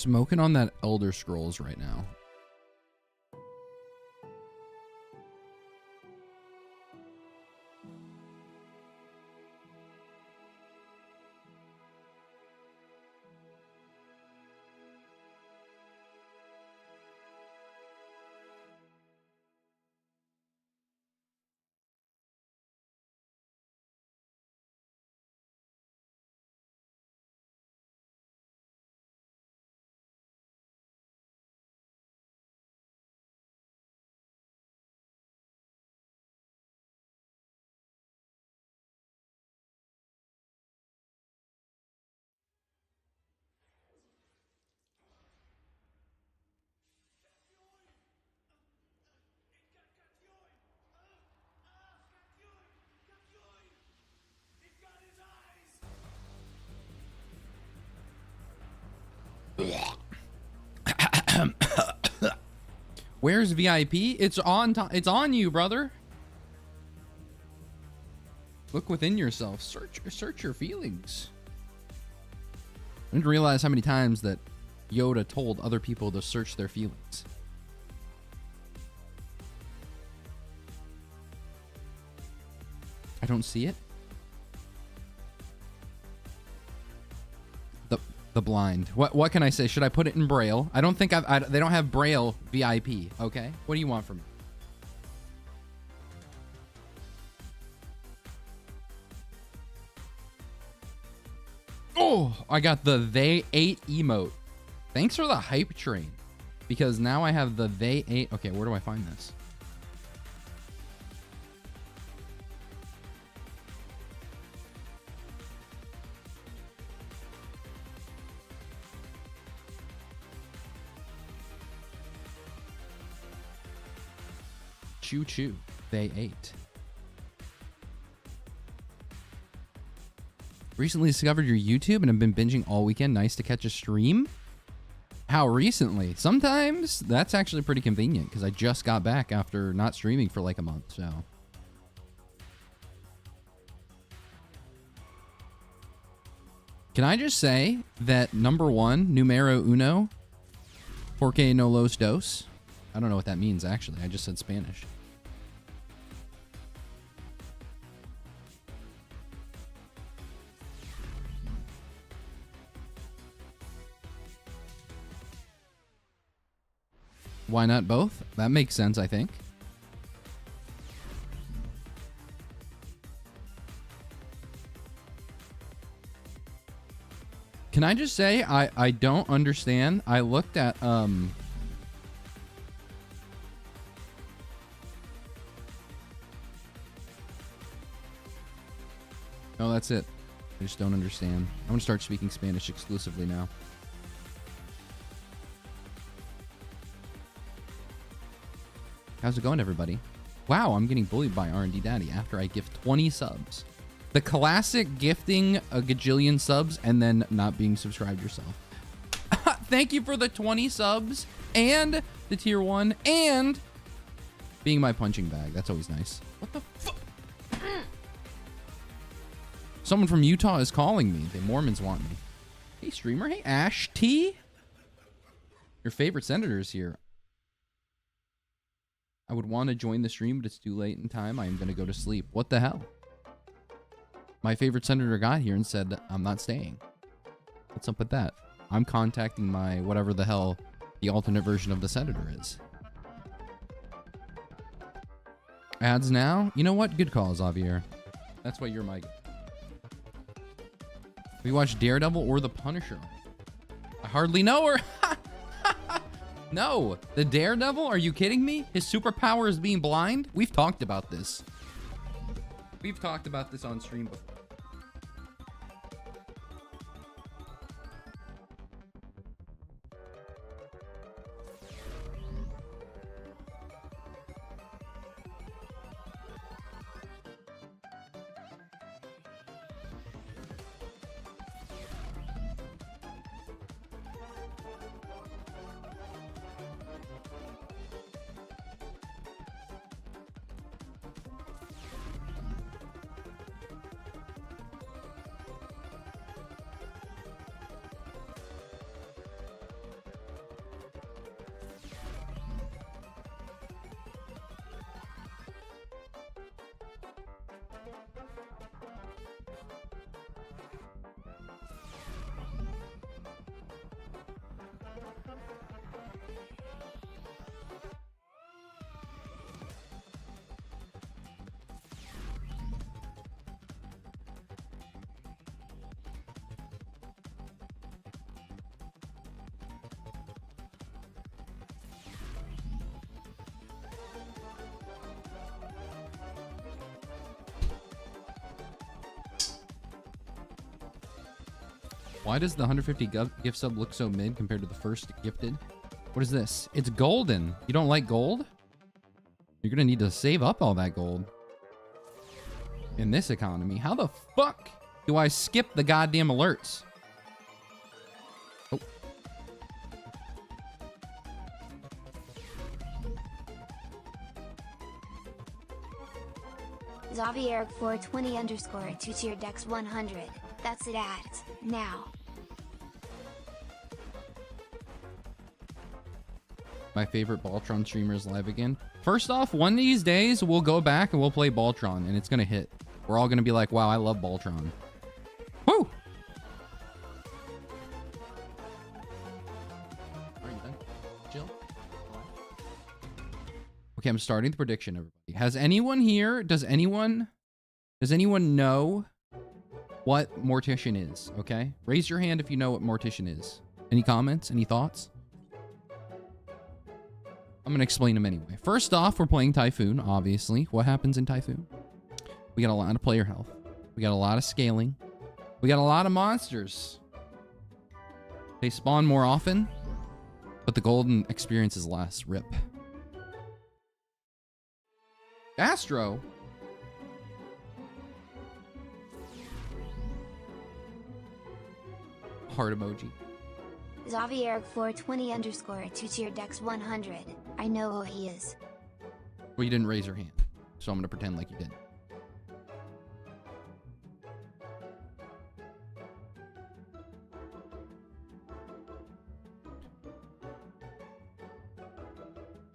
Smoking on that Elder Scrolls right now. Where's VIP? It's on you, brother. Look within yourself. Search your feelings. I didn't realize how many times that Yoda told other people to search their feelings. I don't see it. The blind. What can I say? Should I put it in Braille? I don't think they don't have Braille VIP. Okay. What do you want from me? Oh, I got the they ate emote. Thanks for the hype train. Because now I have the they ate. Okay, where do I find this? Choo choo. They ate. Recently discovered your YouTube and have been binging all weekend. Nice to catch a stream. How recently? Sometimes that's actually pretty convenient because I just got back after not streaming for like a month. So can I just say that number one, numero uno, porque no los dos? I don't know what that means actually. I just said Spanish. Why not both? That makes sense, I think. Can I just say I don't understand. I looked at Oh, that's it. I just don't understand. I'm gonna start speaking Spanish exclusively now. How's it going, everybody? Wow, I'm getting bullied by R&D Daddy after I gift 20 subs. The classic gifting a gajillion subs and then not being subscribed yourself. Thank you for the 20 subs and the tier 1 and being my punching bag. That's always nice. What the fuck? Someone from Utah is calling me. The Mormons want me. Hey, streamer. Hey, Ash T. Your favorite senator is here. I would want to join the stream, but it's too late in time. I am going to go to sleep. What the hell? My favorite senator got here and said, I'm not staying. What's up with that? I'm contacting my whatever the hell the alternate version of the senator is. Ads now? You know what? Good call, Xavier. That's why you're my... Have you watched Daredevil or The Punisher? I hardly know her. No, the Daredevil? Are you kidding me? His superpower is being blind? We've talked about this. We've talked about this on stream before. Why does the 150 gift sub look so mid compared to the first gifted? What is this? It's golden. You don't like gold? You're gonna need to save up all that gold. In this economy. How the fuck do I skip the goddamn alerts? Oh. Xavier 420 underscore 2 tier dex 100. That's it at now. My favorite Baltron streamer is live again. First off, one of these days we'll go back and we'll play Baltron and it's gonna hit. We're all gonna be like, wow, I love Baltron. Woo! Are you done? Jill? Okay, I'm starting the prediction, everybody. Has anyone here, does anyone know what Mortician is? Okay? Raise your hand if you know what Mortician is. Any comments? Any thoughts? I'm going to explain them anyway. First off, we're playing Typhoon, obviously. What happens in Typhoon? We got a lot of player health. We got a lot of scaling. We got a lot of monsters. They spawn more often, but the golden experience is less. RIP. Astro? Heart emoji. Xavier 420 underscore 2 tier dex 100. I know who he is. Well, you didn't raise your hand, so I'm going to pretend like you did.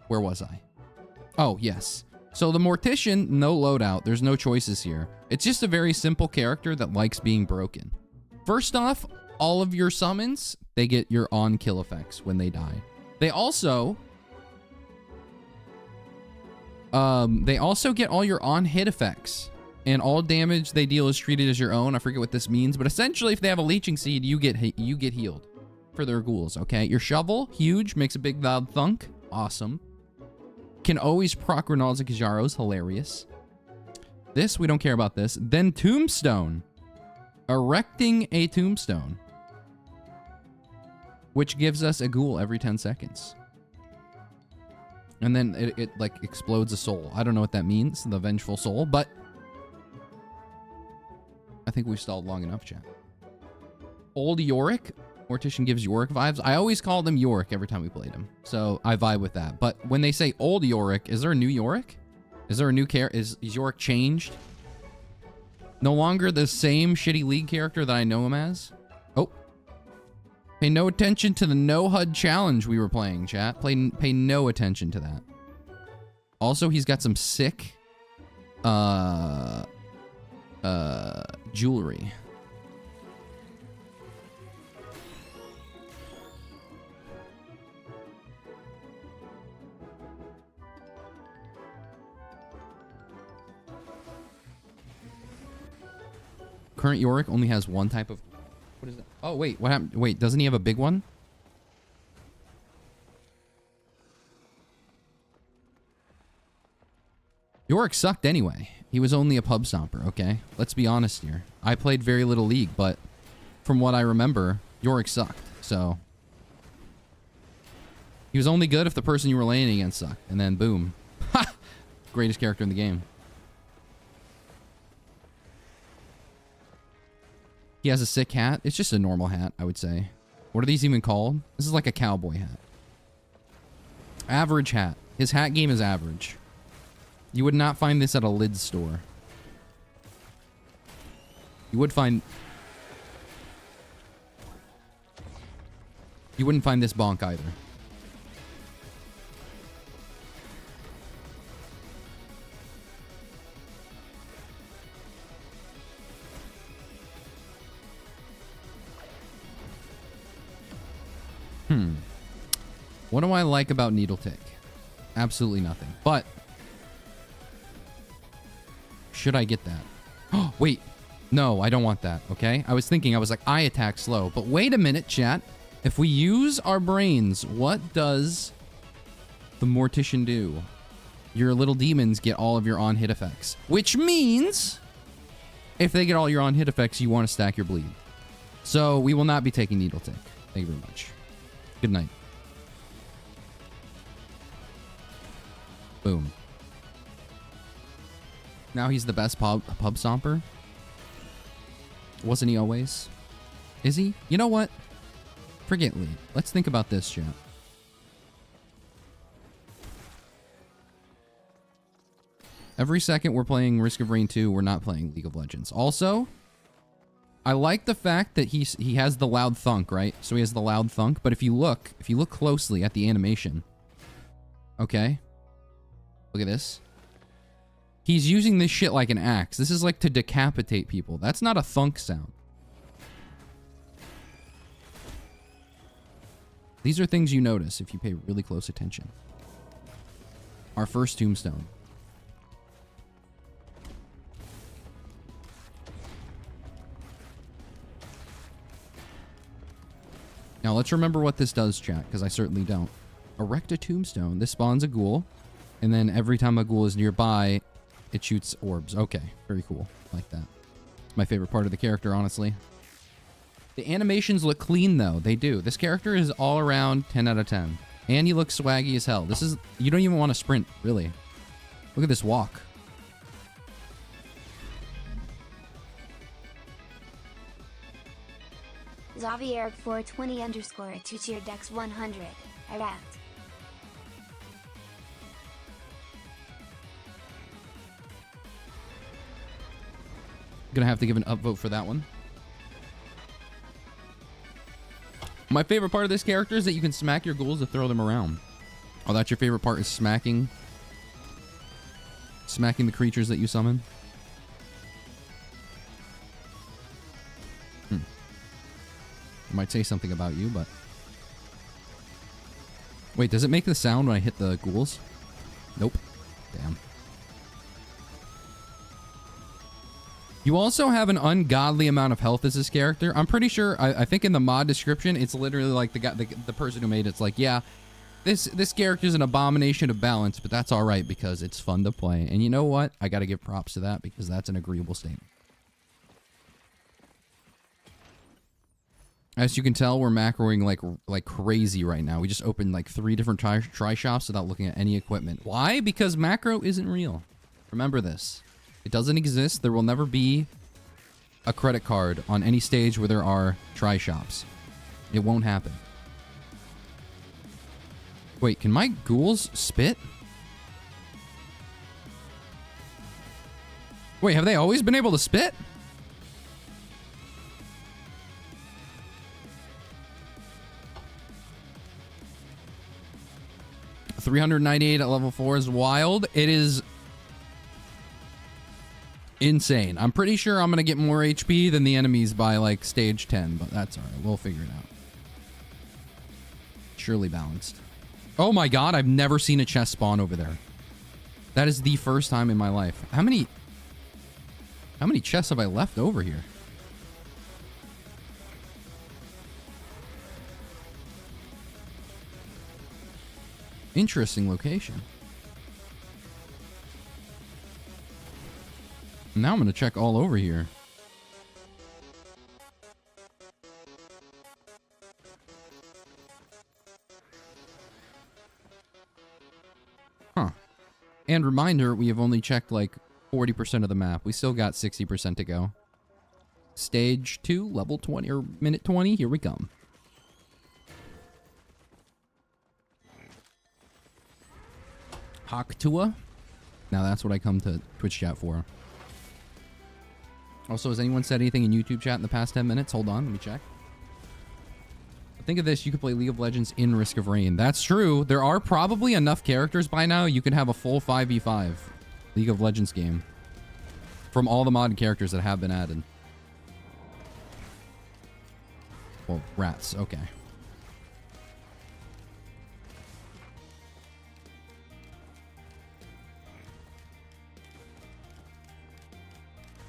Where was I? Oh, yes. So the Mortician, no loadout. There's no choices here. It's just a very simple character that likes being broken. First off, all of your summons, they get your on-kill effects when they die. They also get all your on-hit effects. And all damage they deal is treated as your own. I forget what this means, but essentially if they have a leeching seed, you get healed for their ghouls, okay? Your shovel, huge, makes a big loud thunk. Awesome. Can always proc Ronaldo's Kijaros, hilarious. This, we don't care about this. Then Tombstone. Erecting a tombstone. Which gives us a ghoul every 10 seconds. And then it like explodes a soul. I don't know what that means, the vengeful soul, but I think we've stalled long enough, chat. Old Yorick. Mortician gives Yorick vibes. I always call them Yorick every time we played him, so I vibe with that. But when they say old Yorick, is there a new Yorick? Is there a new character? Is Yorick changed? No longer the same shitty league character that I know him as? Oh. Pay no attention to the no HUD challenge we were playing, chat. Pay no attention to that. Also, he's got some sick jewelry. Current Yorick only has one type of... What is that? Oh, wait. What happened? Wait, doesn't he have a big one? Yorick sucked anyway. He was only a pub stomper, okay? Let's be honest here. I played very little League, but from what I remember, Yorick sucked, so... He was only good if the person you were laying against sucked, and then boom. Ha! Greatest character in the game. He has a sick hat. It's just a normal hat, I would say. What are these even called? This is like a cowboy hat. Average hat. His hat game is average. You would not find this at a lid store. You would find... You wouldn't find this bonk either. What do I like about Needle Tick? Absolutely nothing. But should I get that? Oh, wait. No, I don't want that, okay? I was like, I attack slow. But wait a minute, chat. If we use our brains, what does the Mortician do? Your little demons get all of your on-hit effects. Which means, if they get all your on-hit effects, you want to stack your bleed. So we will not be taking needle tick. Thank you very much. Good night. Boom. Now he's the best pub stomper. Wasn't he always? Is he? You know what? Forget Lee. Let's think about this, chat. Every second we're playing Risk of Rain 2, we're not playing League of Legends. Also, I like the fact that he has the loud thunk, right? So he has the loud thunk, but if you look closely at the animation, okay? Look at this. He's using this shit like an axe. This is like to decapitate people. That's not a thunk sound. These are things you notice if you pay really close attention. Our first tombstone. Now let's remember what this does, chat, because I certainly don't. Erect a tombstone. This spawns a ghoul, and then every time a ghoul is nearby, it shoots orbs. Okay, very cool. Like that. It's my favorite part of the character, honestly. The animations look clean, though. They do. This character is all around 10 out of 10. And he looks swaggy as hell. This is... You don't even want to sprint, really. Look at this walk. Xavier 420 underscore 2-tier Dex 100. Erect. Gonna have to give an upvote for that one. My favorite part of this character is that you can smack your ghouls to throw them around. Oh, that's your favorite part, is smacking? Smacking the creatures that you summon? I might say something about you, but... Wait, does it make the sound when I hit the ghouls? Nope. Damn. You also have an ungodly amount of health as this character. I'm pretty sure, I think in the mod description, it's literally like the person who made it's like, yeah, this character is an abomination of balance, but that's alright because it's fun to play. And you know what? I gotta give props to that because that's an agreeable statement. As you can tell, we're macroing like crazy right now. We just opened like 3 different try shops without looking at any equipment. Why? Because macro isn't real. Remember this. It doesn't exist. There will never be a credit card on any stage where there are try shops. It won't happen. Wait, can my ghouls spit? Wait, have they always been able to spit? $398 at level 4 is wild. It is insane. I'm pretty sure I'm going to get more HP than the enemies by like stage 10, but that's alright. We'll figure it out. Surely balanced. Oh my god, I've never seen a chest spawn over there. That is the first time in my life. How many chests have I left over here? Interesting location. Now I'm going to check all over here. Huh. And reminder, we have only checked like 40% of the map. We still got 60% to go. Stage 2, level 20, or minute 20, here we come. Haktua. Now that's what I come to Twitch chat for. Also, has anyone said anything in YouTube chat in the past 10 minutes? Hold on, let me check. Think of this, you could play League of Legends in Risk of Rain. That's true. There are probably enough characters by now you can have a full 5v5 League of Legends game. From all the mod characters that have been added. Well, rats, okay.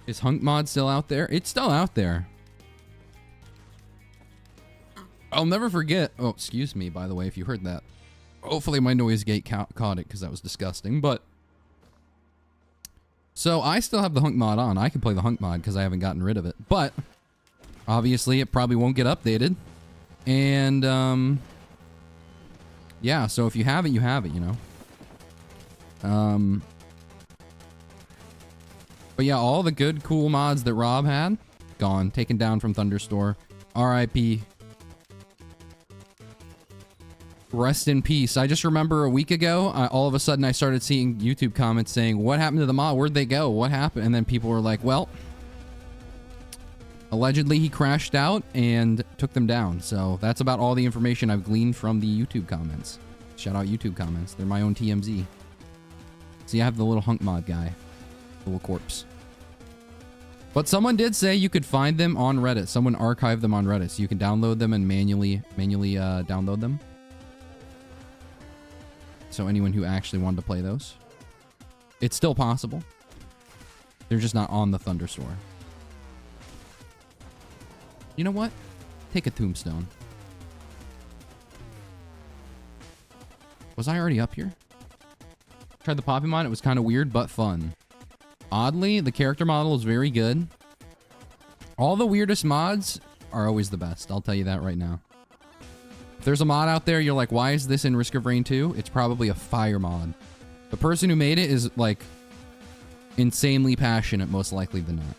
Is Hunk Mod still out there? It's still out there. I'll never forget. Oh, excuse me, by the way, if you heard that. Hopefully my noise gate caught it because that was disgusting, but... So I still have the Hunk Mod on. I can play the Hunk Mod because I haven't gotten rid of it. But Obviously, it probably won't get updated. And, yeah, so if you have it, you have it, you know? But yeah, all the good, cool mods that Rob had, gone. Taken down from Thunderstorm. RIP. Rest in peace. I just remember a week ago, all of a sudden I started seeing YouTube comments saying, what happened to the mod? Where'd they go? What happened? And then people were like, well, allegedly he crashed out and took them down. So that's about all the information I've gleaned from the YouTube comments. Shout out YouTube comments. They're my own TMZ. See, I have the little hunk mod guy. Little corpse. But someone did say you could find them on Reddit. Someone archived them on Reddit. So you can download them and manually download them. So anyone who actually wanted to play those. It's still possible. They're just not on the Thunderstorm. You know what? Take a tombstone. Was I already up here? Tried the Poppy mod. It was kind of weird, but fun. Oddly, the character model is very good. All the weirdest mods are always the best. I'll tell you that right now. If there's a mod out there, you're like, why is this in Risk of Rain 2? It's probably a fire mod. The person who made it is, like, insanely passionate, most likely than not.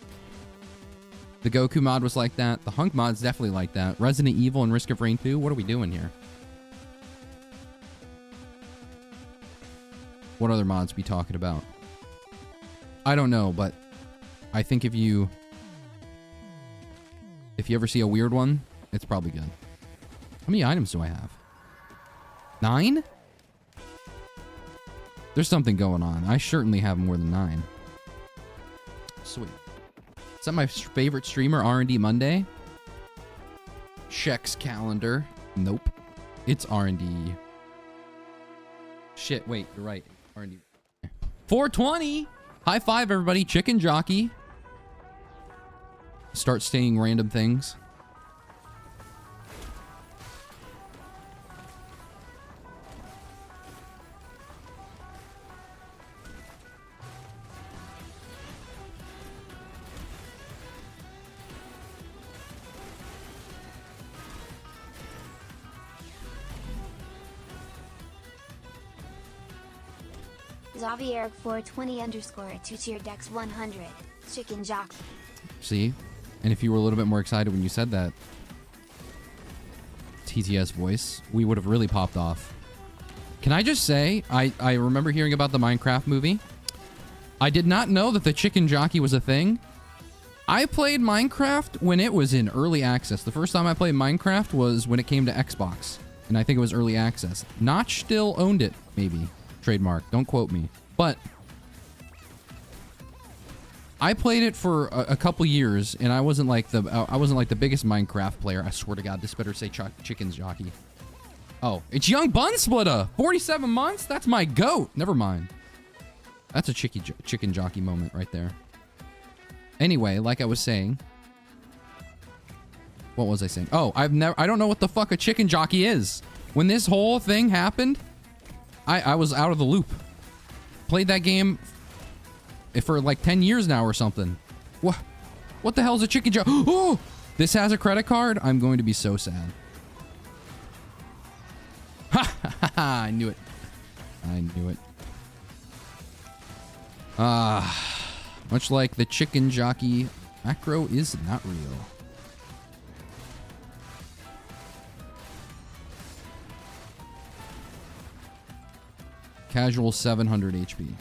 The Goku mod was like that. The Hunk mod's definitely like that. Resident Evil and Risk of Rain 2? What are we doing here? What other mods be talking about? I don't know, but I think if you ever see a weird one, it's probably good. How many items do I have? 9? There's something going on. I certainly have more than 9. Sweet. Is that my favorite streamer, R&D Monday? Checks calendar. Nope. It's R&D. Shit, wait, you're right. R&D. 420! High five, everybody. Chicken Jockey. Start saying random things. Xavier420_ 2-tier Dex 100. Chicken Jockey. See? And if you were a little bit more excited when you said that TTS voice, we would have really popped off. Can I just say, I remember hearing about the Minecraft movie. I did not know that the Chicken Jockey was a thing. I played Minecraft when it was in early access. The first time I played Minecraft was when it came to Xbox. And I think it was early access. Notch still owned it, maybe. Trademark. Don't quote me. But I played it for a couple years, and I wasn't like the biggest Minecraft player. I swear to God, this better say Chicken Jockey. Oh, it's Young Bun Splitter. 47 months. That's my goat. Never mind. That's a Chicken Jockey moment right there. Anyway, like I was saying, what was I saying? Oh, I don't know what the fuck a Chicken Jockey is. When this whole thing happened, I was out of the loop. Played that game for like 10 years now or something. What the hell is a Chicken Jockey? Oh, this has a credit card? I'm going to be so sad. Ha ha ha! I knew it. I knew it. Much like the Chicken Jockey, macro is not real. Casual 700 HP.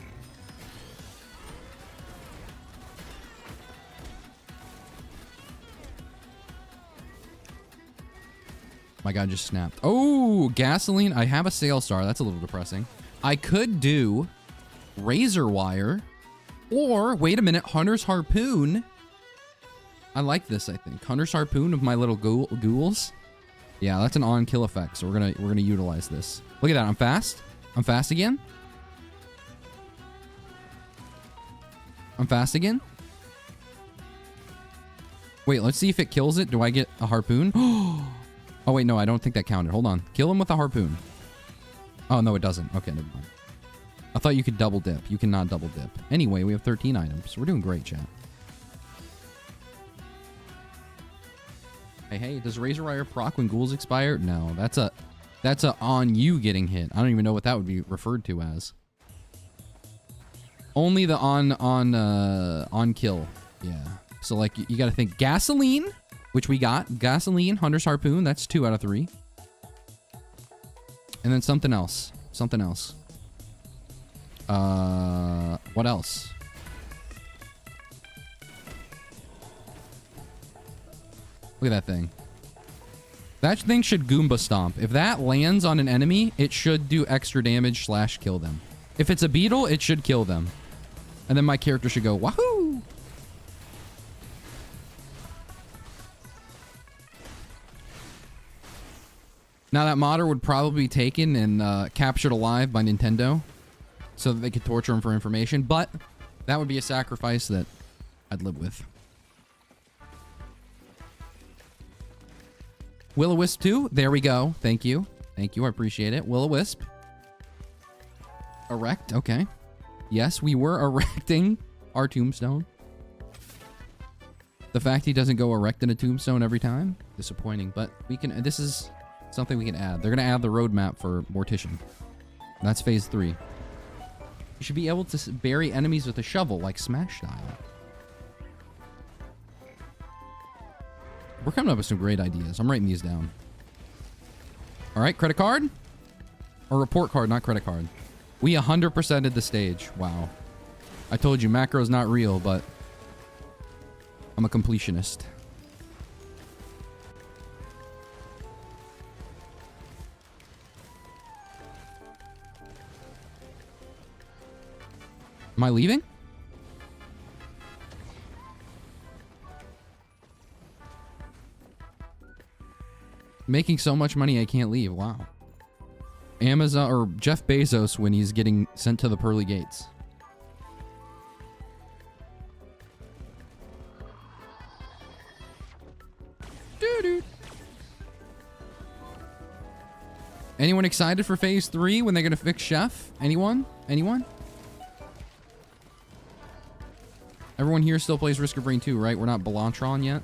My god just snapped. Oh, gasoline. I have a sale star. That's a little depressing. I could do razor wire or, wait a minute, Hunter's Harpoon. I like this, I think. Hunter's Harpoon of my little ghouls. Yeah, that's an on-kill effect, so we're gonna utilize this. Look at that. I'm fast. I'm fast again. I'm fast again. Wait, let's see if it kills it. Do I get a harpoon? Oh, wait, no, I don't think that counted. Hold on. Kill him with a harpoon. Oh, no, it doesn't. Okay, never mind. I thought you could double dip. You cannot double dip. Anyway, we have 13 items. We're doing great, chat. Hey, does Razor Wire proc when ghouls expire? No, that's a on you getting hit. I don't even know what that would be referred to as. Only the on kill. Yeah. So like you got to think gasoline, which we got. Gasoline, Hunter's Harpoon, that's 2 out of 3. And then something else. Something else. What else? Look at that thing. That thing should Goomba Stomp. If that lands on an enemy, it should do extra damage / kill them. If it's a beetle, it should kill them. And then my character should go, wahoo! Now that modder would probably be taken and captured alive by Nintendo so that they could torture him for information, but that would be a sacrifice that I'd live with. Will-O-Wisp 2. There we go. Thank you. Thank you. I appreciate it. Will-O-Wisp. Erect. Okay. Yes, we were erecting our tombstone. The fact he doesn't go erect in a tombstone every time, disappointing. But we can. This is something we can add. They're going to add the roadmap for Mortician. That's phase 3. You should be able to bury enemies with a shovel, like Smash style. We're coming up with some great ideas. I'm writing these down. All right, credit card? Or report card, not credit card. We 100%ed the stage. Wow. I told you, macro's not real, but I'm a completionist. Am I leaving? Making so much money I can't leave. Wow. Amazon or Jeff Bezos when he's getting sent to the pearly gates. Doo-doo. Anyone excited for phase 3 when they're gonna fix Chef? Anyone? Anyone? Everyone here still plays Risk of Rain 2, right? We're not Belantron yet.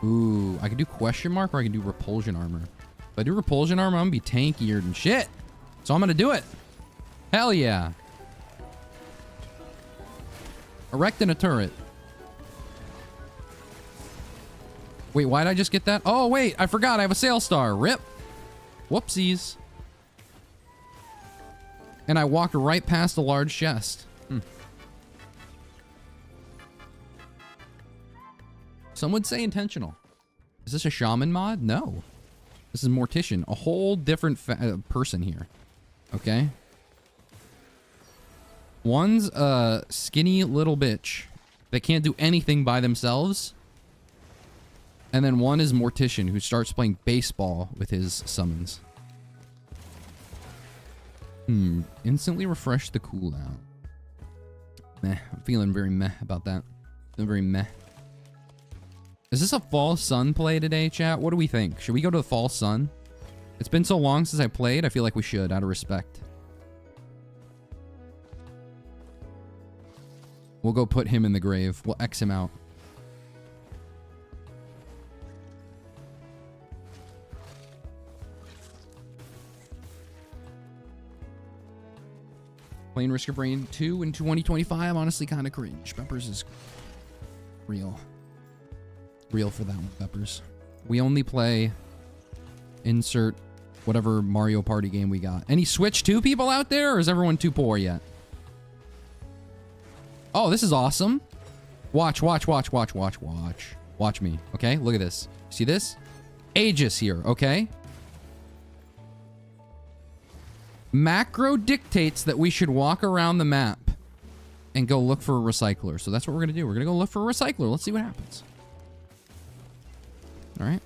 Ooh, I can do question mark or I can do repulsion armor. If I do repulsion armor, I'm gonna be tankier than shit. So I'm gonna do it. Hell yeah. Erecting a turret. Wait, why did I just get that? Oh, wait, I forgot I have a Sail Star. Rip. Whoopsies. And I walked right past a large chest. Some would say intentional. Is this a shaman mod? No. This is Mortician. A whole different person here. Okay. One's a skinny little bitch that can't do anything by themselves. And then one is Mortician who starts playing baseball with his summons. Instantly refresh the cooldown. Meh. I'm feeling very meh about that. I'm very meh. Is this a False Sun play today, chat? What do we think? Should we go to the False Sun? It's been so long since I played, I feel like we should, out of respect. We'll go put him in the grave. We'll X him out. Playing Risk of Rain 2 in 2025, honestly kind of cringe. Peppers is real. Real for that one, Peppers. We only play insert whatever Mario Party game we got. Any Switch 2 people out there, or is everyone too poor yet? Oh, this is awesome. Watch, watch, watch, watch, watch, watch. Watch me, okay? Look at this. See this? Aegis here, okay? Macro dictates that we should walk around the map and go look for a recycler. So that's what we're going to do. We're going to go look for a recycler. Let's see what happens. All right.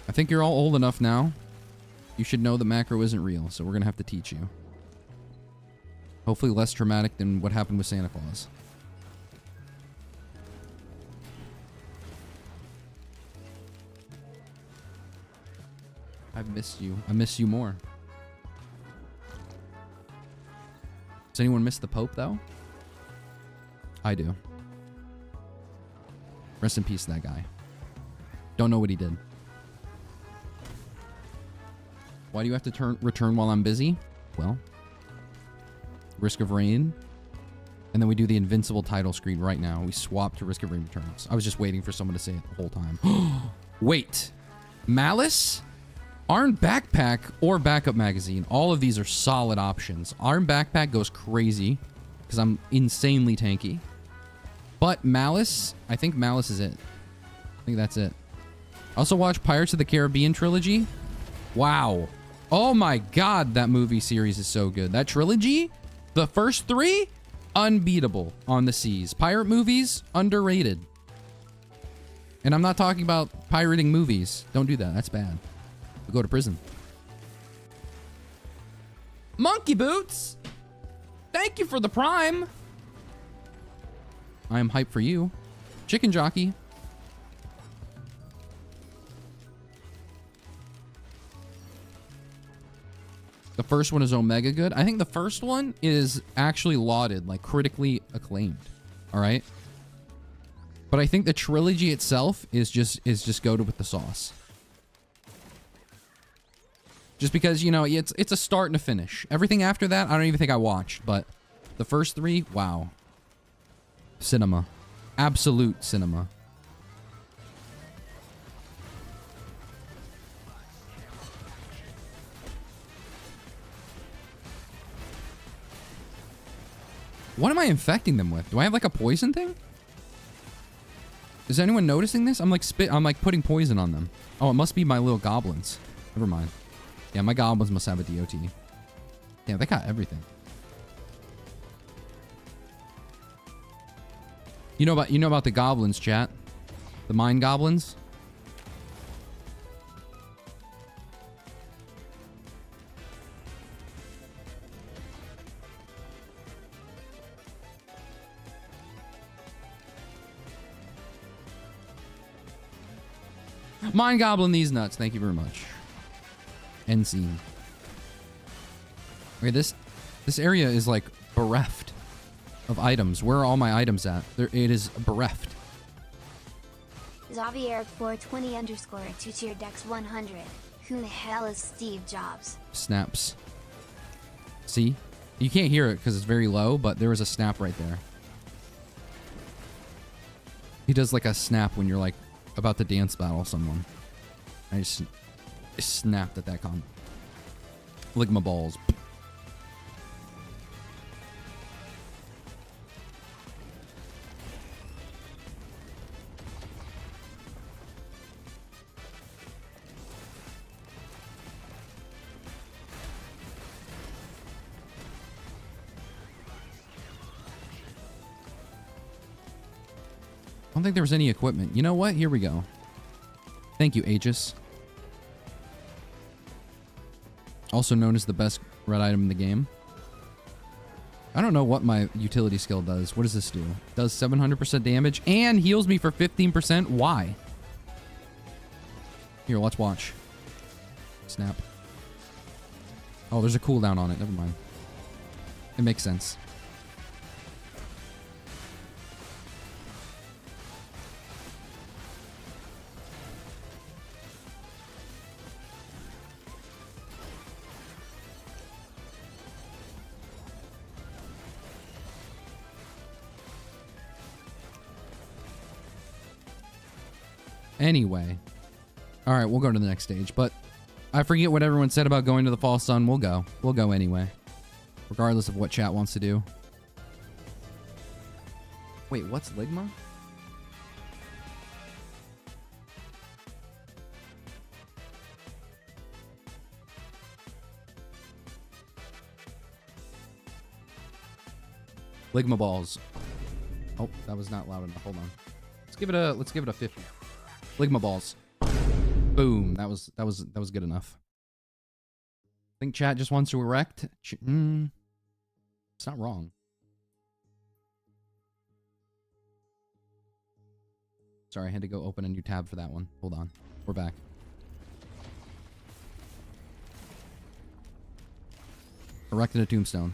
I think you're all old enough now. You should know that macro isn't real, so we're going to have to teach you. Hopefully less traumatic than what happened with Santa Claus. I've missed you. I miss you more. Does anyone miss the Pope, though? I do. Rest in peace, that guy. Don't know what he did. Why do you have to return while I'm busy? Well, Risk of Rain. And then we do the invincible title screen right now. We swap to Risk of Rain returns. I was just waiting for someone to say it the whole time. Wait. Malice? Armed Backpack or Backup Magazine. All of these are solid options. Armed Backpack goes crazy because I'm insanely tanky. But Malice, I think Malice is it. I think that's it. Also watch Pirates of the Caribbean trilogy. Wow. Oh my god, that movie series is so good. That trilogy, the first 3, unbeatable on the seas. Pirate movies, underrated. And I'm not talking about pirating movies. Don't do that. That's bad. You'll go to prison. Monkey Boots! Thank you for the prime. I am hyped for you. Chicken Jockey. The first one is Omega good. I think the first one is actually lauded, like critically acclaimed. All right. But I think the trilogy itself is just goated with the sauce. Just because, you know, it's a start and a finish. Everything after that, I don't even think I watched, but the first 3, wow. Cinema. Absolute cinema. What am I infecting them with? Do I have like a poison thing? Is anyone noticing this? I'm like putting poison on them. Oh, it must be my little goblins. Never mind. Yeah, my goblins must have a DOT. Yeah, they got everything. You know about the goblins, chat? The mine goblins? Mine goblin these nuts. Thank you very much. End scene. Okay, this area is like bereft of items. Where are all my items at? It is bereft. Xavier420_ 2-tier Dex 100. Who the hell is Steve Jobs? Snaps. See? You can't hear it because it's very low, but there was a snap right there. He does like a snap when you're like about to dance battle someone. I just snapped at that comment. Ligma balls. I don't think there was any equipment. You know what? Here we go. Thank you, Aegis. Also known as the best red item in the game. I don't know what my utility skill does. What does this do? Does 700% damage and heals me for 15%. Why? Here, let's watch. Snap. Oh, there's a cooldown on it. Never mind. It makes sense. Anyway. Alright, we'll go to the next stage. But I forget what everyone said about going to the False Sun. We'll go. We'll go anyway. Regardless of what chat wants to do. Wait, what's Ligma? Ligma balls. Oh, that was not loud enough. Hold on. Let's give it a 50. Ligma balls. Boom. That was good enough. I think chat just wants to erect. It's not wrong. Sorry, I had to go open a new tab for that one. Hold on. We're back. Erected a tombstone.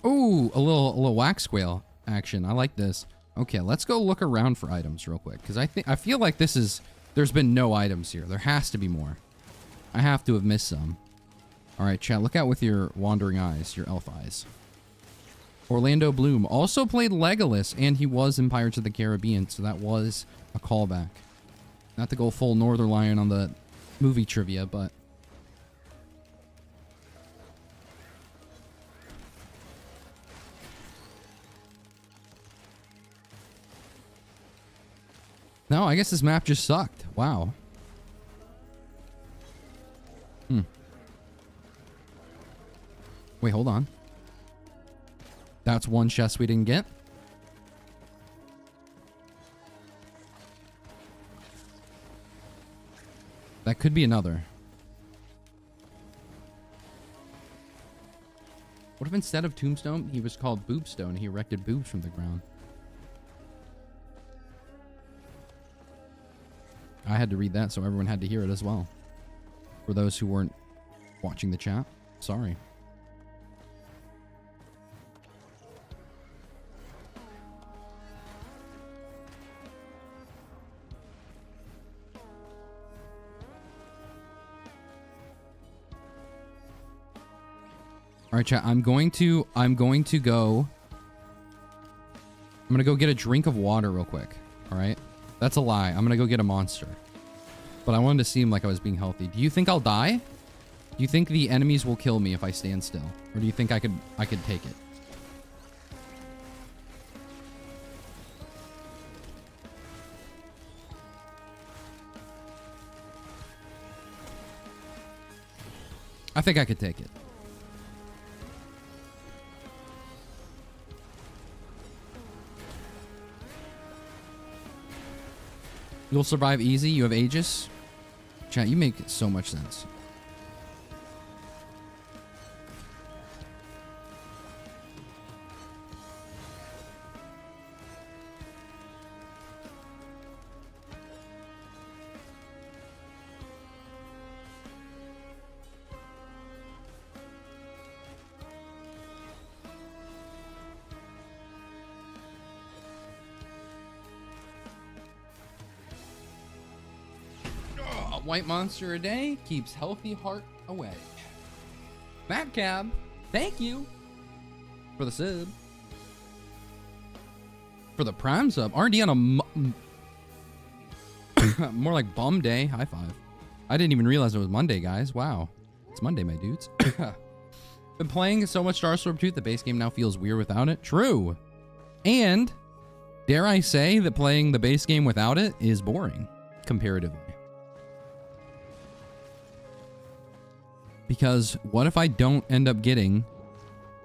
Ooh, a little wax squale action. I like this. Okay, let's go look around for items real quick, because I feel like there's been no items here. There has to be more. I have to have missed some. All right, chat, look out with your wandering eyes, your elf eyes. Orlando Bloom also played Legolas, and he was in Pirates of the Caribbean, so that was a callback. Not to go full Northern Lion on the movie trivia, but... No, I guess this map just sucked. Wow. Wait, hold on. That's one chest we didn't get. That could be another. What if instead of Tombstone, he was called Boobstone and he erected boobs from the ground? I had to read that, so everyone had to hear it as well. For those who weren't watching the chat, sorry. All right, chat. I'm going to go get a drink of water real quick. All right. That's a lie. I'm gonna go get a monster. But I wanted to seem like I was being healthy. Do you think I'll die? Do you think the enemies will kill me if I stand still? Or do you think I could take it? I think I could take it. You'll survive easy. You have Aegis. Chat, you make so much sense. White monster a day keeps healthy heart away. Matt Cab, thank you for the sub. For the prime sub. RD on a more like bum day. High five. I didn't even realize it was Monday, guys. Wow. It's Monday, my dudes. Been playing so much STARSTORM 2, the base game now feels weird without it. True. And dare I say that playing the base game without it is boring comparatively. Because what if I don't end up getting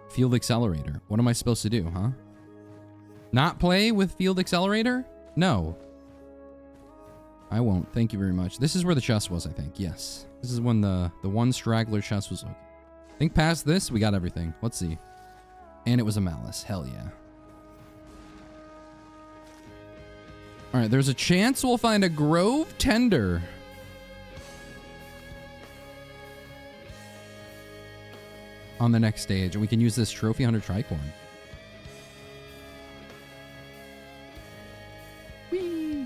Field Accelerator? What am I supposed to do, huh? Not play with Field Accelerator? No. I won't. Thank you very much. This is where the chest was, I think. Yes. This is when the one straggler chest was looking. I think past this, we got everything. Let's see. And it was a malice. Hell yeah. Alright, there's a chance we'll find a Grove Tender. On the next stage, and we can use this Trophy Hunter Tricorn. Whee!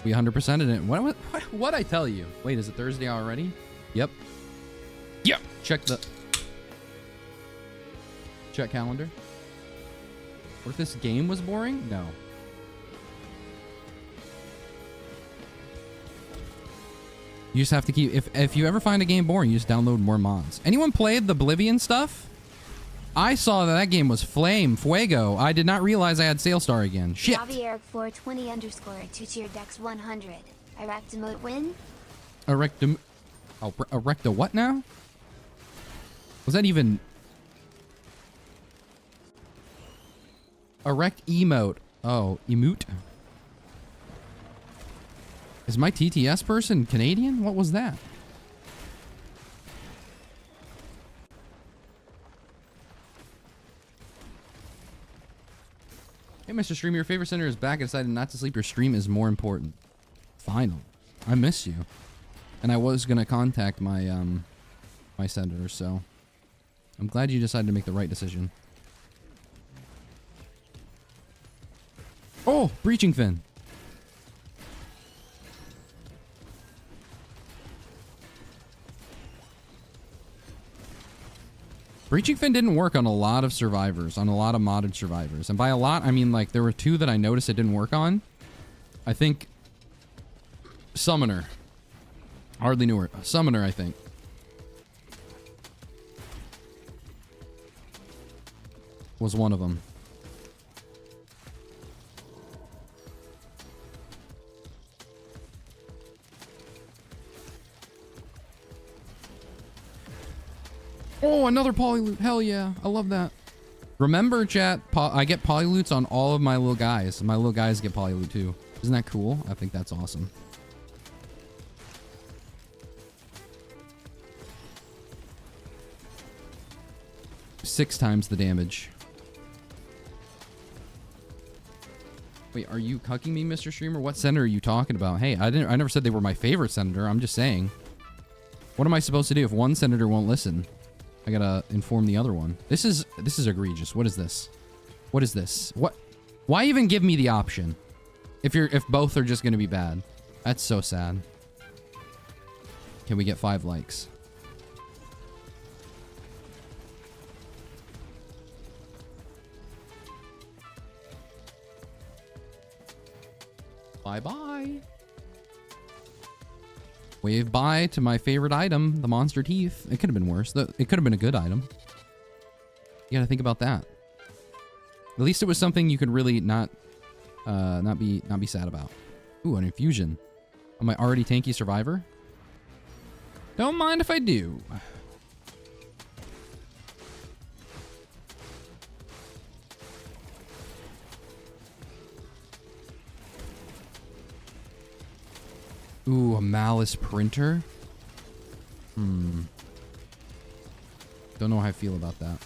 We 100%ed it. What I tell you? Wait, is it Thursday already? Yep. Yep. Check calendar. What if this game was boring? No. You just have to keep... If you ever find a game boring, you just download more mods. Anyone played the Oblivion stuff? I saw that game was Fuego. I did not realize I had Sailstar again. Shit. Javier420 _ 2-tier Dex 100. Erect emote win? Erect a what now? Was that even... Erect emote. Oh, emote? Is my TTS person Canadian? What was that? Hey, Mr. Streamer, your favorite center is back. I decided not to sleep. Your stream is more important. Finally. I miss you. And I was going to contact my my senators, so I'm glad you decided to make the right decision. Oh, breaching fin. Breaching fin didn't work on a lot of survivors, on a lot of modded survivors. And by a lot, I mean like there were 2 that I noticed it didn't work on. I think Summoner. Hardly knew her. Summoner, I think. Was one of them. Oh, another polyloot. Hell yeah. I love that. Remember, chat, I get polyloots on all of my little guys. My little guys get polyloot too. Isn't that cool? I think that's awesome. Six times the damage. Wait, are you cucking me, Mr. Streamer? What senator are you talking about? Hey, I never said they were my favorite senator. I'm just saying. What am I supposed to do if one senator won't listen? I gotta inform the other one. This is egregious. What is this? What is this? What? Why even give me the option? If both are just gonna be bad. That's so sad. Can we get 5 likes? Bye-bye. Wave bye to my favorite item, the monster teeth. It could have been worse. It could have been a good item. You gotta think about that. At least it was something you could really not be sad about. Ooh, an infusion. Am I already tanky survivor? Don't mind if I do. Ooh, a malice printer? Don't know how I feel about that.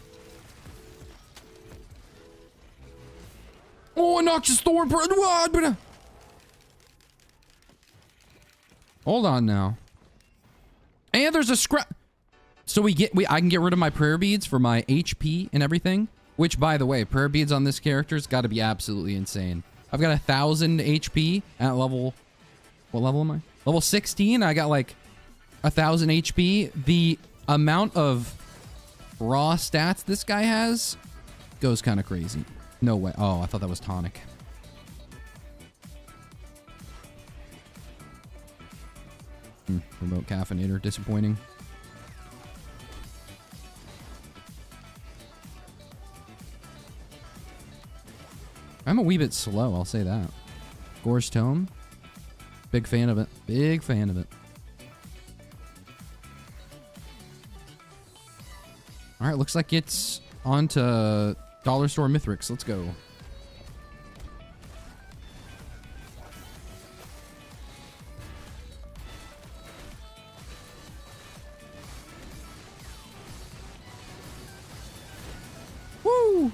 Oh, a noxious thorn printer! Hold on now. And there's a scrap. So I can get rid of my prayer beads for my HP and everything. Which, by the way, prayer beads on this character's got to be absolutely insane. I've got 1,000 HP at level. What level am I? Level 16. I got like 1,000 HP. The amount of raw stats this guy has goes kind of crazy. No way. Oh, I thought that was tonic. Remote caffeinator. Disappointing. I'm a wee bit slow, I'll say that. Gore's Tome. Big fan of it. Big fan of it. Alright, looks like it's on to Dollar Store Mithrix. Let's go. Woo!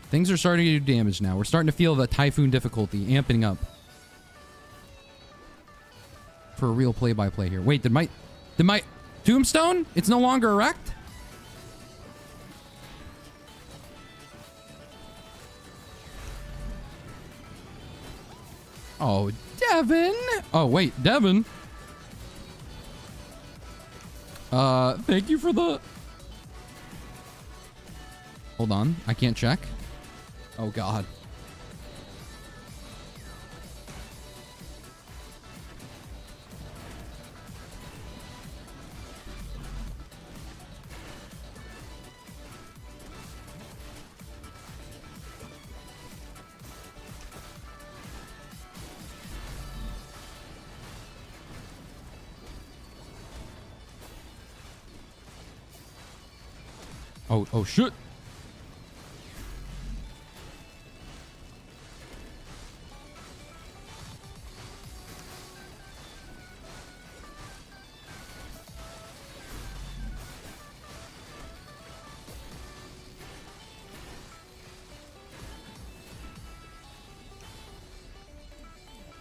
Things are starting to do damage now. We're starting to feel the Typhoon difficulty amping up. For a real play-by-play here. Wait, did my Tombstone? It's no longer erect? Oh, Devin. Oh, wait, Devin. Thank you for the... Hold on, I can't check. Oh, God. Oh, shit.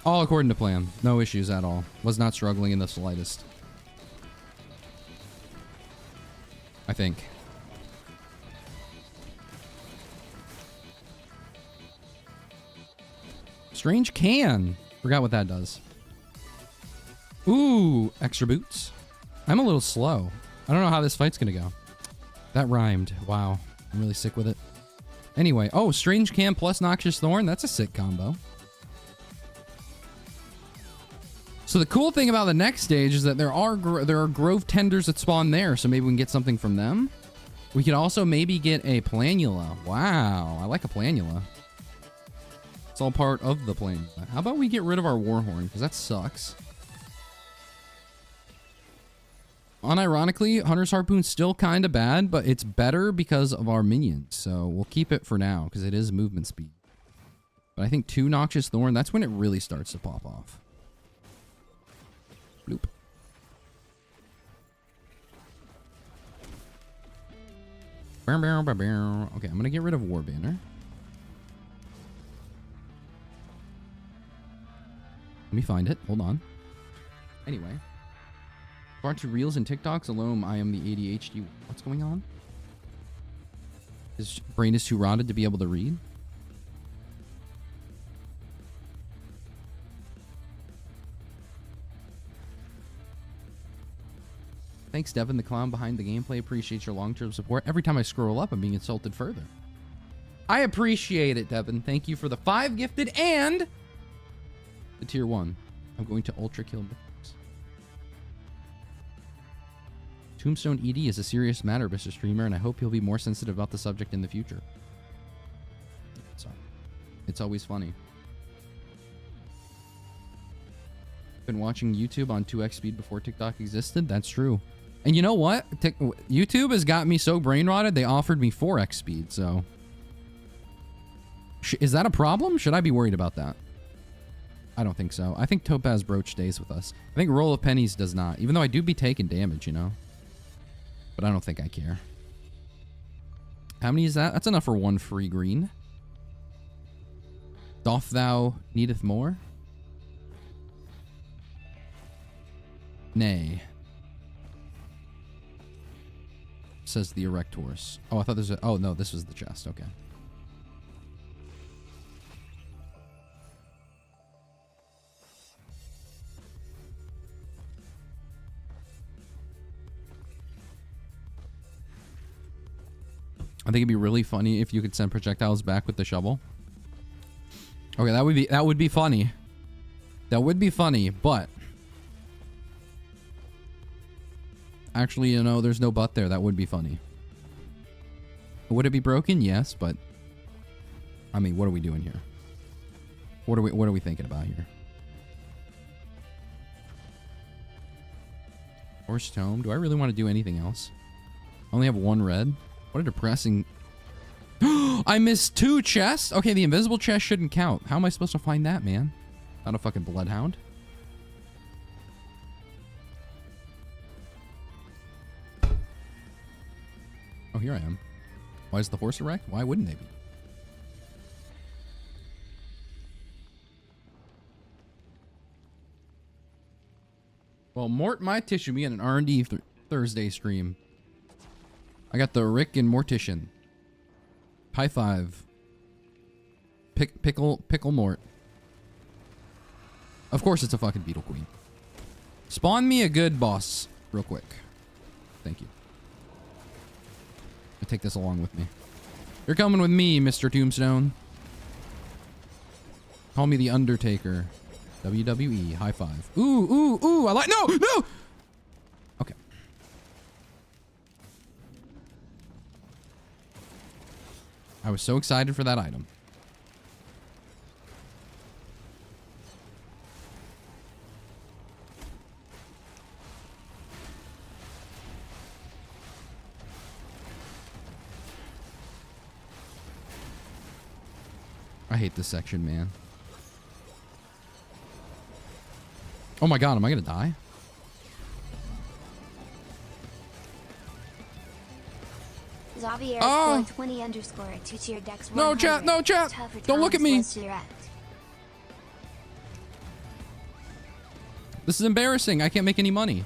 All according to plan. No issues at all. Was not struggling in the slightest. I think. Strange can. Forgot what that does. Ooh, extra boots. I'm a little slow. I don't know how this fight's gonna go. That rhymed. Wow. I'm really sick with it. Anyway. Oh, Strange Can plus Noxious Thorn. That's a sick combo. So the cool thing about the next stage is that there are Grove Tenders that spawn there. So maybe we can get something from them. We could also maybe get a Planula. Wow. I like a Planula. It's all part of the plan. How about we get rid of our Warhorn? Because that sucks. Unironically, Hunter's Harpoon's still kind of bad, but it's better because of our minions. So we'll keep it for now because it is movement speed. But I think 2 Noxious Thorn, that's when it really starts to pop off. Bloop. Okay, I'm going to get rid of War Banner. Let me find it. Hold on. Anyway. Far too reels and TikToks alone. I am the ADHD. What's going on? His brain is too rotted to be able to read. Thanks, Devin, the clown behind the gameplay. Appreciate your long-term support. Every time I scroll up, I'm being insulted further. I appreciate it, Devin. Thank you for the 5 gifted and the tier 1. I'm going to ultra kill Bix. Tombstone ED is a serious matter, Mr. Streamer, and I hope you'll be more sensitive about the subject in the future. It's always funny. Been watching YouTube on 2x speed before TikTok existed. That's true. And you know what? YouTube has got me so brain rotted, they offered me 4x speed, so. Is that a problem? Should I be worried about that? I don't think so. I think Topaz Brooch stays with us. I think Roll of Pennies does not, even though I do be taking damage, you know? But I don't think I care. How many is that? That's enough for 1 free green. Doth thou needeth more? Nay. Says the Erectors. Oh, I thought there's a... Oh, no, this was the chest. Okay. I think it'd be really funny if you could send projectiles back with the shovel. Okay, that would be funny. That would be funny, but actually, you know, there's no but there. That would be funny. Would it be broken? Yes, but I mean, what are we doing here? What are we thinking about here? Horse Tome. Do I really want to do anything else? I only have 1 red. What a depressing... I missed 2 chests? Okay, the invisible chest shouldn't count. How am I supposed to find that, man? Not a fucking bloodhound. Oh, here I am. Why is the horse erect? Why wouldn't they be? Well, Mortician, we got an R&D Thursday stream. I got the Rick and Mortician. High 5. Pickle Mort. Of course it's a fucking Beetle Queen. Spawn me a good boss real quick. Thank you. I'll take this along with me. You're coming with me, Mr. Tombstone. Call me the Undertaker. WWE. High 5. Ooh. I like... No! Okay. I was so excited for that item. I hate this section, man. Oh my god, am I gonna die? Xavier 420 underscore 2-tier Dex 100. No chat, no chat. Don't look at me. This is embarrassing. I can't make any money.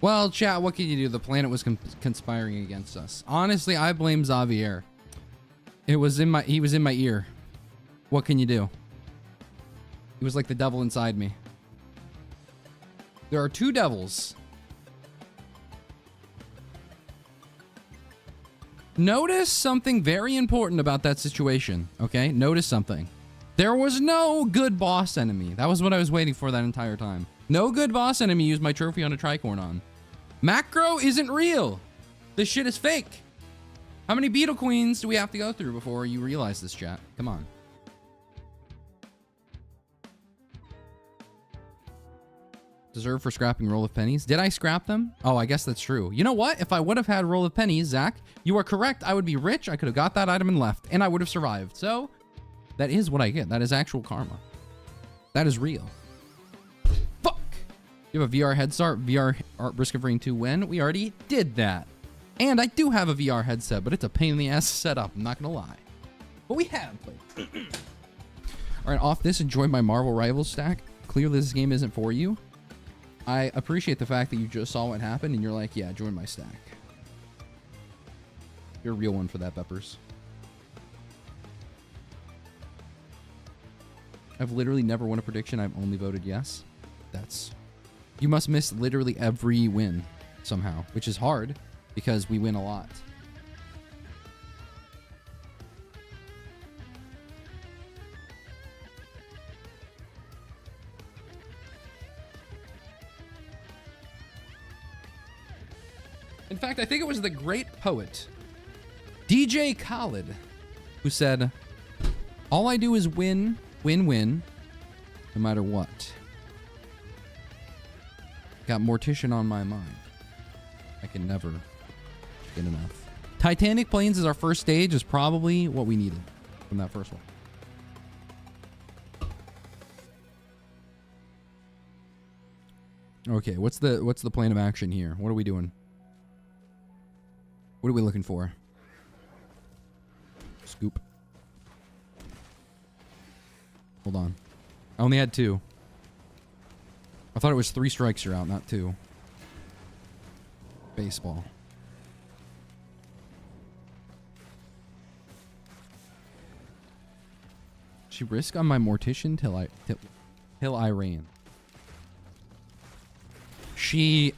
Well, chat, what can you do? The planet was conspiring against us. Honestly, I blame Xavier. He was in my ear. What can you do? He was like the devil inside me. There are two devils. Notice something very important about that situation, okay? Notice something. There was no good boss enemy. That was what I was waiting for that entire time. No good boss enemy used my trophy on a tricorn on. Macro isn't real. This shit is fake. How many beetle queens do we have to go through before you realize this, chat? Come on. Deserve for scrapping roll of pennies. Did I scrap them? Oh, I guess that's true. You know what? If I would have had roll of pennies, Zach, you are correct. I would be rich. I could have got that item and left, and I would have survived. So that is what I get. That is actual karma. That is real. Fuck. You have a VR head start, VR Art Brisk of Rain 2 win. We already did that. And I do have a VR headset, but it's a pain in the ass to set up. I'm not going to lie. But we have played. All right, off this, enjoy my Marvel Rivals stack. Clearly this game isn't for you. I appreciate the fact that you just saw what happened and you're like, yeah, join my stack. You're a real one for that, Peppers. I've literally never won a prediction. I've only voted yes. You must miss literally every win somehow, which is hard because we win a lot. In fact, I think it was the great poet, DJ Khaled, who said, all I do is win, win, win, no matter what. Got Mortician on my mind. I can never get enough. Titanic Plains is our first stage, is probably what we needed from that first one. Okay, what's the plan of action here? What are we doing? What are we looking for? Scoop. Hold on. I only had 2. I thought it was 3 strikes you're out, not 2. Baseball. She risk on my Mortician till I ran. She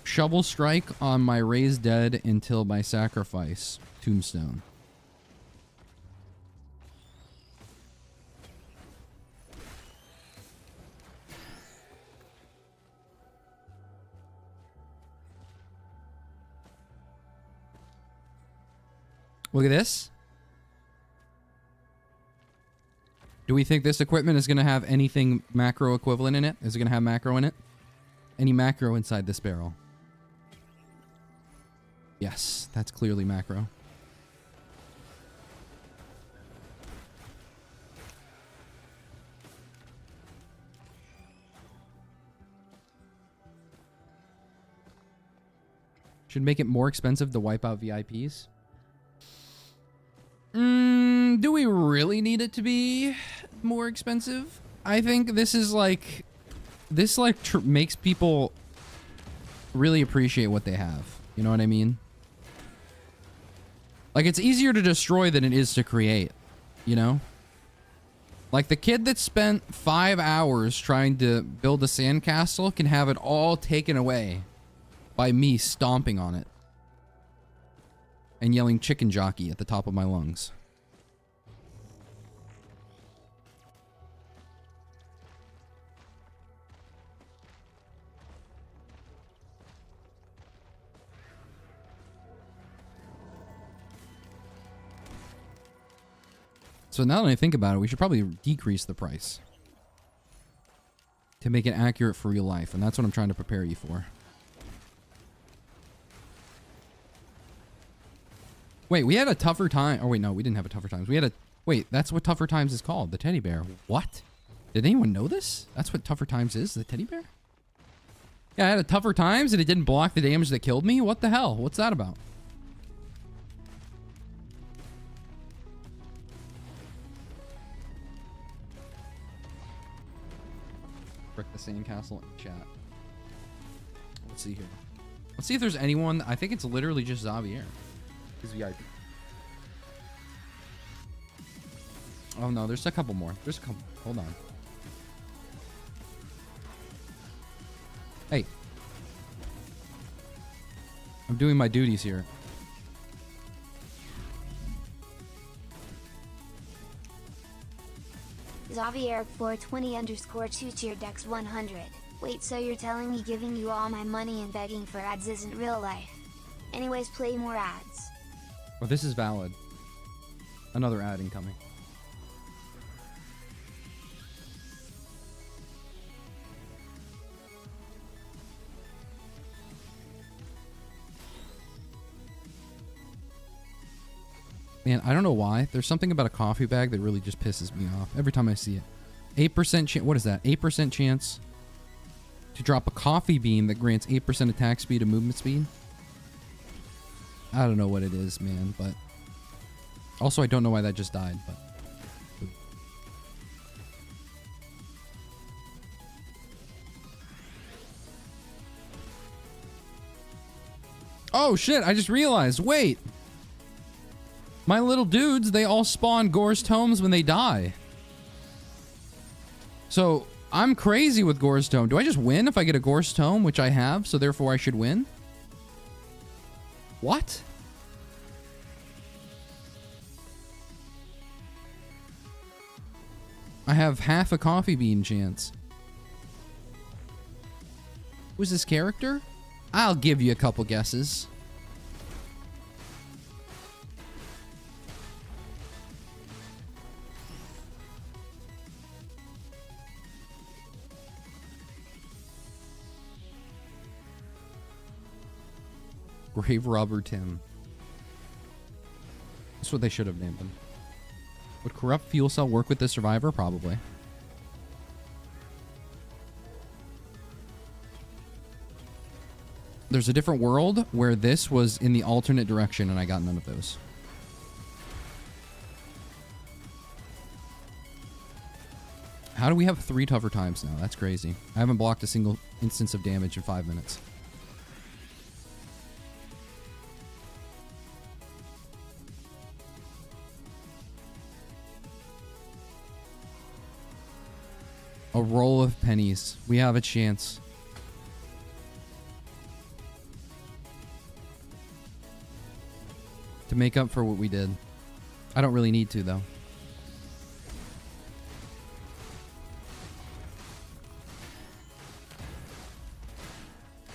shovel strike on my raised dead until my sacrifice Tombstone. Look at this. Do we think this equipment is going to have anything macro equivalent in it? Is it going to have macro in it? Any macro inside this barrel? Yes, that's clearly macro. Should make it more expensive to wipe out VIPs. Do we really need it to be more expensive? I think this is like... This makes people really appreciate what they have. You know what I mean? Like, it's easier to destroy than it is to create. You know? Like, the kid that spent 5 hours trying to build a sandcastle can have it all taken away by me stomping on it. And yelling chicken jockey at the top of my lungs. So now that I think about it, we should probably decrease the price to make it accurate for real life. And that's what I'm trying to prepare you for. Wait, we had a tougher time. Oh, wait, no, we didn't have a tougher times. We had a... Wait, that's what tougher times is called. The teddy bear. What? Did anyone know this? That's what tougher times is? The teddy bear? Yeah, I had a tougher times and it didn't block the damage that killed me? What the hell? What's that about? sandcastle in chat. Let's see here. Let's see if there's anyone. I think it's literally just Xavier. He's VIP. Oh no, there's a couple more. There's a couple. Hold on. Hey. I'm doing my duties here. Xavier 420 underscore 2 tier Dex 100. Wait, so you're telling me giving you all my money and begging for ads isn't real life? Anyways, play more ads. Well, this is valid. Another ad incoming. Man, I don't know why. There's something about a coffee bag that really just pisses me off every time I see it. 8% chance. What is that? 8% chance to drop a coffee bean that grants 8% attack speed and movement speed. I don't know what it is, man, but also I don't know why that just died, but oh shit, I just realized. Wait. My little dudes, they all spawn Gore's Tomes when they die. So, I'm crazy with Gore's Tome. Do I just win if I get a Gore's Tome, which I have, so therefore I should win? What? I have half a coffee bean chance. Who's this character? I'll give you a couple guesses. Grave Robber Tim. That's what they should have named him. Would corrupt fuel cell work with the survivor? Probably. There's a different world where this was in the alternate direction and I got none of those. How do we have 3 tougher times now? That's crazy. I haven't blocked a single instance of damage in 5 minutes. A roll of pennies. We have a chance. To make up for what we did. I don't really need to, though.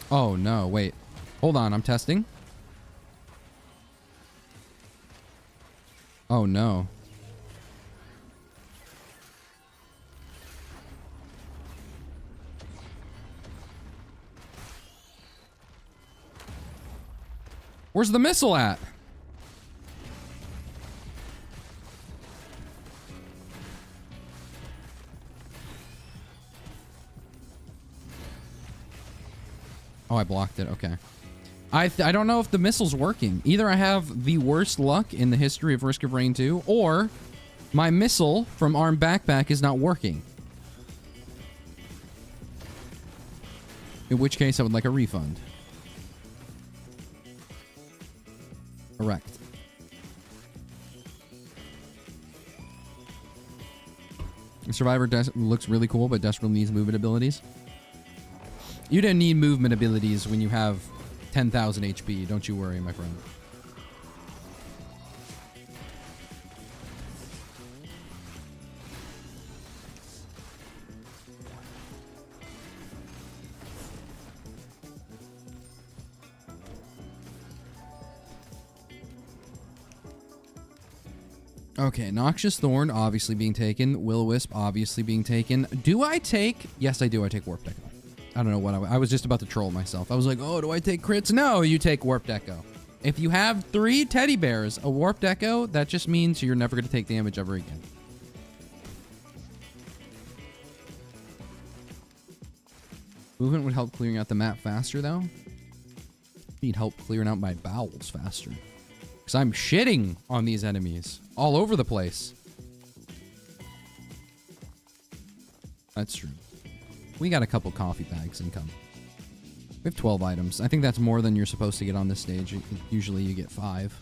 Oh, no. Wait. Hold on. I'm testing. Oh, no. Where's the missile at? Oh, I blocked it. Okay. I don't know if the missile's working. Either I have the worst luck in the history of Risk of Rain 2, or my missile from Arm Backpack is not working. In which case, I would like a refund. Correct. The Survivor looks really cool, but desperately needs movement abilities. You don't need movement abilities when you have 10,000 HP. Don't you worry, my friend. Okay, Noxious Thorn obviously being taken. Will-O-Wisp obviously being taken. Do I take... Yes, I do. I take Warped Echo. I don't know what I was just about to troll myself. I was like, oh, do I take crits? No, you take Warped Echo. If you have 3 teddy bears, a Warped Echo, that just means you're never going to take damage ever again. Movement would help clearing out the map faster, though. Need help clearing out my bowels faster. Because I'm shitting on these enemies all over the place. That's true. We got a couple coffee bags income. We have 12 items. I think that's more than you're supposed to get on this stage. Usually you get 5.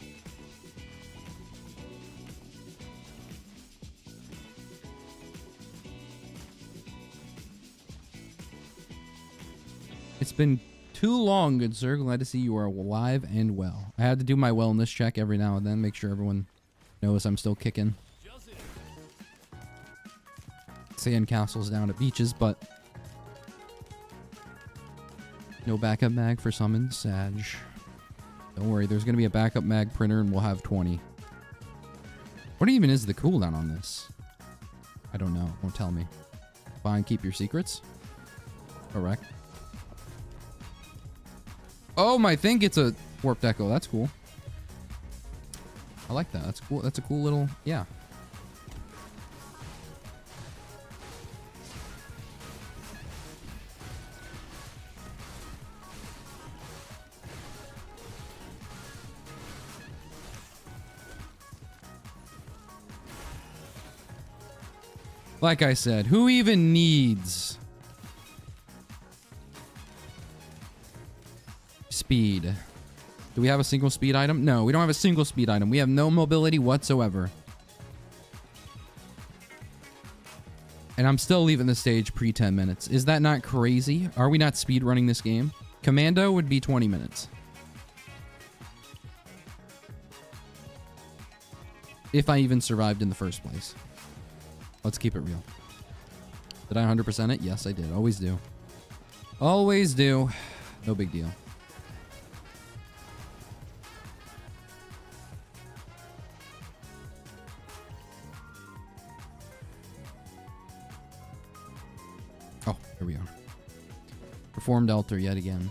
It's been too long, good sir. Glad to see you are alive and well. I had to do my wellness check every now and then. Make sure everyone knows I'm still kicking. Sand castles down at beaches, but no backup mag for summon Sag. Don't worry, there's going to be a backup mag printer and we'll have 20. What even is the cooldown on this? I don't know. Won't tell me. Fine, keep your secrets. Correct. Oh, my thing gets a warped echo. That's cool. I like that. That's cool. That's a cool little... Yeah. Like I said, who even needs speed? Do we have a single speed item? No, we don't have a single speed item. We have no mobility whatsoever. And I'm still leaving the stage pre 10 minutes. Is that not crazy? Are we not speed running this game? Commando would be 20 minutes. If I even survived in the first place. Let's keep it real. Did I 100% it? Yes, I did. Always do. Always do. No big deal. Oh, here we are. Performed altar yet again.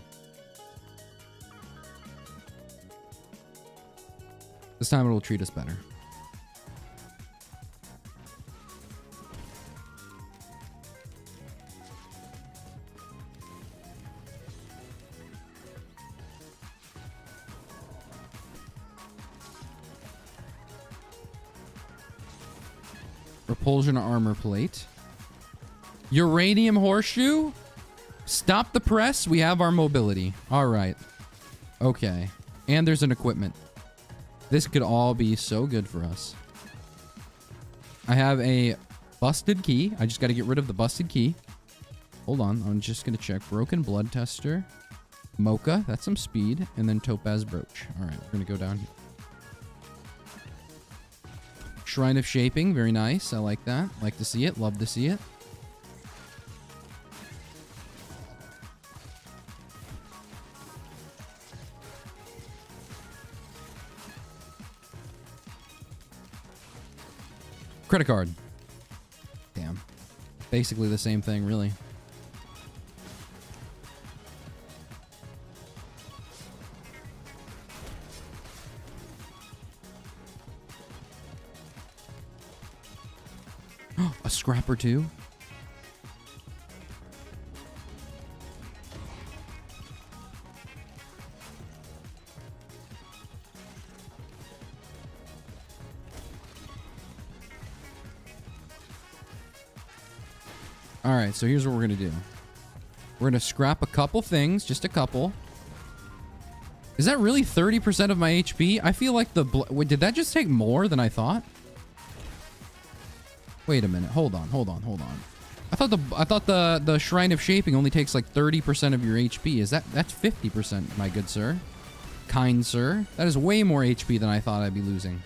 This time it'll treat us better. Repulsion armor plate. Uranium horseshoe? Stop the press. We have our mobility. All right. Okay. And there's an equipment. This could all be so good for us. I have a busted key. I just got to get rid of the busted key. Hold on. I'm just going to check. Broken blood tester. Mocha. That's some speed. And then topaz brooch. All right. We're going to go down here. Shrine of Shaping, very nice. I like that. Like to see it. Love to see it. Credit card. Damn. Basically the same thing, really. A scrap or two. All right, so here's what we're going to do. We're going to scrap a couple things, just a couple. Is that really 30% of my HP? I feel like wait, did that just take more than I thought? Wait a minute. Hold on. I thought the Shrine of Shaping only takes like 30% of your HP. That's 50%, my good sir. Kind sir. That is way more HP than I thought I'd be losing.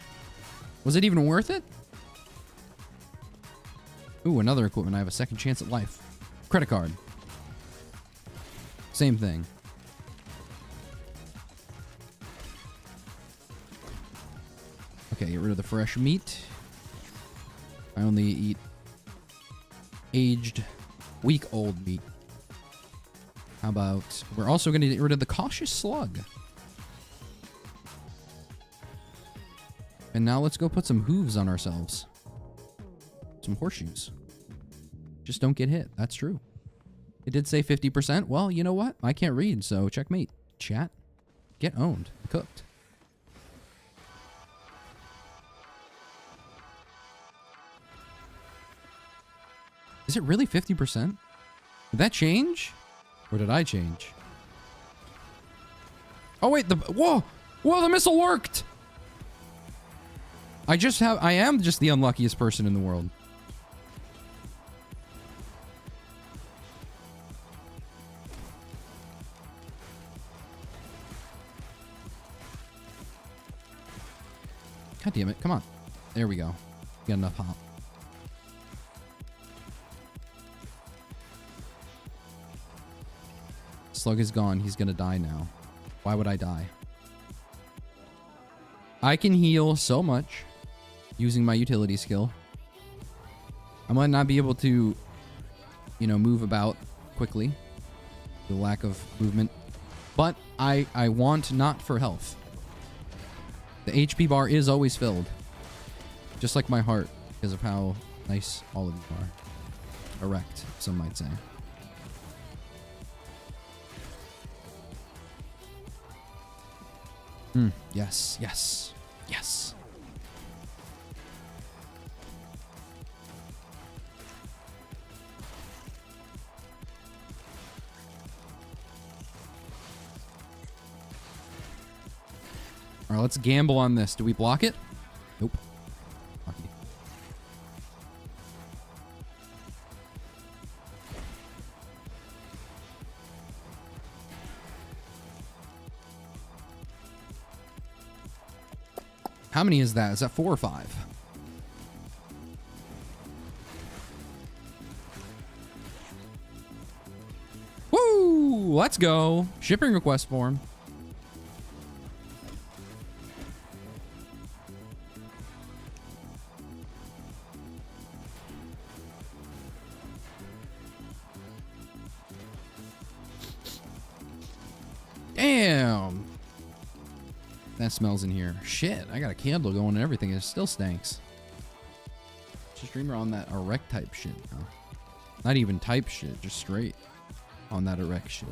Was it even worth it? Ooh, another equipment. I have a second chance at life. Credit card. Same thing. Okay, get rid of the fresh meat. I only eat aged, week-old meat. How about... We're also going to get rid of the cautious slug. And now let's go put some hooves on ourselves. Some horseshoes. Just don't get hit. That's true. It did say 50%. Well, you know what? I can't read, so checkmate. Chat. Get owned. Cooked. Is it really 50%? Did that change? Or did I change? Oh wait, whoa! Whoa, the missile worked! I am just the unluckiest person in the world. God damn it, come on. There we go. Got enough hop. Slug is gone. He's gonna die now. Why would I die? I can heal so much using my utility skill. I might not be able to, you know, move about quickly. The lack of movement. But I want not for health. The HP bar is always filled. Just like my heart, because of how nice all of you are. Erect, some might say. Yes, yes, yes. All right, let's gamble on this. Do we block it? Nope. Lucky. How many is that? Is that 4 or 5? Woo! Let's go. Shipping request form. Damn. That smells in here. Shit, I got a candle going and everything. It still stinks. Just streamer on that erect type shit. Huh? Not even type shit, just straight on that erect shit.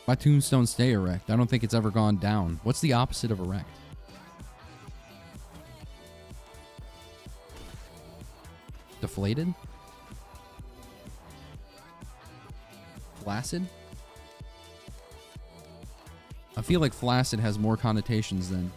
My tombstone stay erect. I don't think it's ever gone down. What's the opposite of erect? Deflated? Flaccid? I feel like flaccid has more connotations than...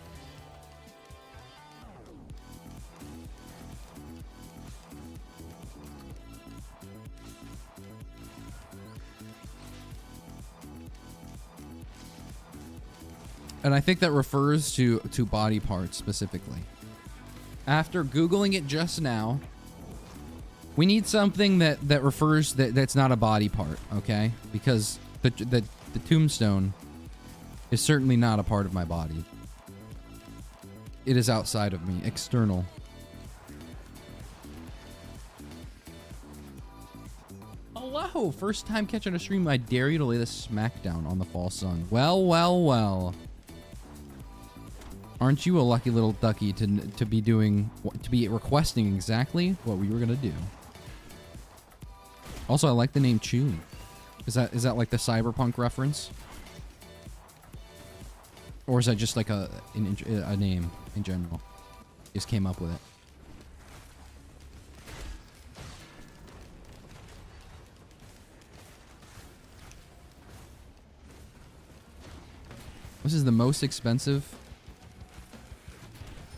And I think that refers to body parts specifically. After Googling it just now, we need something that refers that's not a body part, okay? Because the tombstone is certainly not a part of my body. It is outside of me, external. Hello! First time catching a stream, I dare you to lay the smackdown on the false sun. Well, well, well. Aren't you a lucky little ducky to be requesting exactly what we were gonna do? Also, I like the name Chune. Is that like the cyberpunk reference? Or is that just like a name in general? Just came up with it. This is the most expensive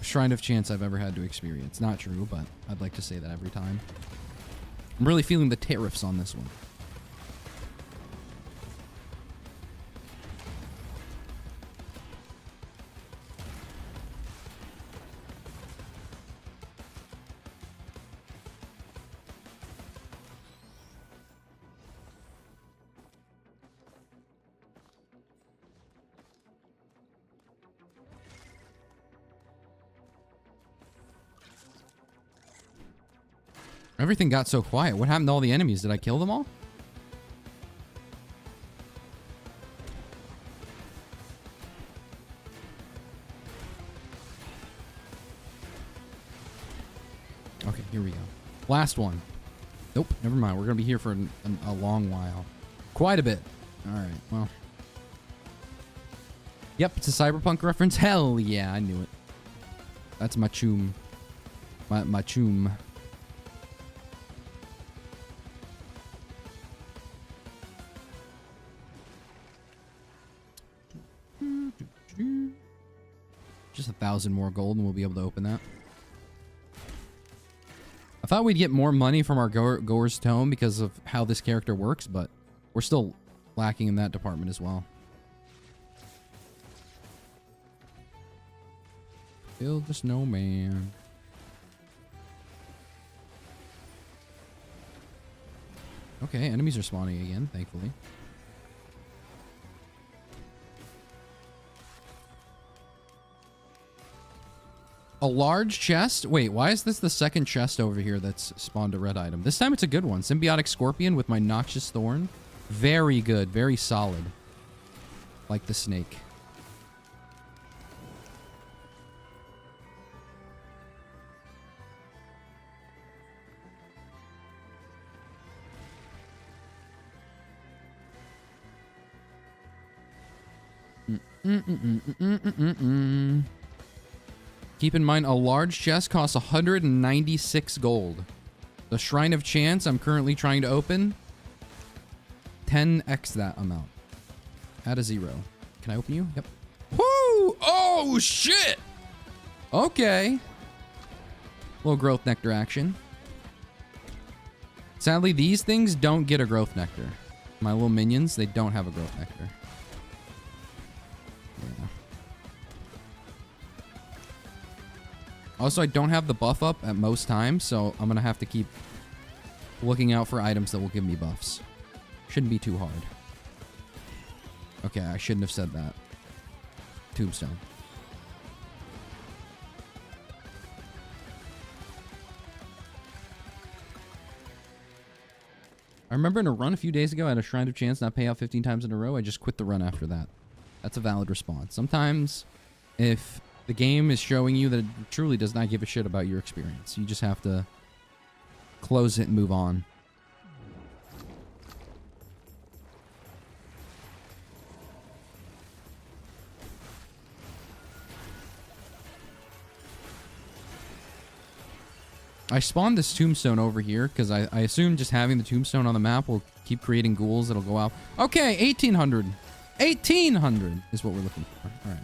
Shrine of Chance I've ever had to experience. Not true, but I'd like to say that every time. I'm really feeling the tariffs on this one. Everything got so quiet. What happened to all the enemies? Did I kill them all? Okay, here we go. Last one. Nope, never mind. We're going to be here for a long while. Quite a bit. All right, well. Yep, it's a cyberpunk reference. Hell yeah, I knew it. That's my choom. My choom. Just 1,000 more gold and we'll be able to open that. I thought we'd get more money from our Goer's Tome because of how this character works, but we're still lacking in that department as well. Build the snowman. Okay, enemies are spawning again, thankfully. A large chest? Wait, why is this the second chest over here that's spawned a red item? This time it's a good one. Symbiotic Scorpion with my Noxious Thorn. Very good, very solid. Like the snake. Keep in mind, a large chest costs 196 gold. The Shrine of Chance I'm currently trying to open, 10x that amount. Add a 0. Can I open you? Yep. Woo! Oh, shit! Okay. Little growth nectar action. Sadly, these things don't get a growth nectar. My little minions, they don't have a growth nectar. Yeah. Also, I don't have the buff up at most times, so I'm going to have to keep looking out for items that will give me buffs. Shouldn't be too hard. Okay, I shouldn't have said that. Tombstone. I remember in a run a few days ago, I had a Shrine of Chance not pay out 15 times in a row. I just quit the run after that. That's a valid response. Sometimes, if the game is showing you that it truly does not give a shit about your experience, you just have to close it and move on. I spawned this tombstone over here because I assume just having the tombstone on the map will keep creating ghouls that'll go out. Okay, 1,800. 1,800 is what we're looking for. All right.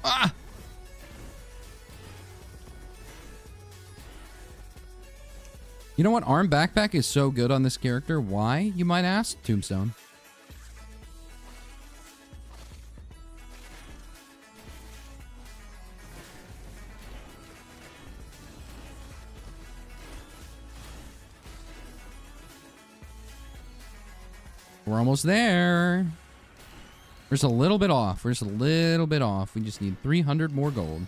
Ah! You know what? Arm backpack is so good on this character. Why, you might ask? Tombstone. We're almost there. We're just a little bit off. We're just a little bit off. We just need 300 more gold.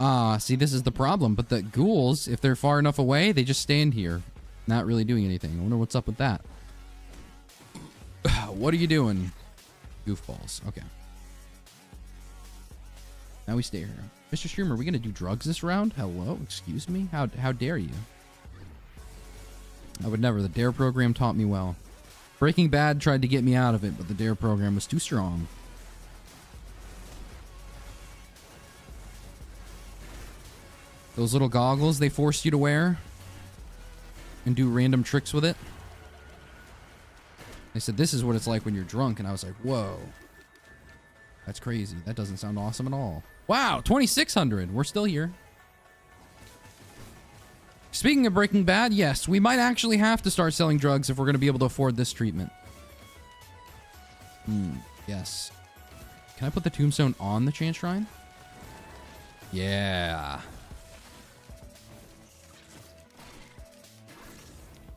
Ah, see, this is the problem. But the ghouls, if they're far enough away, they just stand here, not really doing anything. I wonder what's up with that. What are you doing? Goofballs. Okay. Now we stay here. Mr. Streamer, are we going to do drugs this round? Hello? Excuse me? How dare you? I would never. The DARE program taught me well. Breaking Bad tried to get me out of it, but the DARE program was too strong. Those little goggles they forced you to wear and do random tricks with it. They said, this is what it's like when you're drunk. And I was like, whoa. That's crazy. That doesn't sound awesome at all. Wow, 2,600. We're still here. Speaking of Breaking Bad, yes, we might actually have to start selling drugs if we're going to be able to afford this treatment. Yes. Can I put the tombstone on the Chance Shrine? Yeah.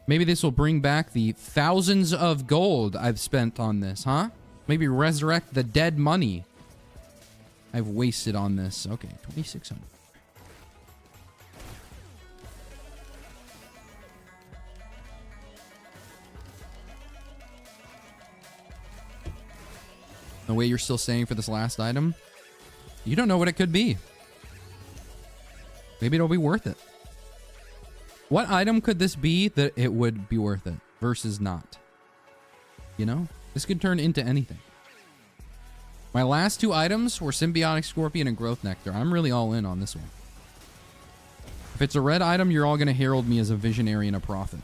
Maybe this will bring back the thousands of gold I've spent on this, huh? Maybe resurrect the dead money I've wasted on this. Okay, 2,600. way you're still saying for this last item, you don't know what it could be. Maybe it'll be worth it. What item could this be that it would be worth it versus not? You know, this could turn into anything. My last 2 items were Symbiotic Scorpion and Growth Nectar. I'm really all in on this one. If it's a red item, you're all going to herald me as a visionary and a prophet.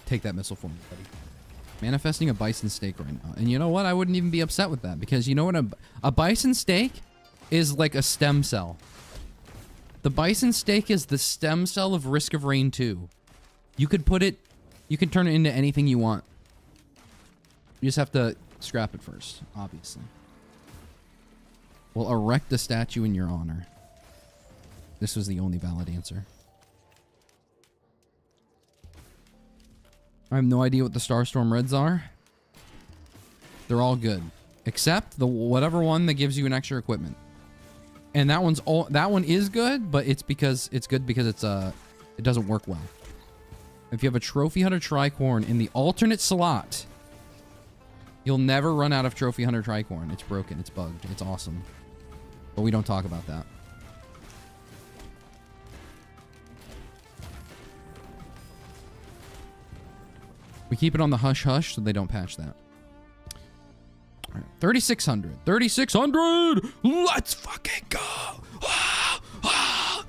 Take that missile for me, buddy. Manifesting a bison steak right now. And you know what? I wouldn't even be upset with that, because you know what? A bison steak is like a stem cell. The bison steak is the stem cell of Risk of Rain 2. You could put it, you can turn it into anything you want. You just have to scrap it first, obviously. We'll erect a statue in your honor. This was the only valid answer. I have no idea what the STARSTORM Reds are. They're all good, except the whatever one that gives you an extra equipment. And that one is good, but it's good because it doesn't work well. If you have a Trophy Hunter Tricorn in the alternate slot, you'll never run out of Trophy Hunter Tricorn. It's broken, it's bugged, it's awesome. But we don't talk about that. We keep it on the hush-hush so they don't patch that. All right, 3,600. 3,600! Let's fucking go! Ah, ah.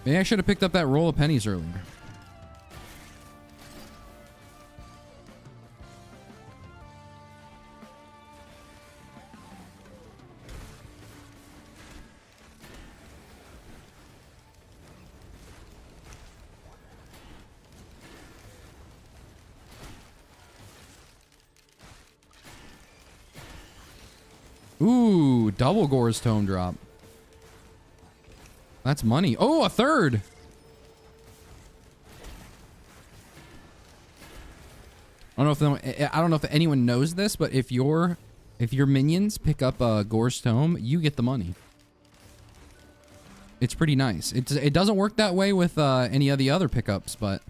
Maybe I should have picked up that roll of pennies earlier. Ooh, double Gore's Tome drop. That's money. Oh, a third. I don't know if anyone knows this, but if your minions pick up a Gore's Tome, you get the money. It's pretty nice. It doesn't work that way with any of the other pickups, but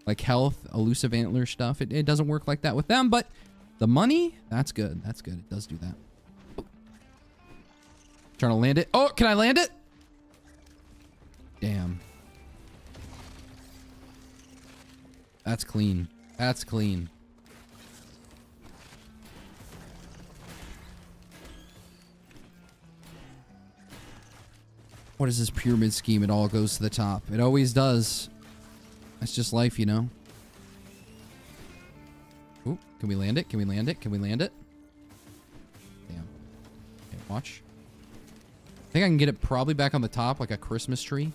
like health, elusive antler stuff, it doesn't work like that with them. But the money, that's good. That's good. It does do that. Oh. Trying to land it. Oh, can I land it? Damn. That's clean. That's clean. What is this pyramid scheme? It all goes to the top. It always does. That's just life, you know? Ooh, can we land it? Can we land it? Can we land it? Damn. Okay, watch. I think I can get it probably back on the top like a Christmas tree.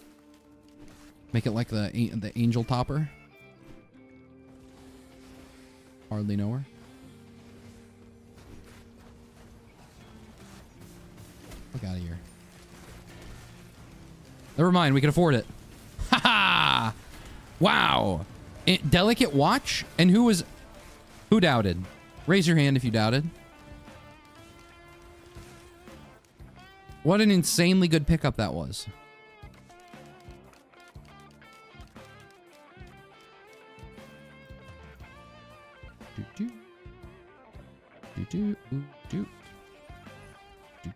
Make it like the angel topper. Hardly know her. Look out of here. Never mind, we can afford it. Ha ha! Wow. Delicate watch? And who doubted? Raise your hand if you doubted. What an insanely good pickup that was. Do do do do do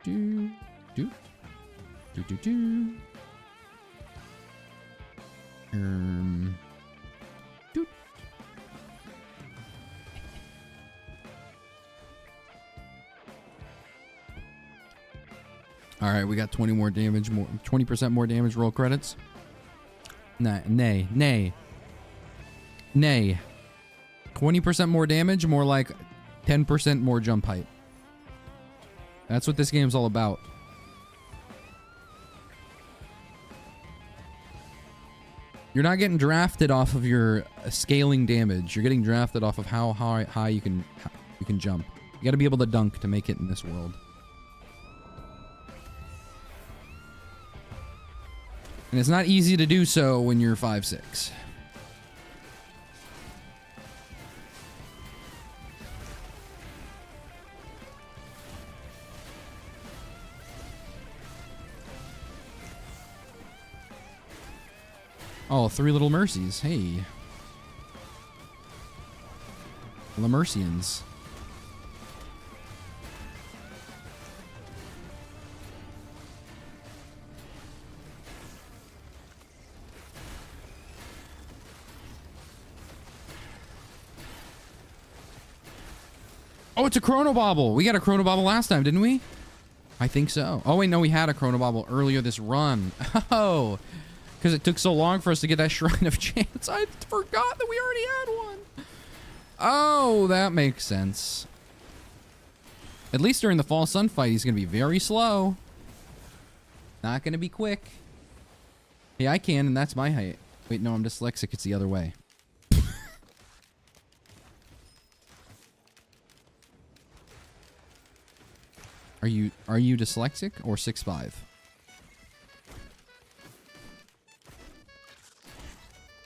do do do do do. Do. All right, we got 20 more damage, 20% more damage roll credits. Nay. 20% more damage, more like 10% more jump height. That's what this game's all about. You're not getting drafted off of your scaling damage. You're getting drafted off of how high you can jump. You got to be able to dunk to make it in this world. And it's not easy to do so when you're 5'6". Oh, 3 little mercies. Hey. The Mercians. Oh, it's a Chronobobble. We got a Chronobobble last time, didn't we? I think so. Oh, wait, no, we had a Chronobobble earlier this run. Oh, because it took so long for us to get that Shrine of Chance. I forgot that we already had one. Oh, that makes sense. At least during the Fall Sun fight, he's going to be very slow. Not going to be quick. Hey, I can, and that's my height. Wait, no, I'm dyslexic. It's the other way. Are you dyslexic or 6'5"?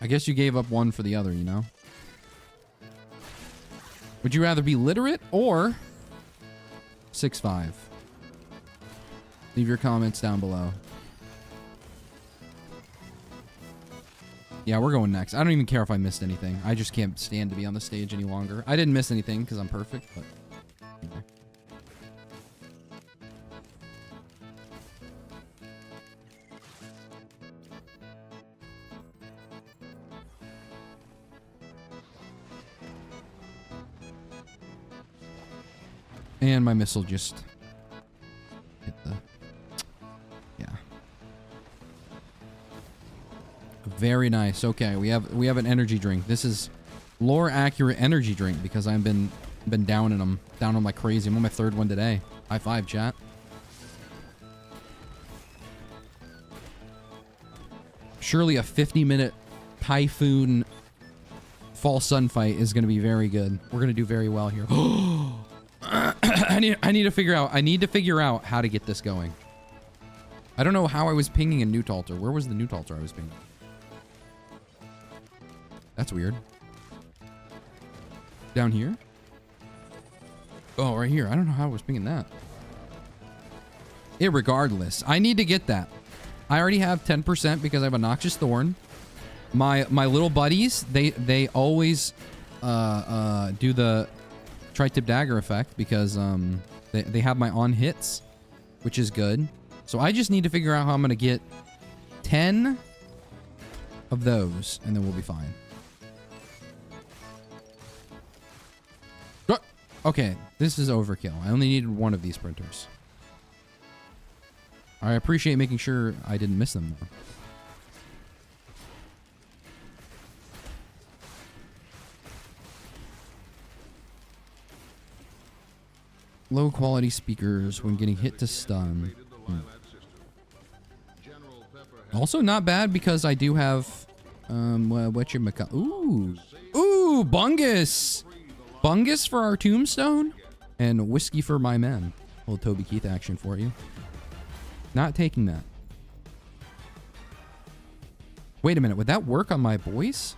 I guess you gave up one for the other, you know? Would you rather be literate or 6'5"? Leave your comments down below. Yeah, we're going next. I don't even care if I missed anything. I just can't stand to be on the stage any longer. I didn't miss anything because I'm perfect, but... Okay. And my missile just hit the... Yeah. Very nice. Okay, we have an energy drink. This is lore accurate energy drink because I've been downing them. Down on like crazy. I'm on my 3rd one today. High five, chat. Surely a 50-minute Typhoon Fall Sun fight is going to be very good. We're going to do very well here. I need to figure out how to get this going. I don't know how I was pinging a Newt altar. Where was the Newt altar I was pinging? That's weird. Down here? Oh, right here. I don't know how I was pinging that. Irregardless, I need to get that. I already have 10% because I have a Noxious Thorn. My little buddies, they always do the Tri-Tip Dagger effect because they have my on hits, which is good. So I just need to figure out how I'm going to get 10 of those, and then we'll be fine. Okay, this is overkill. I only needed one of these printers. I appreciate making sure I didn't miss them, though. Low quality speakers when getting hit to stun. Also not bad because I do have ooh Bungus for our Tombstone and whiskey for my men. A little Toby Keith action for you. Not taking that. Wait a minute, would that work on my boys?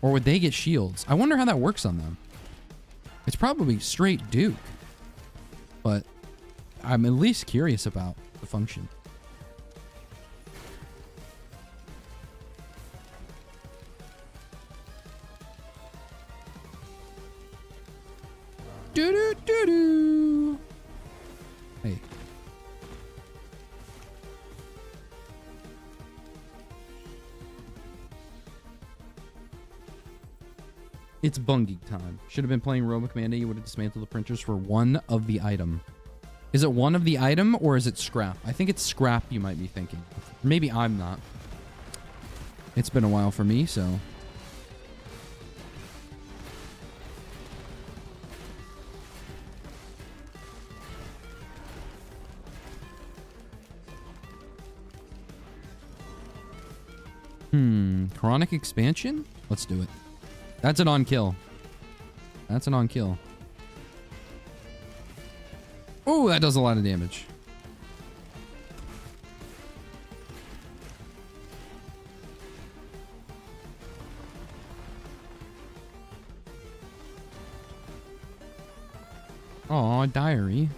Or would they get shields? I wonder how that works on them. It's probably straight Duke. But I'm at least curious about the function. Do-do-do-do. Hey. It's Bungie time. Should have been playing Roma Commando. You would have dismantled the printers for one of the item. Is it one of the item or is it scrap? I think it's scrap, you might be thinking. Maybe I'm not. It's been a while for me, so. Chronic expansion? Let's do it. That's an on-kill. That's an on-kill. Oh, that does a lot of damage. Aw, diary.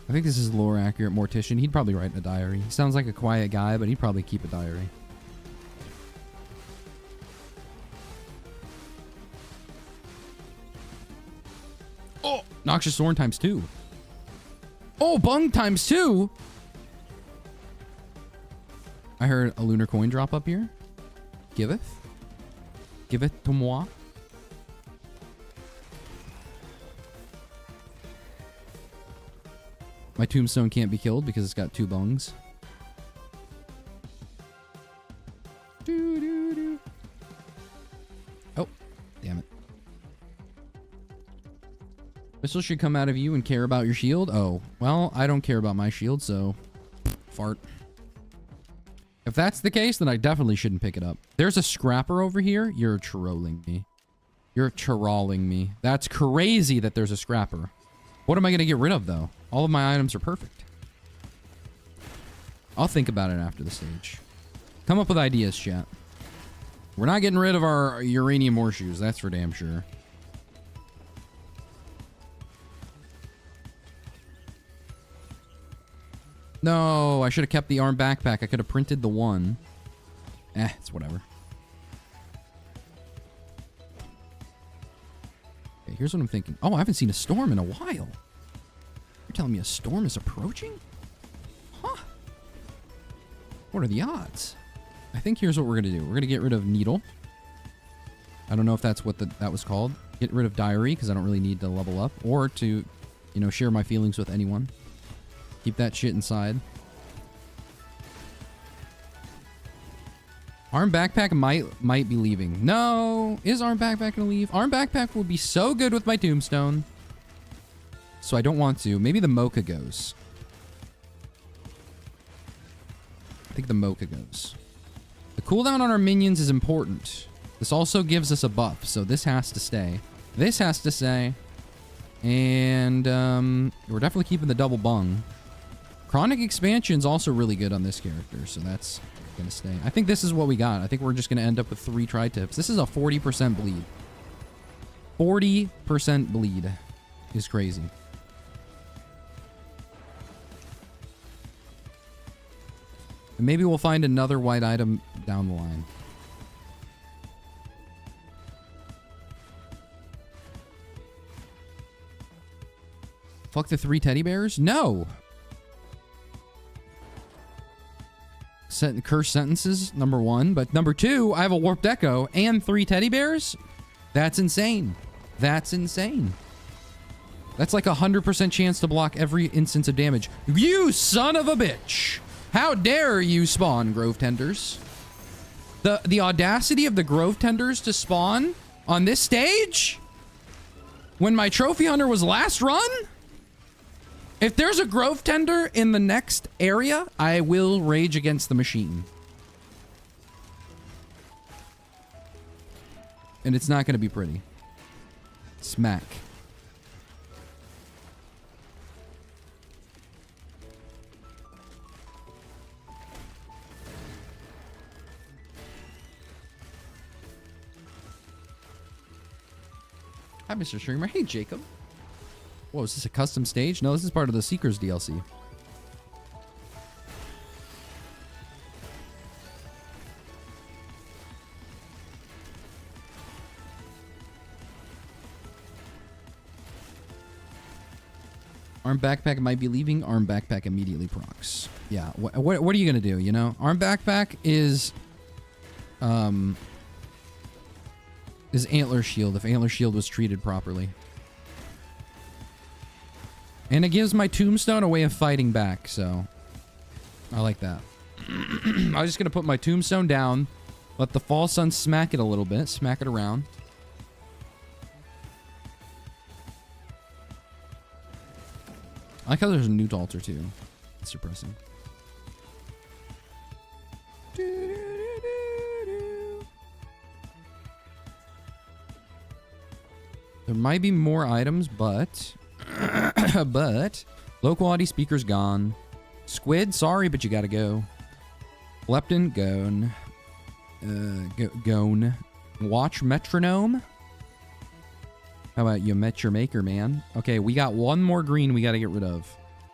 I think this is lore accurate Mortician. He'd probably write in a diary. He sounds like a quiet guy, but he'd probably keep a diary. Oh, Noxious Thorn times 2. Oh, Bung times 2. I heard a lunar coin drop up here. Giveth. Give it to moi. My tombstone can't be killed because it's got 2 bungs. Oh, damn it. Missile should come out of you and care about your shield. Oh, well, I don't care about my shield, so fart. If that's the case, then I definitely shouldn't pick it up. There's a scrapper over here. You're trolling me. You're trolling me. That's crazy that there's a scrapper. What am I going to get rid of, though? All of my items are perfect. I'll think about it after the stage. Come up with ideas, chat. We're not getting rid of our uranium horseshoes. That's for damn sure. No, I should have kept the arm backpack. I could have printed the 1. It's whatever. Okay, here's what I'm thinking. Oh, I haven't seen a storm in a while. You're telling me a storm is approaching? Huh. What are the odds? I think here's what we're going to do. We're going to get rid of Needle. I don't know if that's what that was called. Get rid of Diary, because I don't really need to level up. Or to, you know, share my feelings with anyone. Keep that shit inside. Arm backpack might be leaving. No! Is arm backpack going to leave? Arm backpack will be so good with my tombstone. So I don't want to. Maybe the Mocha goes. I think the Mocha goes. The cooldown on our minions is important. This also gives us a buff, so this has to stay. This has to stay. And we're definitely keeping the double bung. Chronic expansion is also really good on this character, so that's going to stay. I think this is what we got. I think we're just going to end up with 3 tri-tips. This is a 40% bleed. 40% bleed is crazy. And maybe we'll find another white item down the line. Fuck the 3 teddy bears? No! Curse sentences, number 1. But number 2, I have a warped echo and 3 teddy bears? That's insane. That's insane. That's like 100% chance to block every instance of damage. You son of a bitch! How dare you spawn, Grove Tenders? The audacity of the Grove Tenders to spawn on this stage? When my Trophy Hunter was last run? If there's a Grove Tender in the next area, I will rage against the machine. And it's not going to be pretty. Smack. Hi, Mr. Streamer. Hey, Jacob. Whoa, is this a custom stage? No, this is part of the Seekers DLC. Arm backpack might be leaving. Arm backpack immediately procs. Yeah. What are you gonna do? You know, arm backpack is antler shield if antler shield was treated properly. And it gives my tombstone a way of fighting back, so I like that. I was just gonna put my tombstone down, let the fall sun smack it a little bit, smack it around. I like how there's a Newt altar too. It's depressing. There might be more items, but but low quality speakers gone. Squid, sorry, but you gotta go. Lepton, gone. Gone. Watch metronome. How about you met your maker, man? Okay, we got one more green we gotta get rid of.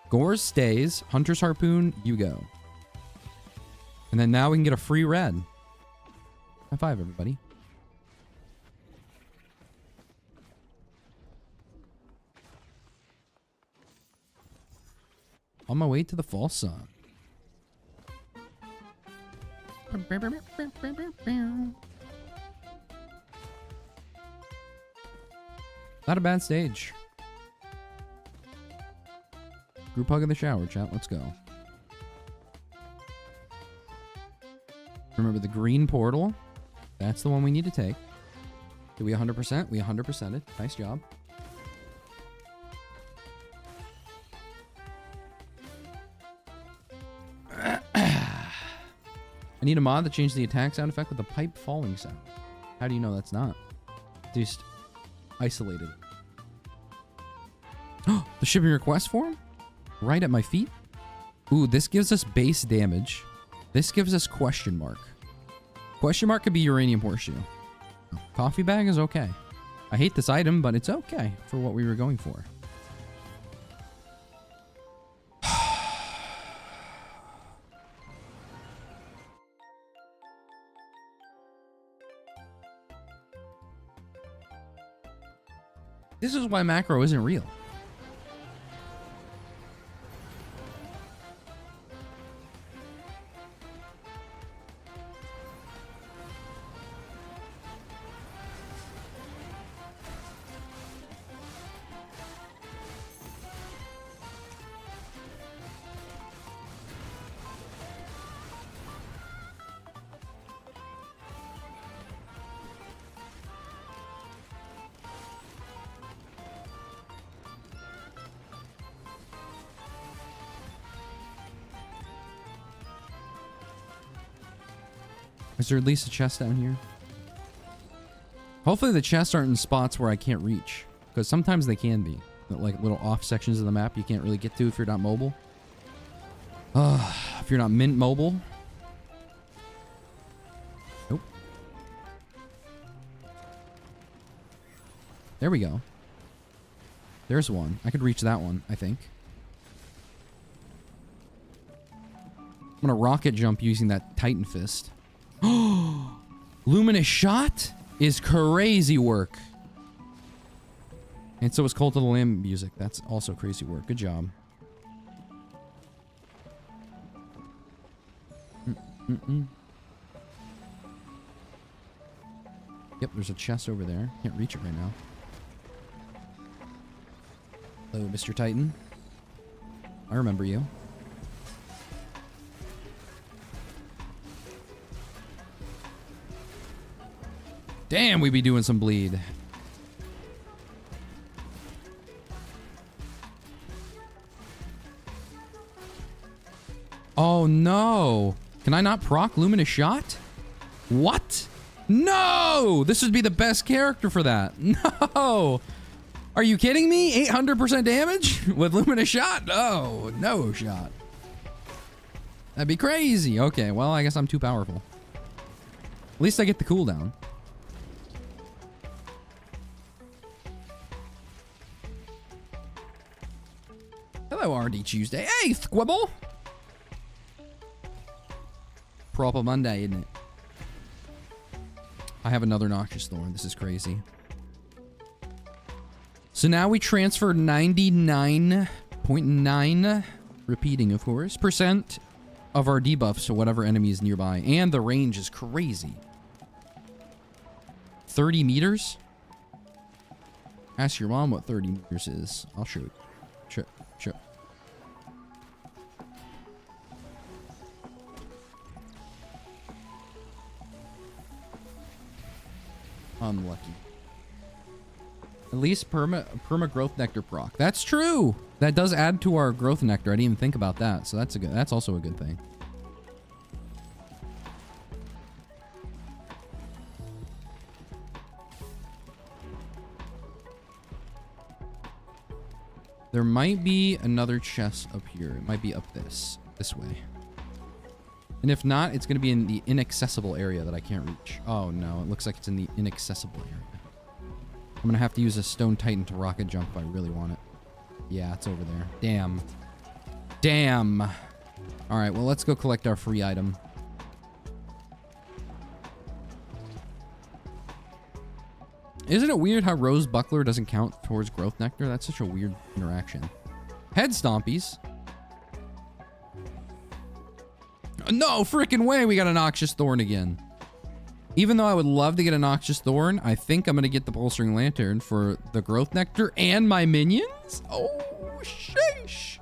Gores stays. Hunter's harpoon, you go. And then now we can get a free red. High five, everybody. On my way to the fall sun. Not a bad stage. Group hug in the shower, chat. Let's go. Remember the green portal? That's the one we need to take. Did we 100%? We 100%ed. Nice job. I need a mod to change the attack sound effect with the pipe falling sound. How do you know that's not? Just isolated. The shipping request form? Right at my feet? Ooh, this gives us base damage. This gives us question mark. Question mark could be uranium horseshoe. Coffee bag is okay. I hate this item, but it's okay for what we were going for. This is why macro isn't real. Is there at least a chest down here? Hopefully the chests aren't in spots where I can't reach. Because sometimes they can be. Like little off sections of the map you can't really get to if you're not mobile. If you're not mint mobile. Nope. There we go. There's one. I could reach that one, I think. I'm gonna rocket jump using that Titan Fist. Luminous Shot is crazy work. And so is Cult of the Lamb music. That's also crazy work. Good job. Yep, there's a chest over there. Can't reach it right now. Hello, Mr. Titan. I remember you. Damn, we be doing some bleed. Oh no. Can I not proc Luminous Shot? What? No! This would be the best character for that. No! Are you kidding me? 800% damage with Luminous Shot? No, no shot. That'd be crazy. Okay, well, I guess I'm too powerful. At least I get the cooldown. Hello, RD Tuesday. Hey, Squibble! Proper Monday, isn't it? I have another Noxious Thorn. This is crazy. So now we transfer 99.9, repeating of course, % of our debuffs to whatever enemy is nearby. And the range is crazy. 30 meters? Ask your mom what 30 meters is. I'll show you. Show. Unlucky. At least perma growth nectar proc. That's true. That does add to our growth nectar. I didn't even think about that. So that's also a good thing. There might be another chest up here. It might be up this way. And if not, it's going to be in the inaccessible area that I can't reach. Oh no, it looks like it's in the inaccessible area. I'm going to have to use a stone titan to rocket jump if I really want it. Yeah, it's over there. Damn. Damn. All right, well, let's go collect our free item. Isn't it weird how Rose Buckler doesn't count towards growth nectar? That's such a weird interaction. Head stompies. No freaking way we got a Noxious Thorn again. Even though I would love to get a Noxious Thorn, I think I'm going to get the Bolstering Lantern for the growth nectar and my minions. Oh, sheesh.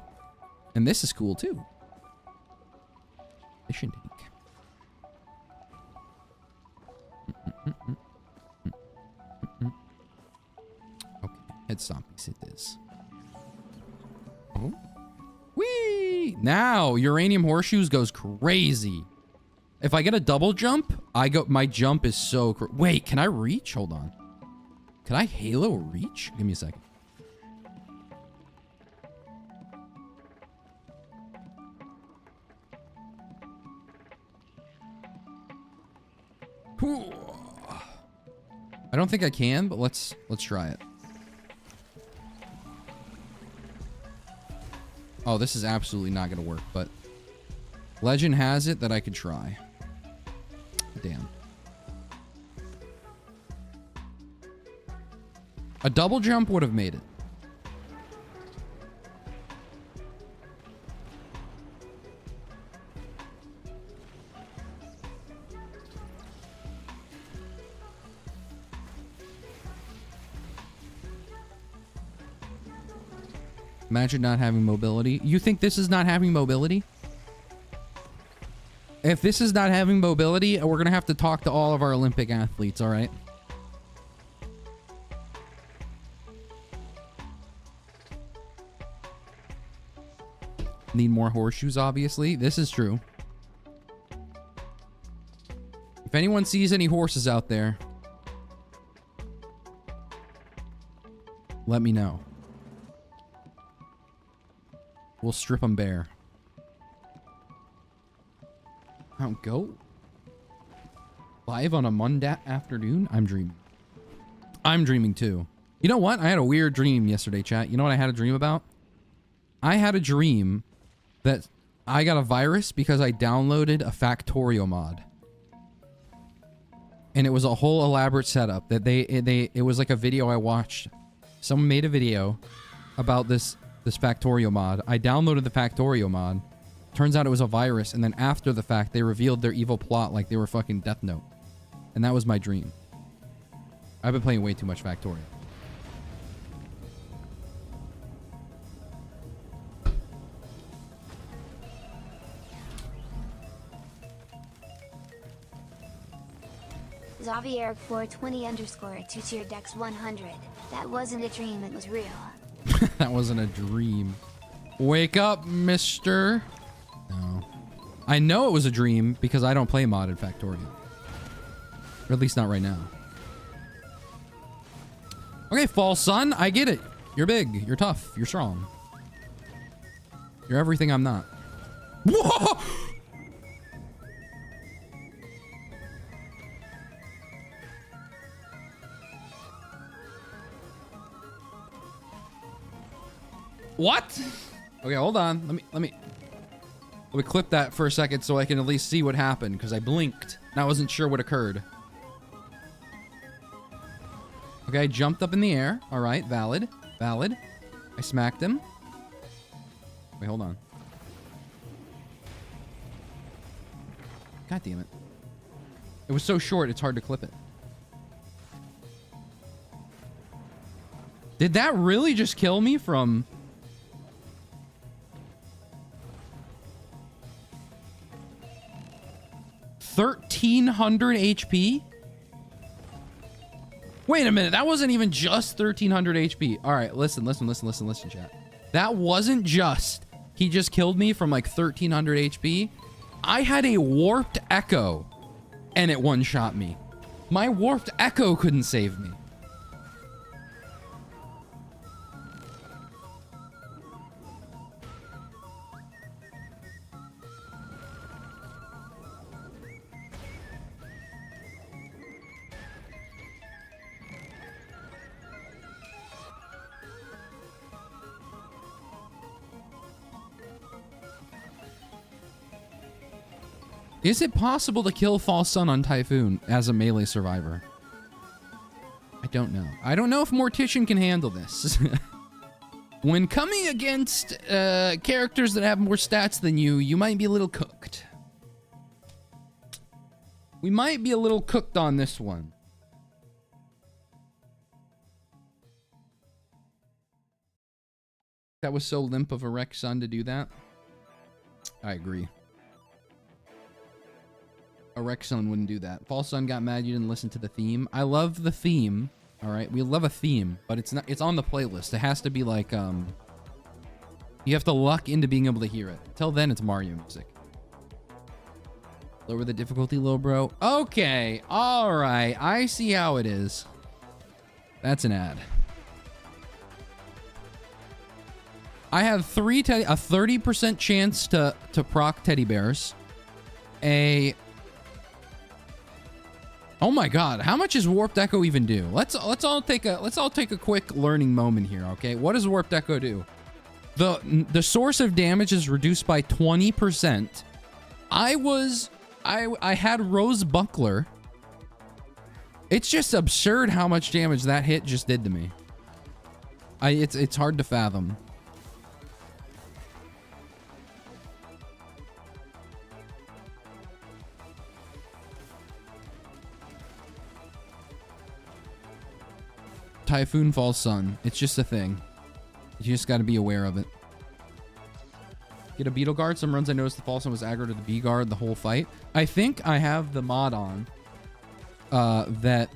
And this is cool too. Mission tank. Okay, head stompies it is. Oh. Whee! Now, Uranium Horseshoes goes crazy. If I get a double jump, my jump is so wait, can I reach? Hold on. Can I Halo reach? Give me a second. I don't think I can, but let's try it. Oh, this is absolutely not going to work, but legend has it that I could try. Damn. A double jump would have made it. Imagine not having mobility. You think this is not having mobility? If this is not having mobility, we're going to have to talk to all of our Olympic athletes, all right? Need more horseshoes, obviously. This is true. If anyone sees any horses out there, let me know. We'll strip them bare. I don't go. Live on a Monday afternoon? I'm dreaming. I'm dreaming too. You know what? I had a weird dream yesterday, chat. You know what I had a dream about? I had a dream that I got a virus because I downloaded a Factorio mod. And it was a whole elaborate setup that it was like a video I watched. Someone made a video about this Factorio mod. I downloaded the Factorio mod. Turns out it was a virus, and then after the fact, they revealed their evil plot like they were fucking Death Note. And that was my dream. I've been playing way too much Factorio. Xavier 420 underscore 2-tier Dex 100. That wasn't a dream, it was real. That wasn't a dream. Wake up, mister. No. I know it was a dream because I don't play modded Factorio. Or at least not right now. Okay, False Sun, I get it. You're big, you're tough, you're strong. You're everything I'm not. Whoa! What? Okay, hold on. Let me clip that for a second so I can at least see what happened because I blinked and I wasn't sure what occurred. Okay, I jumped up in the air. All right, valid. Valid. I smacked him. Wait, hold on. God damn it. It was so short, it's hard to clip it. Did that really just kill me from... 1,300 HP? Wait a minute, that wasn't even just 1,300 HP. All right, listen, chat. That wasn't just, he just killed me from like 1,300 HP. I had a warped echo and it one-shot me. My warped echo couldn't save me. Is it possible to kill False Sun on Typhoon as a melee survivor? I don't know. I don't know if Mortician can handle this. When coming against characters that have more stats than you, you might be a little cooked. We might be a little cooked on this one. That was so limp of a Rex Sun to do that. I agree. A Rex Sun wouldn't do that. False Sun got mad you didn't listen to the theme. I love the theme. All right, we love a theme, but it's not. It's on the playlist. It has to be like you have to luck into being able to hear it. Till then, it's Mario music. Lower the difficulty, little bro. Okay, all right. I see how it is. That's an ad. I have a 30% chance to proc teddy bears. Oh my god, how much does Warped Echo even do? Let's all take a quick learning moment here, okay? What does Warped Echo do? The source of damage is reduced by 20%. I had Rose Buckler. It's just absurd how much damage that hit just did to me. It's hard to fathom. Typhoon Falls Sun. It's just a thing. You just got to be aware of it. Get a Beetle Guard. Some runs I noticed the False Sun was aggro to the B Guard the whole fight. I think I have the mod on that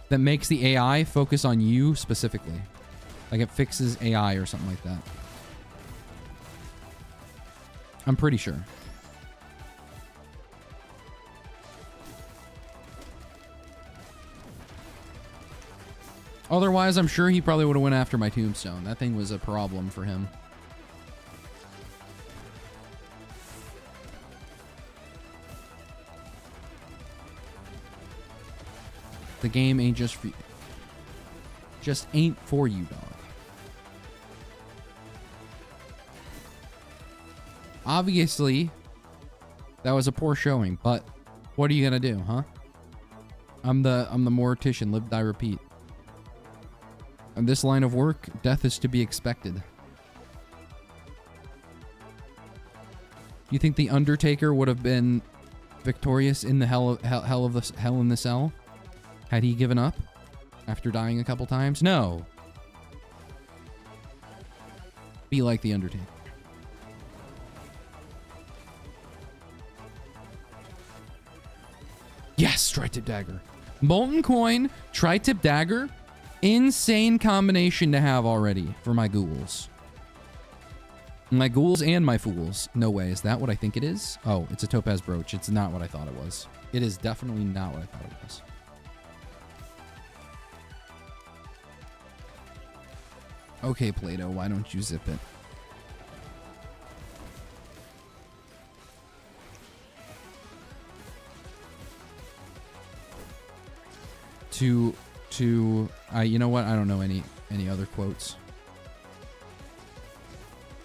makes the AI focus on you specifically. Like it fixes AI or something like that. I'm pretty sure. Otherwise, I'm sure he probably would have went after my Tombstone. That thing was a problem for him. The game ain't just for you. Just ain't for you, dog. Obviously, that was a poor showing, but what are you gonna do, huh? I'm the Mortician, live, die, repeat. In this line of work, death is to be expected. You think the Undertaker would have been victorious in the hell in the cell had he given up after dying a couple times? No. Be like the Undertaker. Yes, Tri-Tip Dagger. Molten Coin, Tri-Tip Dagger. Insane combination to have already for my ghouls. My ghouls and my fools. No way. Is that what I think it is? Oh, it's a topaz brooch. It's not what I thought it was. It is definitely not what I thought it was. Okay, Play-Doh, why don't you zip it? You know what? I don't know any other quotes.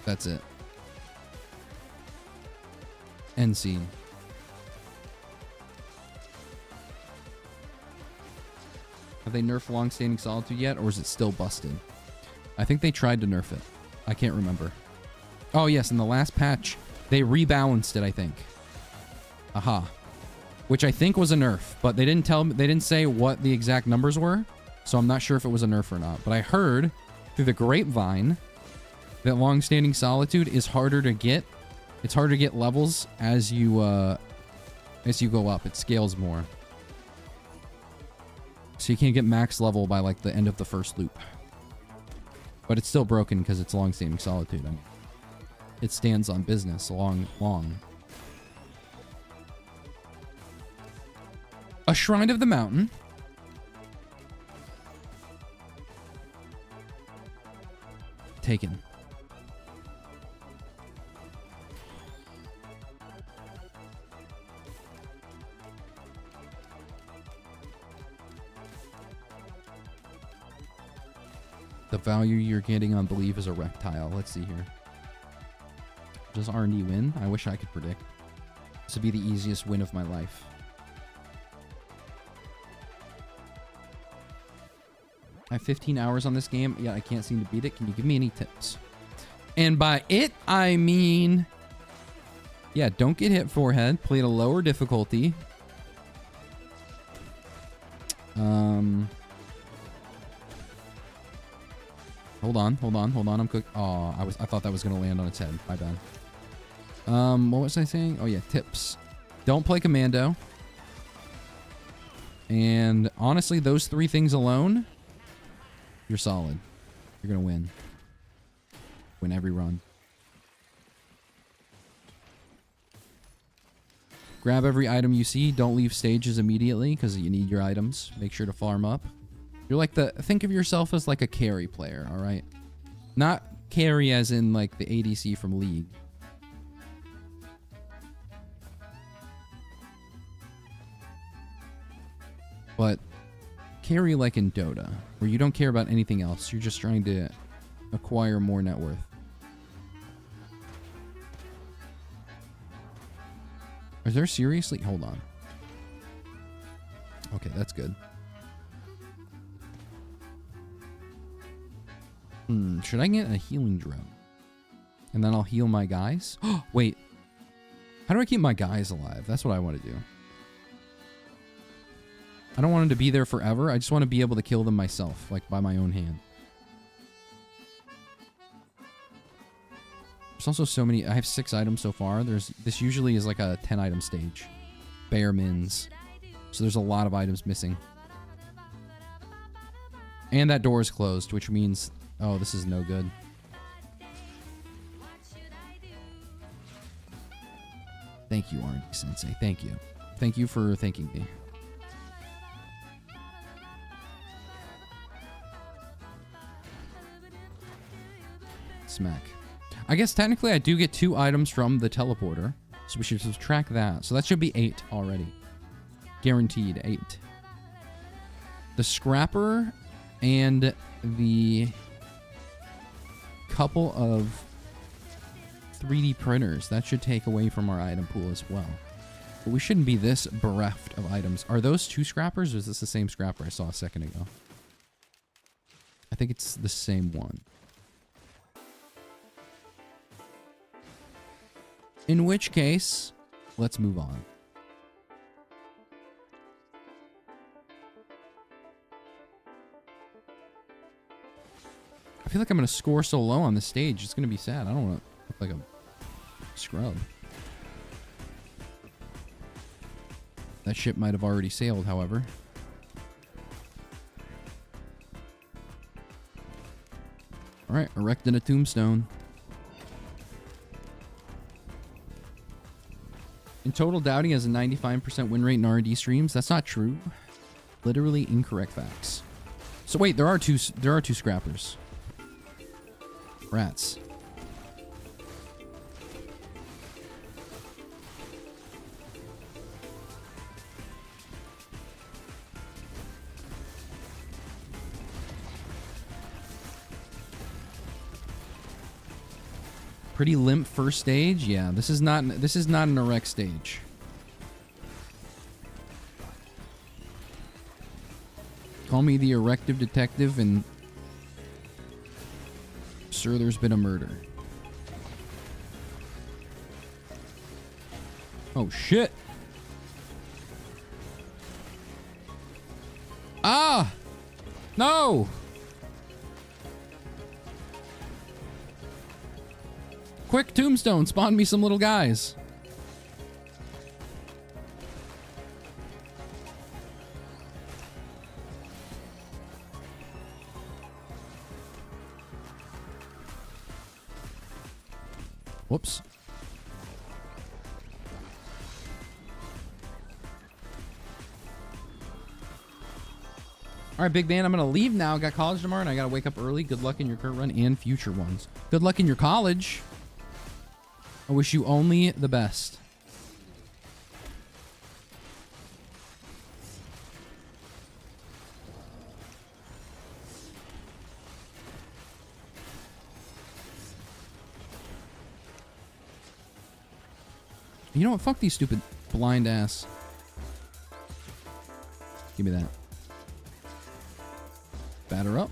That's it. End scene. Have they nerfed Long-Standing Solitude yet, or is it still busted? I think they tried to nerf it. I can't remember. Oh yes, in the last patch, they rebalanced it, I think. Aha. Which I think was a nerf, but they didn't say what the exact numbers were, so I'm not sure if it was a nerf or not. But I heard through the grapevine that Long-Standing Solitude is harder to get. It's harder to get levels as you go up. It scales more. So you can't get max level by like the end of the first loop. But it's still broken because it's Long-Standing Solitude. I mean, it stands on business long. A Shrine of the Mountain. Taken. The value you're getting on Believe is a reptile. Let's see here. Does R&D win? I wish I could predict. This would be the easiest win of my life. I have 15 hours on this game. Yeah, I can't seem to beat it. Can you give me any tips? And by it, I mean... yeah, don't get hit forehead. Play at a lower difficulty. Hold on. I'm cook. Oh, I thought that was gonna land on its head. My bad. What was I saying? Oh yeah, tips. Don't play commando. And honestly, those 3 things alone, you're solid. You're gonna win. Win every run. Grab every item you see. Don't leave stages immediately because you need your items. Make sure to farm up. You're like think of yourself as like a carry player, all right? Not carry as in like the ADC from League. But carry like in Dota, where you don't care about anything else. You're just trying to acquire more net worth. Is there seriously? Hold on. Okay, that's good. Should I get a healing drone? And then I'll heal my guys? Oh, wait. How do I keep my guys alive? That's what I want to do. I don't want them to be there forever. I just want to be able to kill them myself, like by my own hand. There's also so many. I have 6 items so far. This usually is like a 10 item stage. Bare mins. So there's a lot of items missing. And that door is closed, which means... oh, this is no good. Thank you, rndThursday. Thank you. Thank you for thanking me. Smack. I guess technically I do get 2 items from the teleporter. So we should subtract that. So that should be 8 already. Guaranteed 8. The scrapper and the couple of 3D printers. That should take away from our item pool as well. But we shouldn't be this bereft of items. Are those 2 scrappers or is this the same scrapper I saw a second ago? I think it's the same one. In which case, let's move on. I feel like I'm going to score so low on the stage. It's going to be sad. I don't want to look like a scrub. That ship might have already sailed, however. Alright, erecting a tombstone. In total, Dowdy has a 95% win rate in R&D streams. That's not true. Literally incorrect facts. So wait, there are two scrappers. Rats. Pretty limp first stage. Yeah, this is not an erect stage. Call me the erective detective and sir, there's been a murder. Oh shit. Ah! No! Quick, Tombstone, spawn me some little guys. Whoops. All right, big man, I'm going to leave now. Got college tomorrow, and I got to wake up early. Good luck in your current run and future ones. Good luck in your college. I wish you only the best. You know what? Fuck these stupid blind ass. Give me that. Batter up.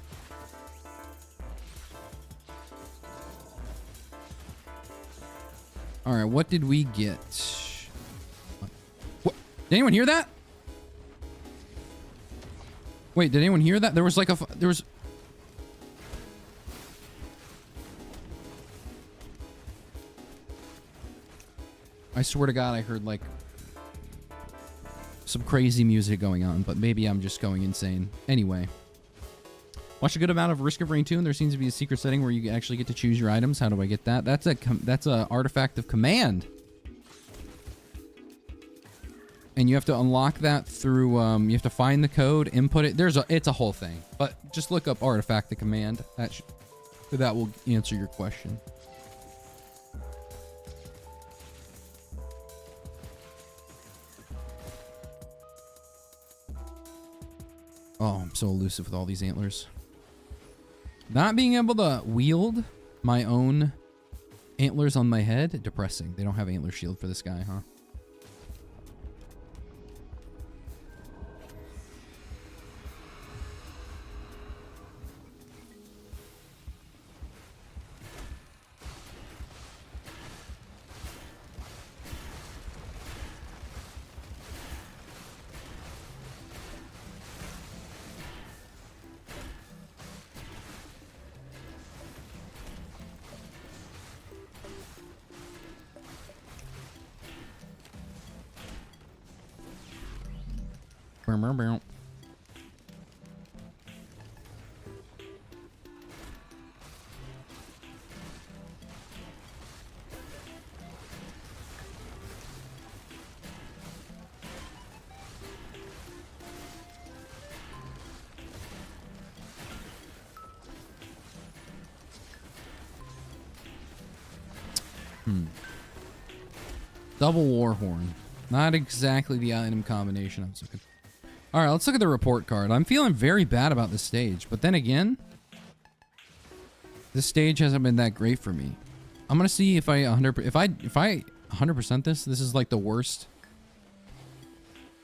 All right, what did we get? What? Did anyone hear that? Wait, did anyone hear that? There was like a... There was... I swear to God, I heard like some crazy music going on, but maybe I'm just going insane. Anyway, watch a good amount of Risk of Rain 2, and there seems to be a secret setting where you actually get to choose your items. How do I get that? That's a artifact of command, and you have to unlock that through. You have to find the code, input it. It's a whole thing, but just look up artifact of command. That will answer your question. Oh, I'm so elusive with all these antlers. Not being able to wield my own antlers on my head, depressing. They don't have antler shield for this guy, huh? Double Warhorn. Not exactly the item combination I was looking for. Alright, let's look at the report card. I'm feeling very bad about this stage, but then again, this stage hasn't been that great for me. I'm gonna see if I 100% this is like the worst.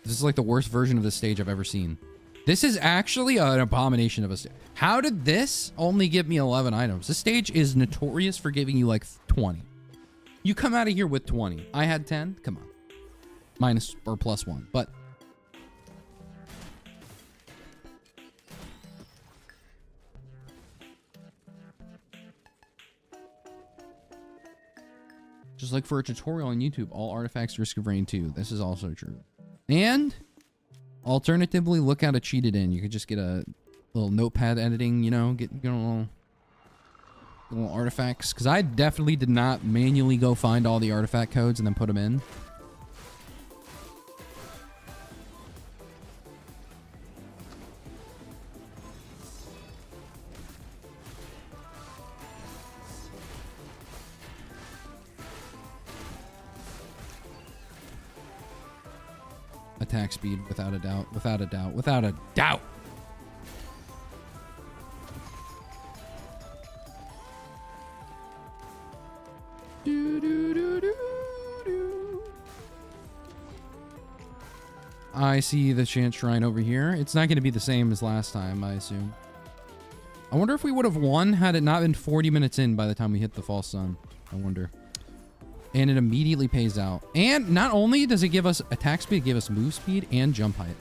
This is like the worst version of the stage I've ever seen. This is actually an abomination of a stage. How did this only give me 11 items? This stage is notorious for giving you like 20. You come out of here with 20. I had 10. Come on. Minus or plus 1. But just like for a tutorial on YouTube, all artifacts Risk of Rain 2. This is also true. And alternatively, look how to cheat it in. You could just get a little notepad editing, you know, get a little artifacts. Because I definitely did not manually go find all the artifact codes and then put them in. Attack speed, without a doubt, without a doubt, without a doubt. I see the chant shrine over here. It's not going to be the same as last time, I assume. I wonder if we would have won had it not been 40 minutes in by the time we hit the false sun. I wonder. And it immediately pays out. And not only does it give us attack speed, it gives us move speed and jump height.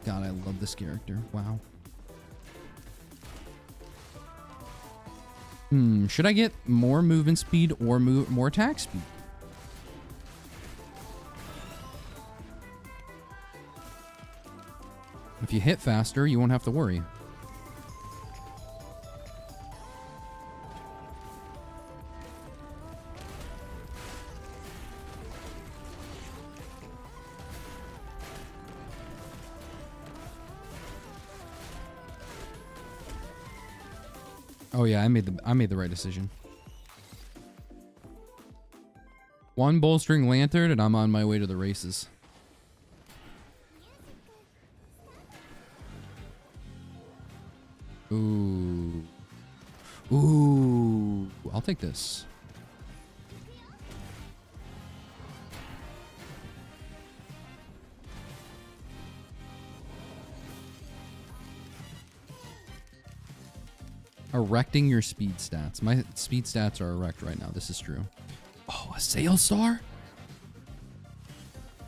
God, I love this character. Wow. Should I get more movement speed or more attack speed? If you hit faster, you won't have to worry. Oh yeah, I made the right decision. One bolstering lantern and I'm on my way to the races. Ooh. Ooh. I'll take this. Erecting your speed stats. My speed stats are erect right now. This is true. Oh, a sail star?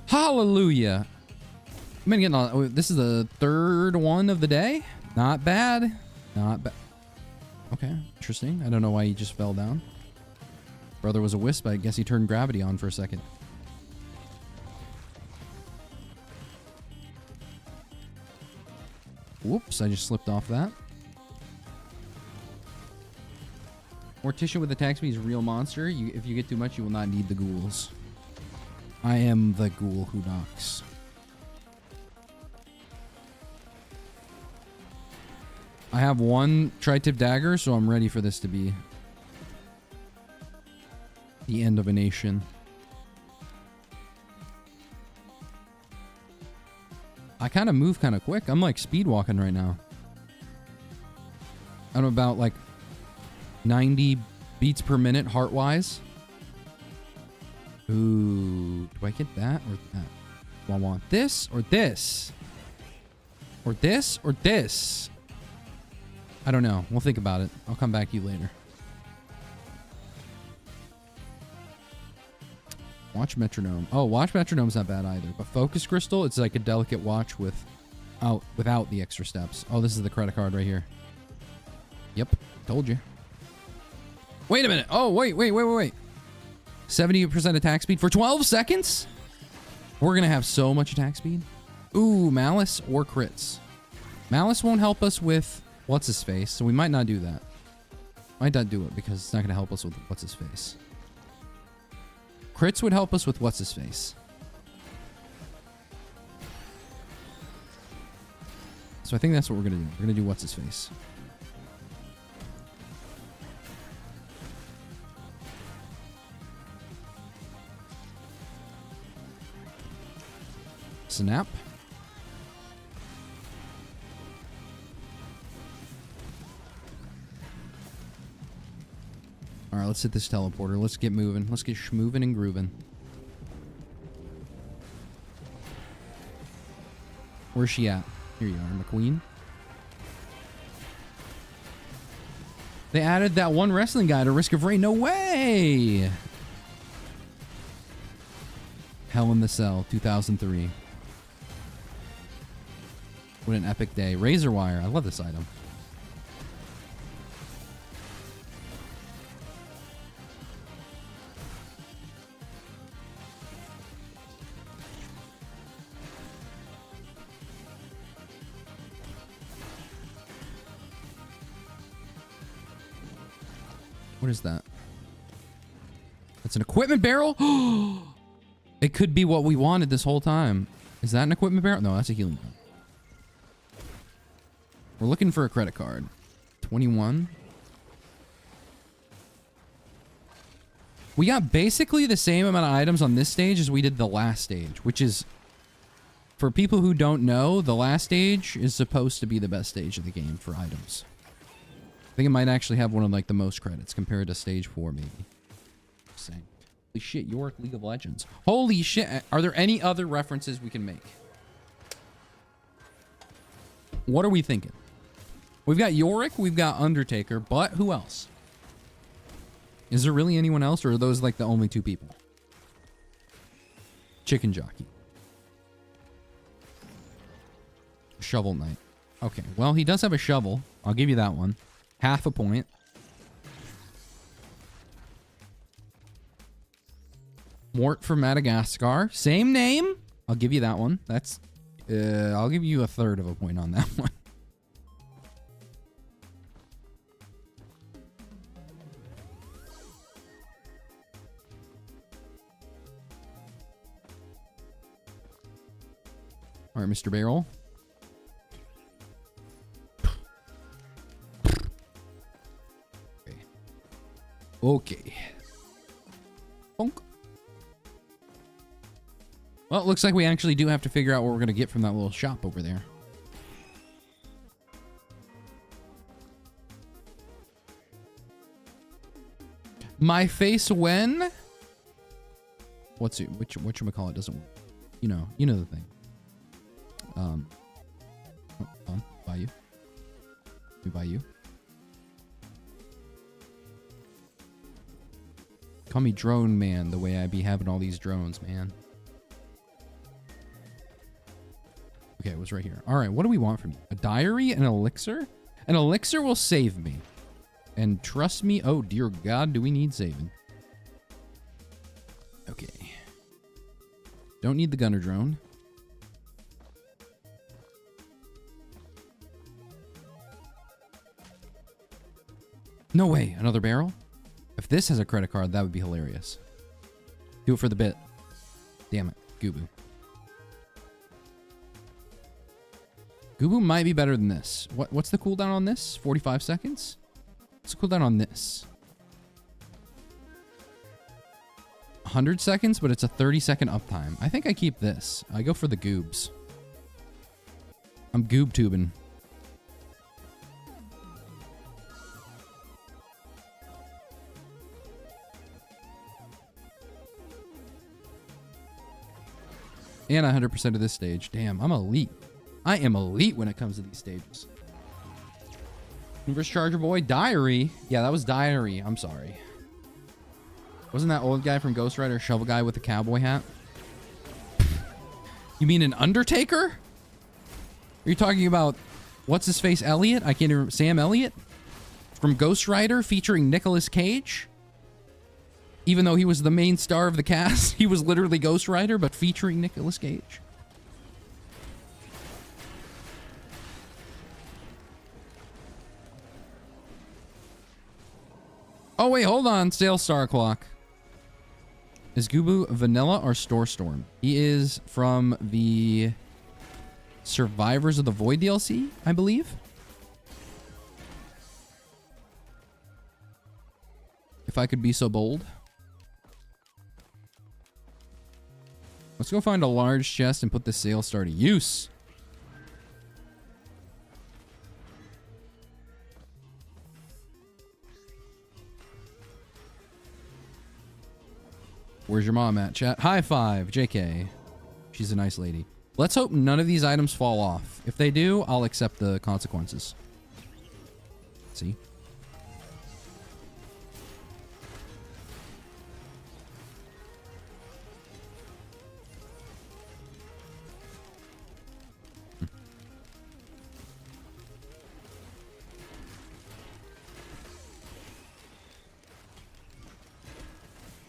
Hallelujah. I've been getting on. This is the third one of the day. Not bad. Not bad. Okay, interesting. I don't know why he just fell down. Brother was a wisp. I guess he turned gravity on for a second. Whoops, I just slipped off that. Mortician with attack speed is a real monster. If you get too much, you will not need the ghouls. I am the ghoul who knocks. I have one tri-tip dagger, so I'm ready for this to be the end of a nation. I kind of move kind of quick. I'm like speed walking right now. I'm about like 90 beats per minute heart-wise. Ooh, do I get that or that? Do I want this or this? Or this or this? I don't know. We'll think about it. I'll come back to you later. Watch metronome. Oh, watch metronome's not bad either. But focus crystal, it's like a delicate watch without the extra steps. Oh, this is the credit card right here. Yep, told you. Wait a minute. Oh, wait. 70% attack speed for 12 seconds? We're going to have so much attack speed. Ooh, malice or crits. Malice won't help us with what's-his-face, so we might not do that. Might not do it because it's not going to help us with what's-his-face. Crits would help us with what's-his-face. So I think that's what we're going to do. We're going to do what's-his-face. Snap. All right, let's hit this teleporter. Let's get moving. Let's get schmoovin' and groovin'. Where's she at? Here you are, McQueen. They added that one wrestling guy to Risk of Rain. No way! Hell in the Cell, 2003. What an epic day. Razor wire. I love this item. What is that? That's an equipment barrel? It could be what we wanted this whole time. Is that an equipment barrel? No, that's a healing barrel. We're looking for a credit card. 21. We got basically the same amount of items on this stage as we did the last stage, which is, for people who don't know, the last stage is supposed to be the best stage of the game for items. I think it might actually have one of like the most credits compared to stage 4 maybe. Just saying. Holy shit, York League of Legends. Holy shit. Are there any other references we can make? What are we thinking? We've got Yorick, we've got Undertaker, but who else? Is there really anyone else, or are those like the only two people? Chicken Jockey. Shovel Knight. Okay, well, he does have a shovel. I'll give you that one. Half a point. Mort from Madagascar. Same name. I'll give you that one. That's... I'll give you a third of a point on that one. All right, Mr. Barrel. Okay. Bonk. Well, it looks like we actually do have to figure out what we're going to get from that little shop over there. My face when? What's it? Whatchamacallit doesn't work. You know the thing. Buy you. We buy you. Call me drone man, the way I be having all these drones, man. Okay, it was right here. All right, what do we want from you? A diary and an elixir? An elixir will save me. And trust me, oh dear God, do we need saving. Okay. Don't need the gunner drone. No way, another barrel? If this has a credit card, that would be hilarious. Do it for the bit. Damn it, Gubu. Gubu might be better than this. What's the cooldown on this? 45 seconds? What's the cooldown on this? 100 seconds, but it's a 30-second uptime. I think I keep this. I go for the goobs. I'm goob tubing. And 100% of this stage. Damn, I'm elite. I am elite when it comes to these stages. Universe Charger Boy. Diary. Yeah, that was Diary. I'm sorry. Wasn't that old guy from Ghost Rider Shovel Guy with the cowboy hat? You mean an Undertaker? Are you talking about... What's his face? Elliot? I can't even... Sam Elliott? From Ghost Rider featuring Nicolas Cage? Even though he was the main star of the cast, he was literally Ghost Rider, but featuring Nicolas Cage. Oh, wait, hold on. Sale Star Clock. Is Gubu vanilla or STARSTORM? He is from the Survivors of the Void DLC, I believe. If I could be so bold. Let's go find a large chest and put the Sale Star to use. Where's your mom at, chat? High five, JK. She's a nice lady. Let's hope none of these items fall off. If they do, I'll accept the consequences. See?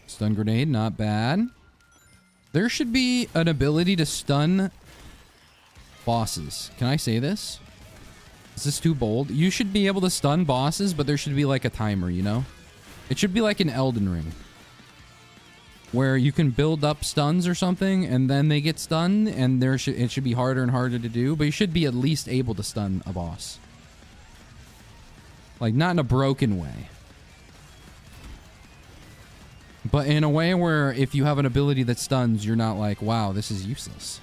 Stun grenade, not bad. There should be an ability to stun bosses. Can I say this? Is this too bold? You should be able to stun bosses, but there should be like a timer, you know? It should be like an Elden Ring. Where you can build up stuns or something, and then they get stunned, and it should be harder and harder to do, but you should be at least able to stun a boss. Like, not in a broken way. But in a way where if you have an ability that stuns, you're not like, wow, this is useless.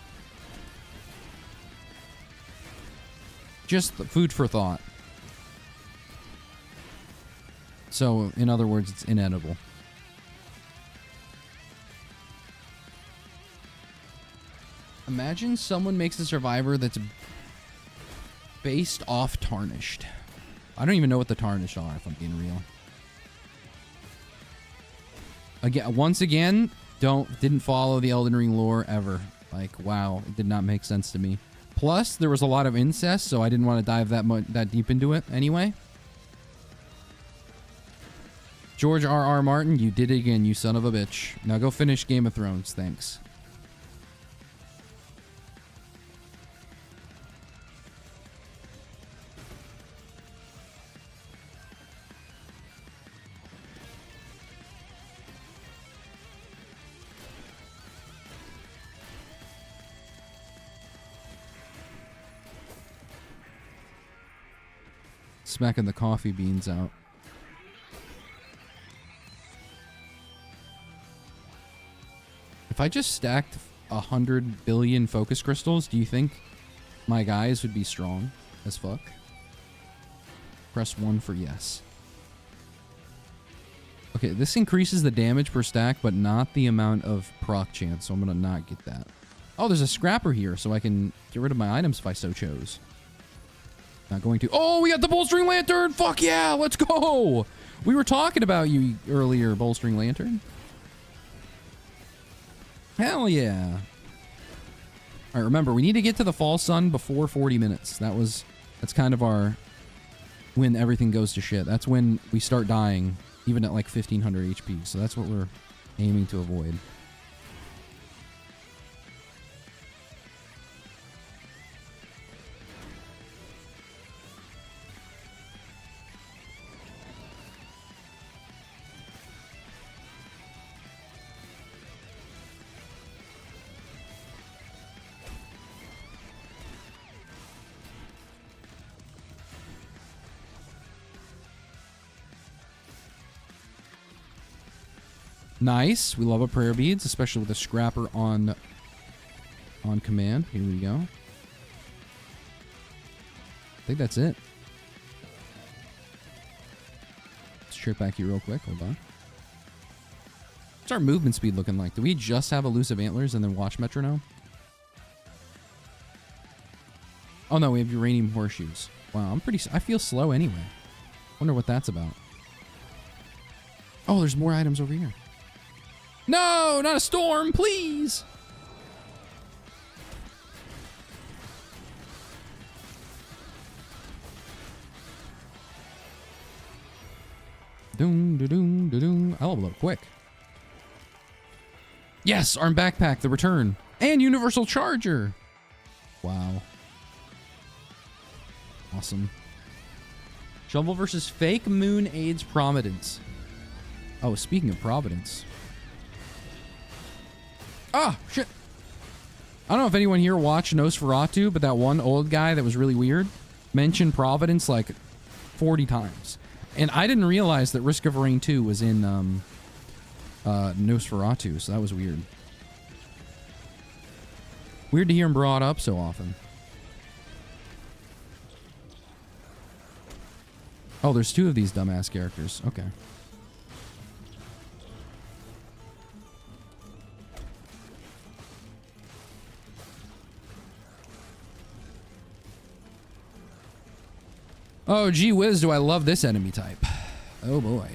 Just food for thought. So, in other words, it's inedible. Imagine someone makes a survivor that's based off Tarnished. I don't even know what the Tarnished are, if I'm being real. Again, once again, didn't follow the Elden Ring lore ever. Like, wow, it did not make sense to me. Plus, there was a lot of incest, so I didn't want to dive that deep into it anyway. George R.R. Martin, you did it again, you son of a bitch. Now go finish Game of Thrones, thanks. Smacking the coffee beans out. If I just stacked 100 billion focus crystals, do you think my guys would be strong as fuck? Press 1 for yes. Okay, this increases the damage per stack, but not the amount of proc chance, so I'm gonna not get that. Oh, there's a scrapper here, so I can get rid of my items if I so chose. Not going to. Oh, we got the Bullstring Lantern! Fuck yeah! Let's go! We were talking about you earlier, Bolstering Lantern. Hell yeah. All right, remember, we need to get to the fall sun before 40 minutes. That's kind of our... when everything goes to shit. That's when we start dying, even at like 1500 HP. So that's what we're aiming to avoid. Nice. We love a prayer beads, especially with a scrapper on command. Here we go. I think that's it. Let's trip back here real quick. Hold on. What's our movement speed looking like? Do we just have elusive antlers and then watch metronome? Oh no, we have uranium horseshoes. Wow, I feel slow anyway. Wonder what that's about. Oh, there's more items over here. No, not a storm, please. Doom, da-doom, da-doom. I'll level up quick. Yes, arm backpack, the return. And universal charger. Wow. Awesome. Shovel versus fake moon aids Providence. Oh, speaking of Providence. Ah, shit. I don't know if anyone here watched Nosferatu, but that one old guy that was really weird mentioned Providence like 40 times. And I didn't realize that Risk of Rain 2 was in Nosferatu, so that was weird. Weird to hear him brought up so often. Oh, there's two of these dumbass characters. Okay. Oh, gee whiz, do I love this enemy type. Oh, boy.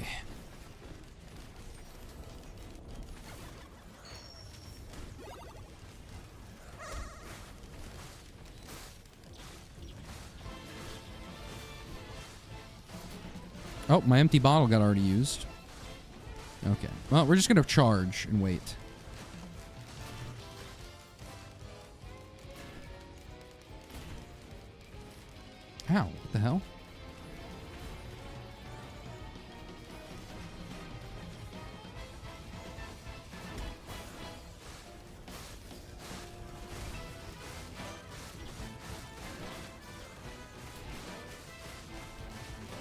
Oh, my empty bottle got already used. Okay. Well, we're just going to charge and wait. Ow, what the hell?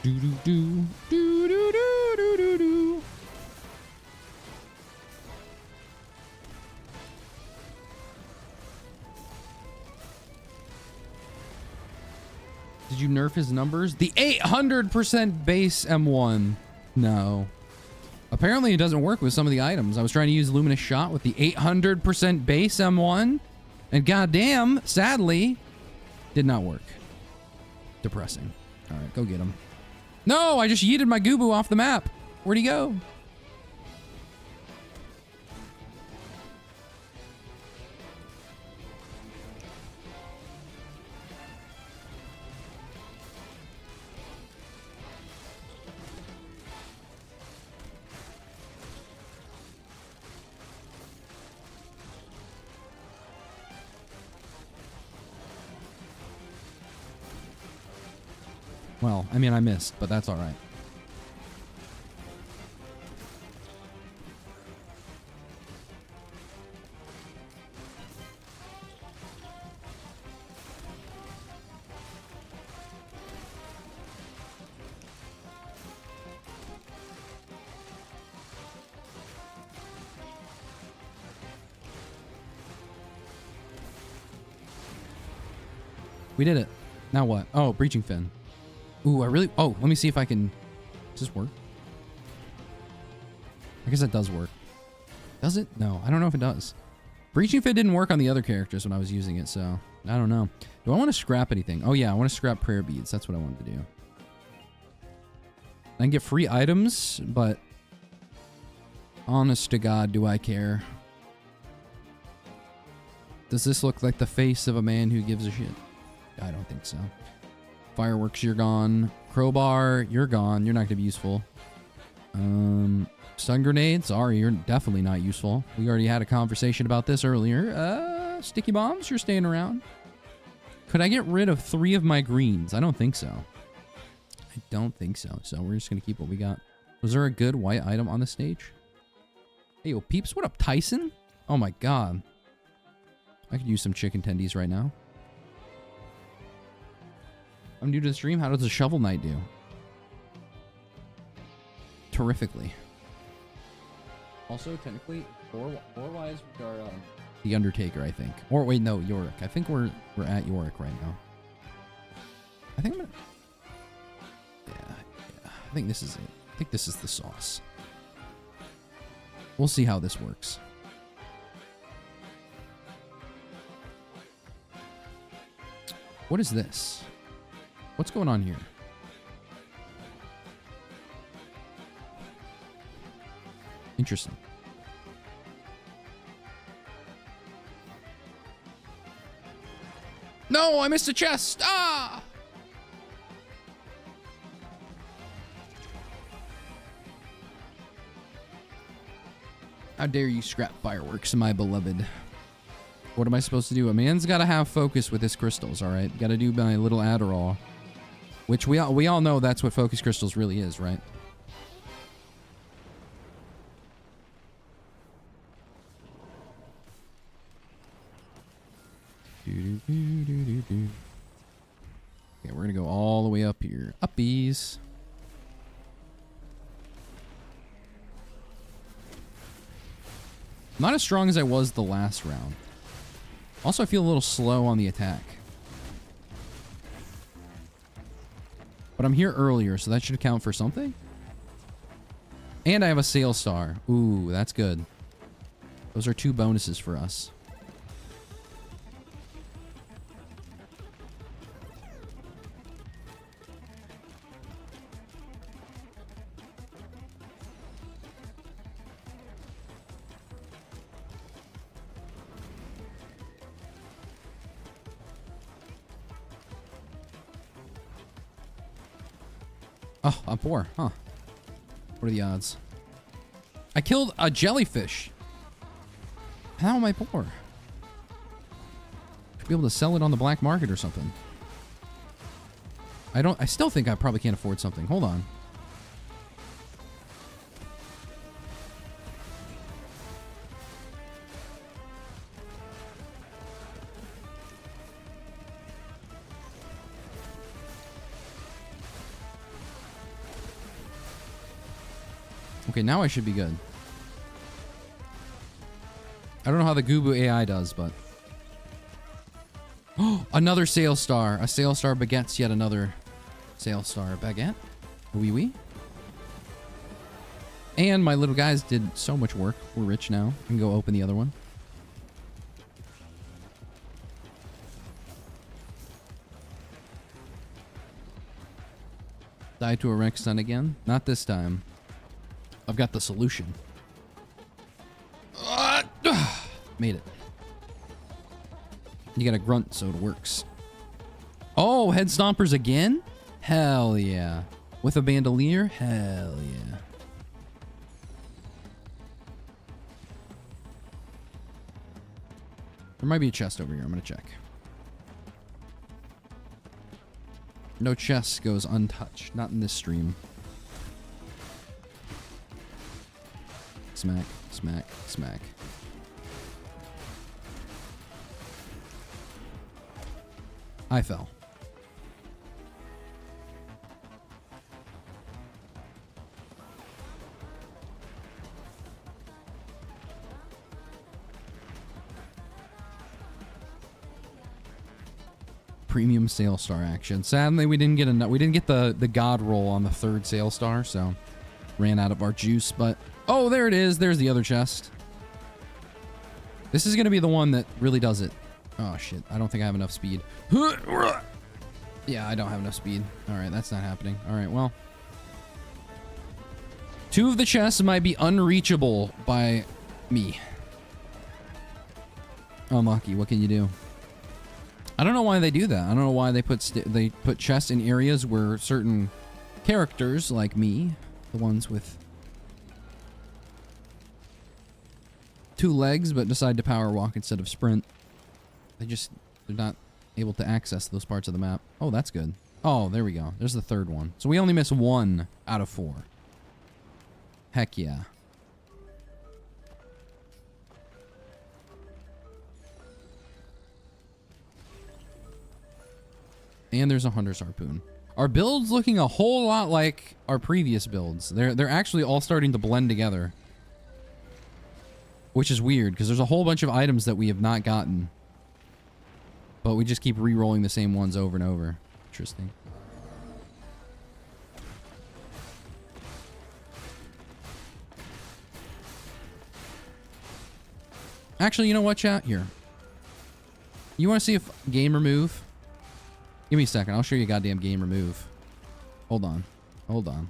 Do do do do do do do do do. Did you nerf his numbers? The 800% base M1. No. Apparently it doesn't work with some of the items. I was trying to use Luminous Shot with the 800% base M1, and goddamn, sadly, did not work. Depressing. All right, go get him. No, I just yeeted my Goobu off the map. Where'd he go? Well, I mean, I missed, but that's all right. We did it. Now what? Oh, Breaching Fin. Ooh, oh, let me see if I can... Does this work? I guess that does work. Does it? No, I don't know if it does. Breaching Fin didn't work on the other characters when I was using it, so I don't know. Do I want to scrap anything? Oh yeah, I want to scrap prayer beads. That's what I wanted to do. I can get free items, but honest to God, do I care? Does this look like the face of a man who gives a shit? I don't think so. Fireworks, you're gone. Crowbar, you're gone. You're not going to be useful. Stun grenades, sorry, you're definitely not useful. We already had a conversation about this earlier. Sticky bombs, you're staying around. Could I get rid of 3 of my greens? I don't think so. I don't think so. So we're just going to keep what we got. Was there a good white item on the stage? Hey, yo, peeps, what up, Tyson? Oh my God. I could use some chicken tendies right now. I'm new to the stream. How does a Shovel Knight do? Terrifically. Also, technically, lore-wise, we are the Undertaker, I think. Or wait, no, Yorick. I think we're at Yorick right now. I think I'm gonna... Yeah. I think this is it. I think this is the sauce. We'll see how this works. What is this? What's going on here? Interesting. No, I missed a chest. Ah! How dare you scrap fireworks, my beloved. What am I supposed to do? A man's got to have focus with his crystals, all right? Got to do my little Adderall. Which we all know that's what focus crystals really is, right? Okay, we're going to go all the way up here. Uppies. Not as strong as I was the last round. Also, I feel a little slow on the attack. But I'm here earlier, so that should count for something. And I have a Sail Star. Ooh, that's good. Those are 2 bonuses for us. Oh, I'm poor, huh? What are the odds? I killed a jellyfish. How am I poor? Should be able to sell it on the black market or something. I still think I probably can't afford something. Hold on. Okay, now I should be good. I don't know how the Goobu AI does, but... Oh, another Sail Star. A Sail Star begets yet another Sail Star. Baguette? Oui, oui. And my little guys did so much work. We're rich now. I can go open the other one. Die to a Rex Sun again? Not this time. I've got the solution. Made it. You gotta grunt so it works. Oh, head stompers again? Hell yeah. With a bandolier? Hell yeah. There might be a chest over here. I'm gonna check. No chest goes untouched. Not in this stream. Smack, smack, smack. I fell. Premium Sail Star action. Sadly, we didn't get the god roll on the 3rd Sail Star, so ran out of our juice, but oh, there it is. There's the other chest. This is going to be the one that really does it. Oh, shit. I don't think I have enough speed. Yeah, I don't have enough speed. All right, that's not happening. All right, well. 2 of the chests might be unreachable by me. Unlucky. What can you do? I don't know why they do that. I don't know why they put chests in areas where certain characters like me, the ones with 2 legs but decide to power walk instead of sprint. They're not able to access those parts of the map. Oh, that's good. Oh, there we go. There's the 3rd one. So we only miss 1 out of 4. Heck yeah. And there's a hunter's harpoon. Our build's looking a whole lot like our previous builds. They're actually all starting to blend together. Which is weird, because there's a whole bunch of items that we have not gotten. But we just keep re-rolling the same ones over and over. Interesting. Actually, you know what, chat? Here. You want to see if game remove? Give me a second. I'll show you a goddamn game remove. Hold on. Hold on.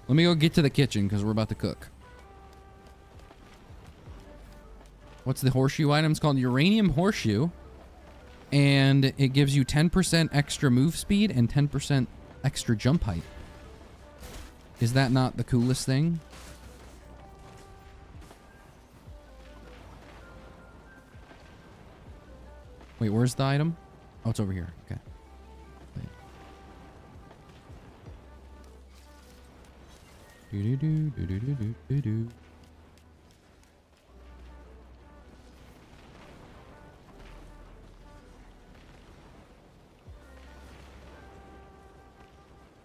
Let me go get to the kitchen, because we're about to cook. What's the horseshoe item? It's called Uranium Horseshoe. And it gives you 10% extra move speed and 10% extra jump height. Is that not the coolest thing? Wait, where's the item? Oh, it's over here. Okay. Wait. Do-do-do-do-do-do-do-do.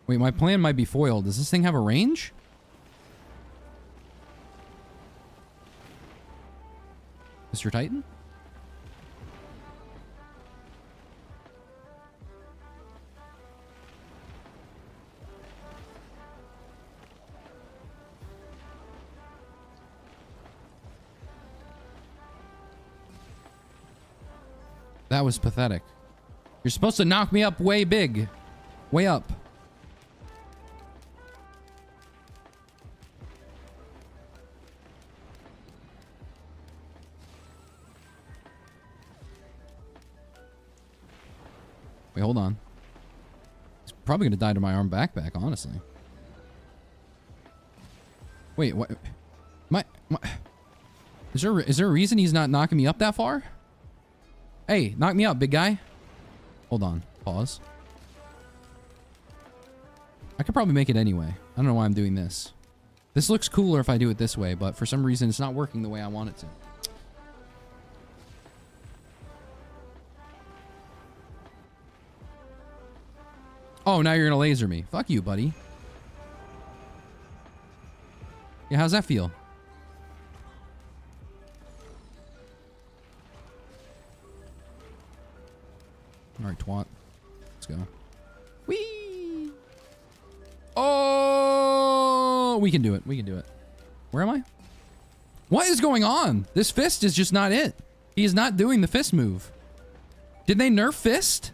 Wait, my plan might be foiled. Does this thing have a range? Mr. Titan? That was pathetic. You're supposed to knock me up way big. Way up. Wait, hold on. He's probably gonna die to my arm backpack, honestly. Wait, what? Is there a reason he's not knocking me up that far? Hey, knock me up, big guy. Hold on. Pause. I could probably make it anyway. I don't know why I'm doing this. This looks cooler if I do it this way, but for some reason it's not working the way I want it to. Oh, now you're gonna laser me. Fuck you, buddy. Yeah, how's that feel? Alright, twat. Let's go. Whee! Oh! We can do it. We can do it. Where am I? What is going on? This fist is just not it. He is not doing the fist move. Did they nerf fist?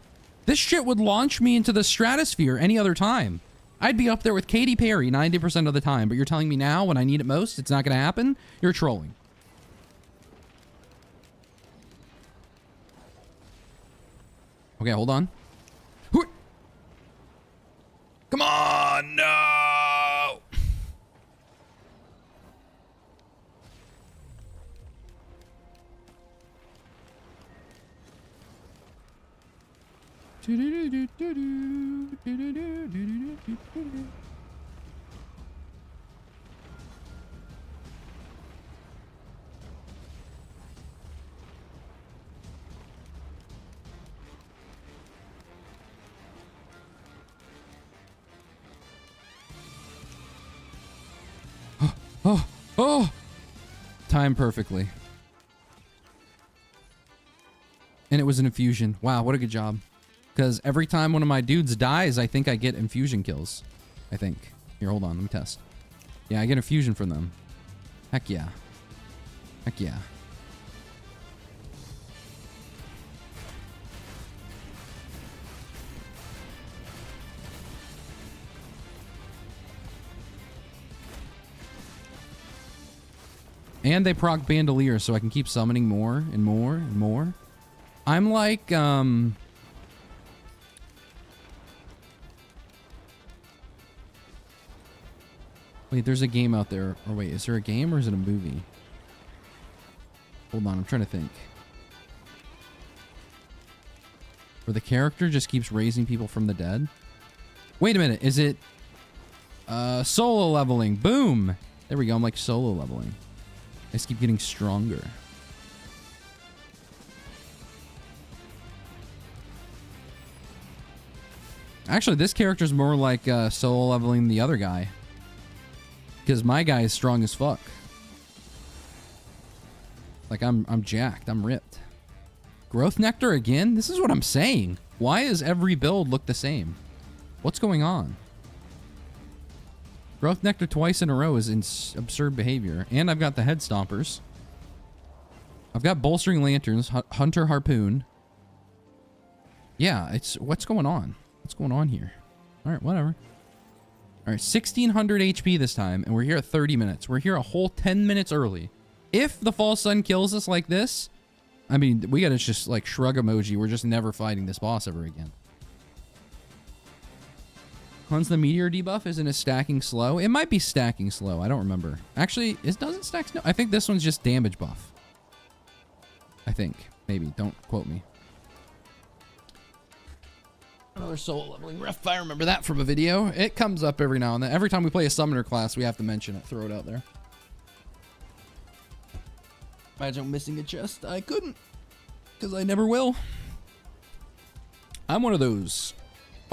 This shit would launch me into the stratosphere any other time. I'd be up there with Katy Perry 90% of the time, but you're telling me now when I need it most, it's not going to happen? You're trolling. Okay, hold on. Come on, no! Oh! Timed perfectly. And it was an infusion. Wow, what a good job. Because every time one of my dudes dies, I think I get infusion kills. I think. Here, hold on. Let me test. Yeah, I get infusion from them. Heck yeah. Heck yeah. And they proc Bandolier, so I can keep summoning more and more and more. I'm like, wait, there's a game out there. Or wait, is there a game or is it a movie? Hold on, I'm trying to think. Where the character just keeps raising people from the dead? Wait a minute, is it solo leveling? Boom! There we go, I'm like solo leveling. I just keep getting stronger. Actually, this character's more like solo leveling the other guy. Because my guy is strong as fuck. Like, I'm jacked. I'm ripped. Growth Nectar again? This is what I'm saying. Why does every build look the same? What's going on? Growth Nectar twice in a row is absurd behavior. And I've got the Head Stompers. I've got Bolstering Lanterns, Hunter Harpoon. Yeah, it's... What's going on? What's going on here? Alright, whatever. Alright, 1600 HP this time, and we're here at 30 minutes. We're here a whole 10 minutes early. If the False Sun kills us like this, I mean, we gotta just, like, shrug emoji. We're just never fighting this boss ever again. Cleanse the Meteor debuff, isn't it stacking slow? It might be stacking slow. I don't remember. Actually, it doesn't stack slow. I think this one's just damage buff. I think. Maybe. Don't quote me. Another soul leveling ref. If I remember that from a video. It comes up every now and then. Every time we play a summoner class, we have to mention it. Throw it out there. Imagine missing a chest. I couldn't. Because I never will. I'm one of those.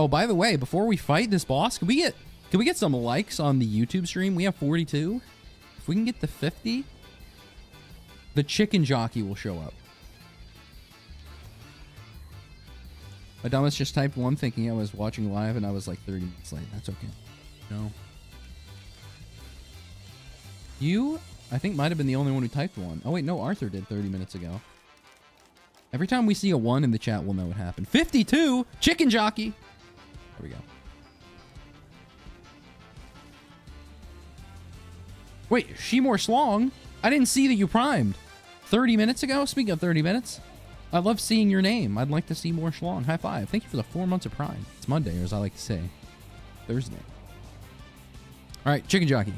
Oh, by the way, before we fight this boss, can we get some likes on the YouTube stream? We have 42. If we can get to 50, the chicken jockey will show up. Adamas just typed 1 thinking I was watching live and I was like 30 minutes late. That's okay. No. You, I think, might have been the only one who typed 1. Oh, wait, no, Arthur did 30 minutes ago. Every time we see a 1 in the chat, we'll know what happened. 52! Chicken jockey! There we go. Wait, Shimor Schlong? I didn't see that you primed. 30 minutes ago? Speaking of 30 minutes, I love seeing your name. I'd like to see more Schlong. High five. Thank you for the 4 months of Prime. It's Monday, or as I like to say, Thursday. All right, chicken jockey.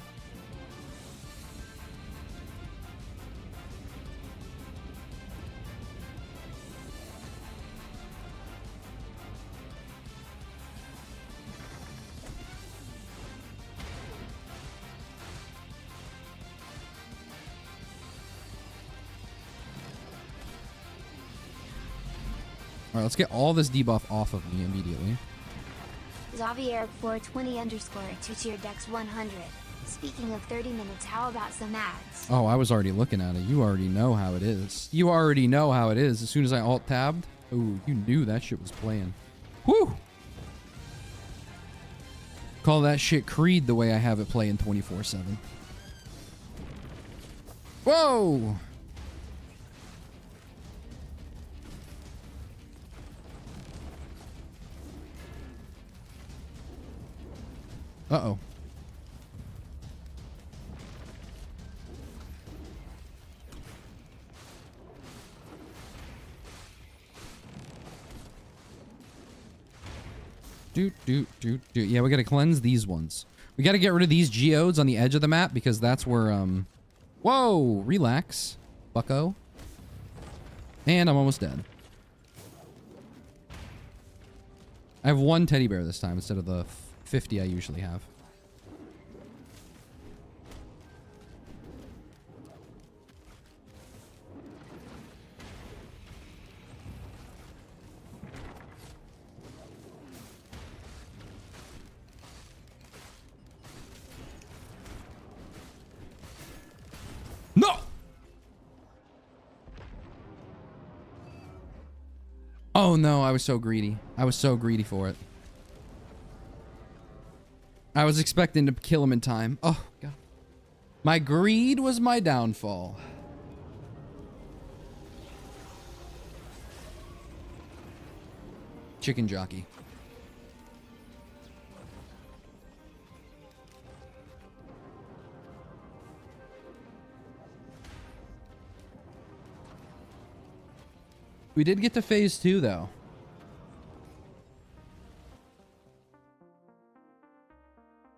Alright, let's get all this debuff off of me immediately. Xavier 420_ 2 tier dex 100. Speaking of 30 minutes, how about some ads? Oh, I was already looking at it. You already know how it is. You already know how it is. As soon as I alt-tabbed, ooh, you knew that shit was playing. Whew! Call that shit Creed the way I have it playing 24/7. Whoa! Uh-oh. Yeah, we gotta cleanse these ones. We gotta get rid of these geodes on the edge of the map because that's where, whoa! Relax, bucko. And I'm almost dead. I have 1 teddy bear this time instead of the 50 I usually have. No! Oh no, I was so greedy. I was so greedy for it. I was expecting to kill him in time. Oh, God. My greed was my downfall. Chicken jockey. We did get to phase 2 though.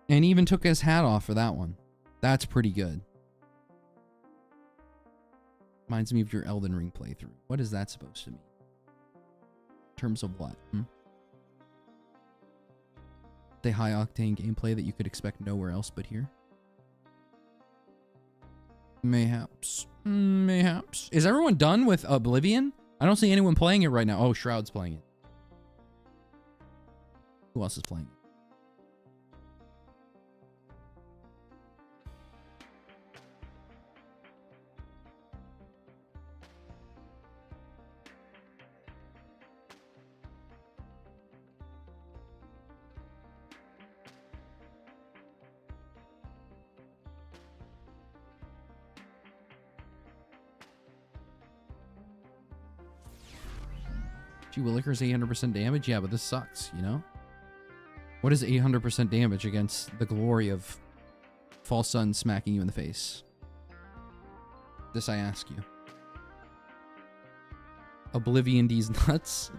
And he even took his hat off for that one. That's pretty good. Reminds me of your Elden Ring playthrough. What is that supposed to mean? In terms of what? The high octane gameplay that you could expect nowhere else but here? Mayhaps. Mayhaps. Is everyone done with Oblivion? I don't see anyone playing it right now. Oh, Shroud's playing it. Who else is playing it? Gee, Williker's 800% damage? Yeah, but this sucks, you know? What is 800% damage against the glory of False Sun smacking you in the face? This I ask you. Oblivion D's nuts.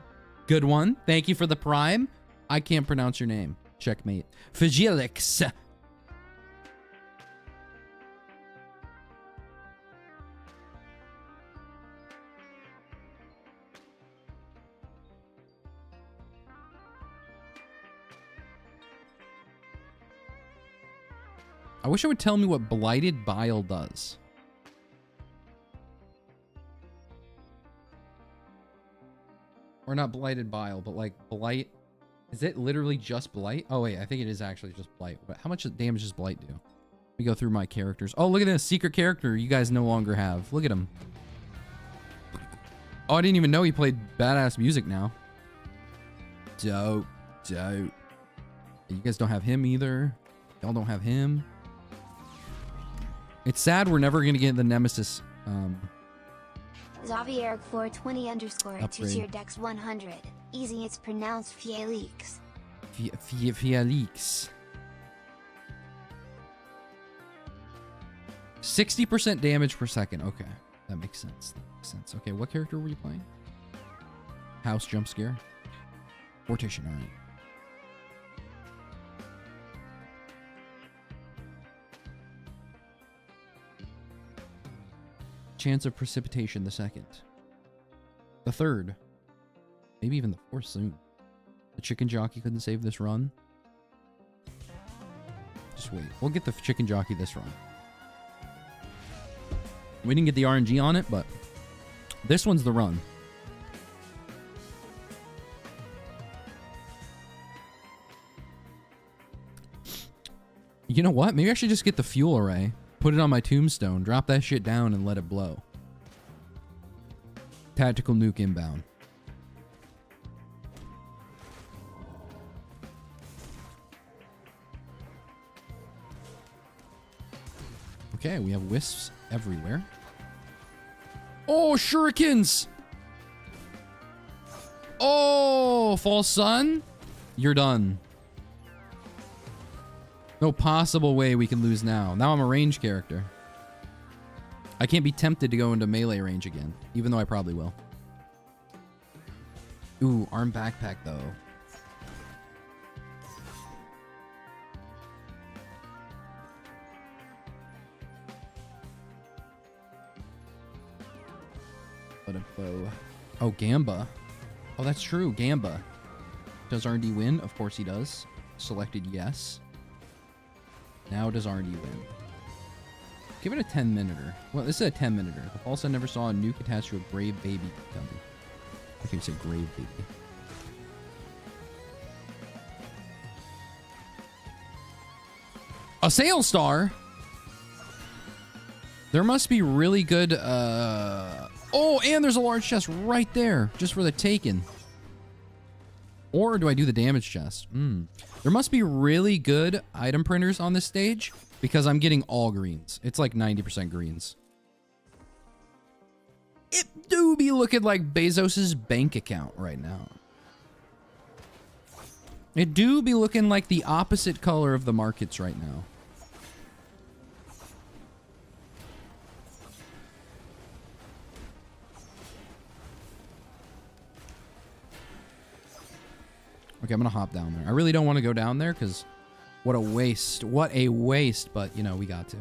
Good one. Thank you for the prime. I can't pronounce your name. Checkmate. Fagilix. I wish it would tell me what Blighted Bile does. Or not Blighted Bile, but like Blight. Is it literally just Blight? Oh wait, I think it is actually just Blight. But how much damage does Blight do? Let me go through my characters. Oh, look at this secret character you guys no longer have. Look at him. Oh, I didn't even know he played badass music now. Dope. Dope. You guys don't have him either. Y'all don't have him. It's sad we're never gonna get the Nemesis. Xavier 420 _ Upgrade. 2 tier dex 100. Easy, it's pronounced Fielix. Fielix. 60% damage per second. Okay, that makes sense. That makes sense. Okay, what character were you playing? House jump scare. Mortician. All right. Chance of precipitation the second. The third. Maybe even the fourth soon. The chicken jockey couldn't save this run. Just wait. We'll get the chicken jockey this run. We didn't get the RNG on it, but this one's the run. You know what? Maybe I should just get the fuel array. Put it on my tombstone, drop that shit down, and let it blow. Tactical nuke inbound. Okay, we have wisps everywhere. Oh, shurikens! Oh, false sun? You're done. No possible way we can lose now. Now I'm a range character. I can't be tempted to go into melee range again, even though I probably will. Ooh, arm backpack though. What a bow. Oh, Gamba. Oh, that's true. Gamba. Does RD win? Of course he does. Selected yes. Now does RD win? Give it a 10-minuter. Well, this is a 10-minuter. The false I never saw a nuke attached to a grave baby dummy. I think it's a grave baby. A sail star? There must be really good, Oh, and there's a large chest right there, just for the taken. Or do I do the damage chest? There must be really good item printers on this stage because I'm getting all greens. It's like 90% greens. It do be looking like Bezos's bank account right now. It do be looking like the opposite color of the markets right now. Okay, I'm gonna hop down there. I really don't want to go down there because what a waste. What a waste, but you know, we got to.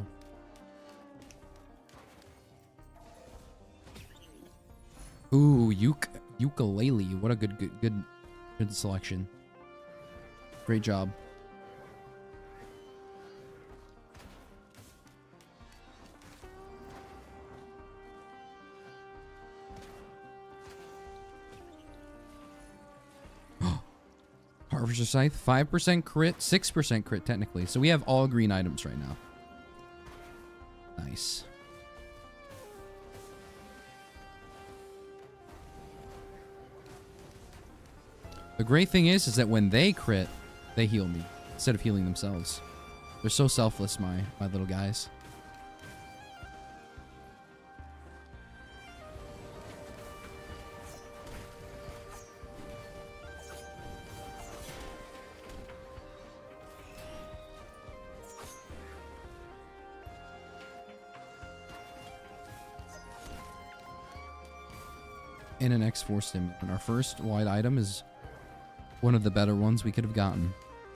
Ooh, ukulele. What a good selection. Great job. Harvester Scythe, 5% crit, 6% crit technically. So we have all green items right now. Nice. The great thing is that when they crit, they heal me instead of healing themselves. They're so selfless, my little guys. In an X4 stimulant. Our first white item is one of the better ones we could have gotten.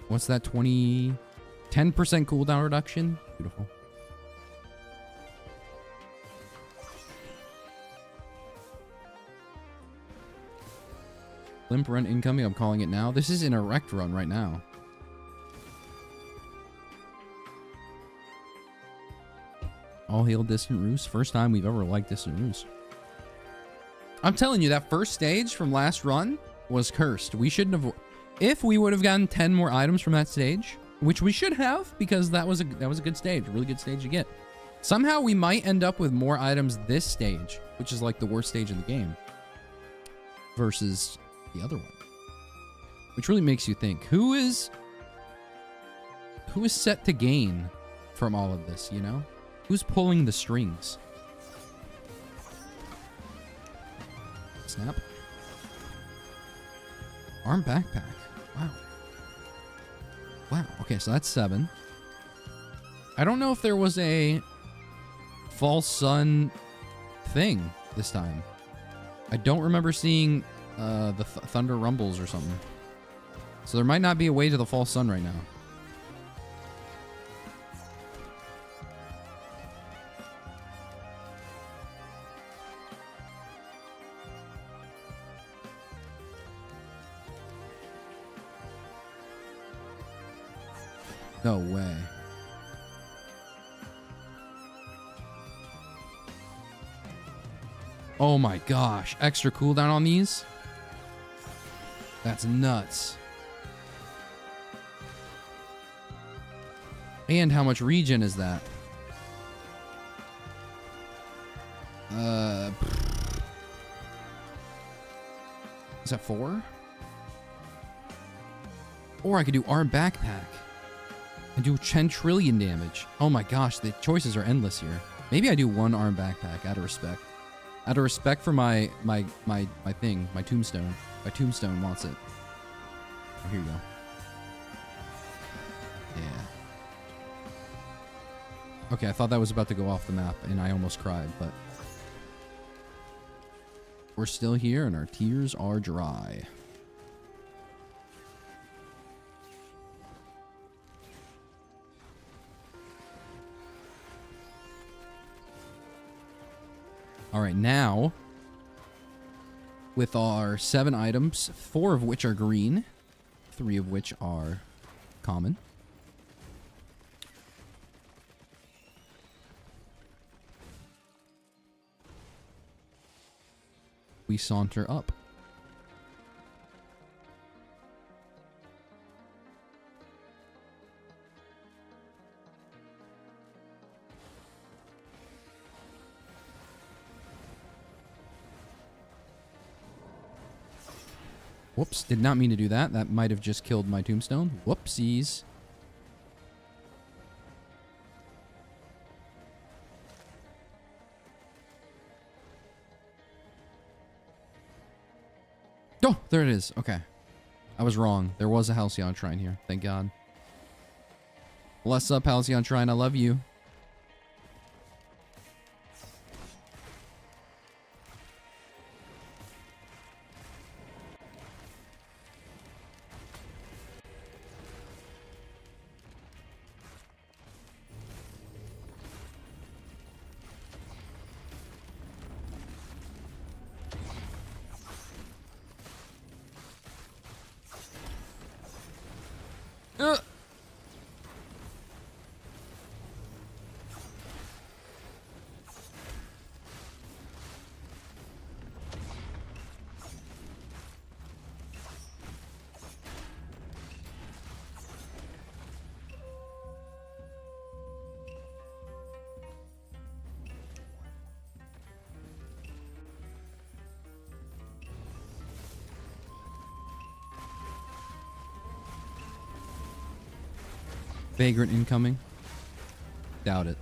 What's that? 10% cooldown reduction? Beautiful. Limp run incoming, I'm calling it now. This is an erect run right now. All hail Distant Roost. First time we've ever liked Distant Roost. I'm telling you, that first stage from last run was cursed. We shouldn't have... If we would have gotten 10 more items from that stage, which we should have, because that was a good stage, a really good stage to get. Somehow we might end up with more items this stage, which is like the worst stage in the game, versus the other one. Which really makes you think, who is set to gain from all of this, you know? Who's pulling the strings? Snap. Arm backpack. Wow. Wow. Okay, so that's 7. I don't know if there was a false sun thing this time. I don't remember seeing the thunder rumbles or something. So there might not be a way to the false sun right now. No way. Oh my gosh. Extra cooldown on these? That's nuts. And how much regen is that? Is that 4? Or I could do arm backpack and do 10 trillion damage. Oh my gosh, the choices are endless here. Maybe I do 1 arm backpack out of respect. Out of respect for my thing, my tombstone. My tombstone wants it. Oh, here you go. Yeah. Okay, I thought that was about to go off the map and I almost cried, but we're still here and our tears are dry. All right, now, with our 7 items, 4 of which are green, 3 of which are common. We saunter up. Whoops, did not mean to do that. That might have just killed my tombstone. Whoopsies. Oh, there it is. Okay. I was wrong. There was a Halcyon Shrine here. Thank God. Bless up, Halcyon Shrine. I love you. Vagrant incoming. Doubt it.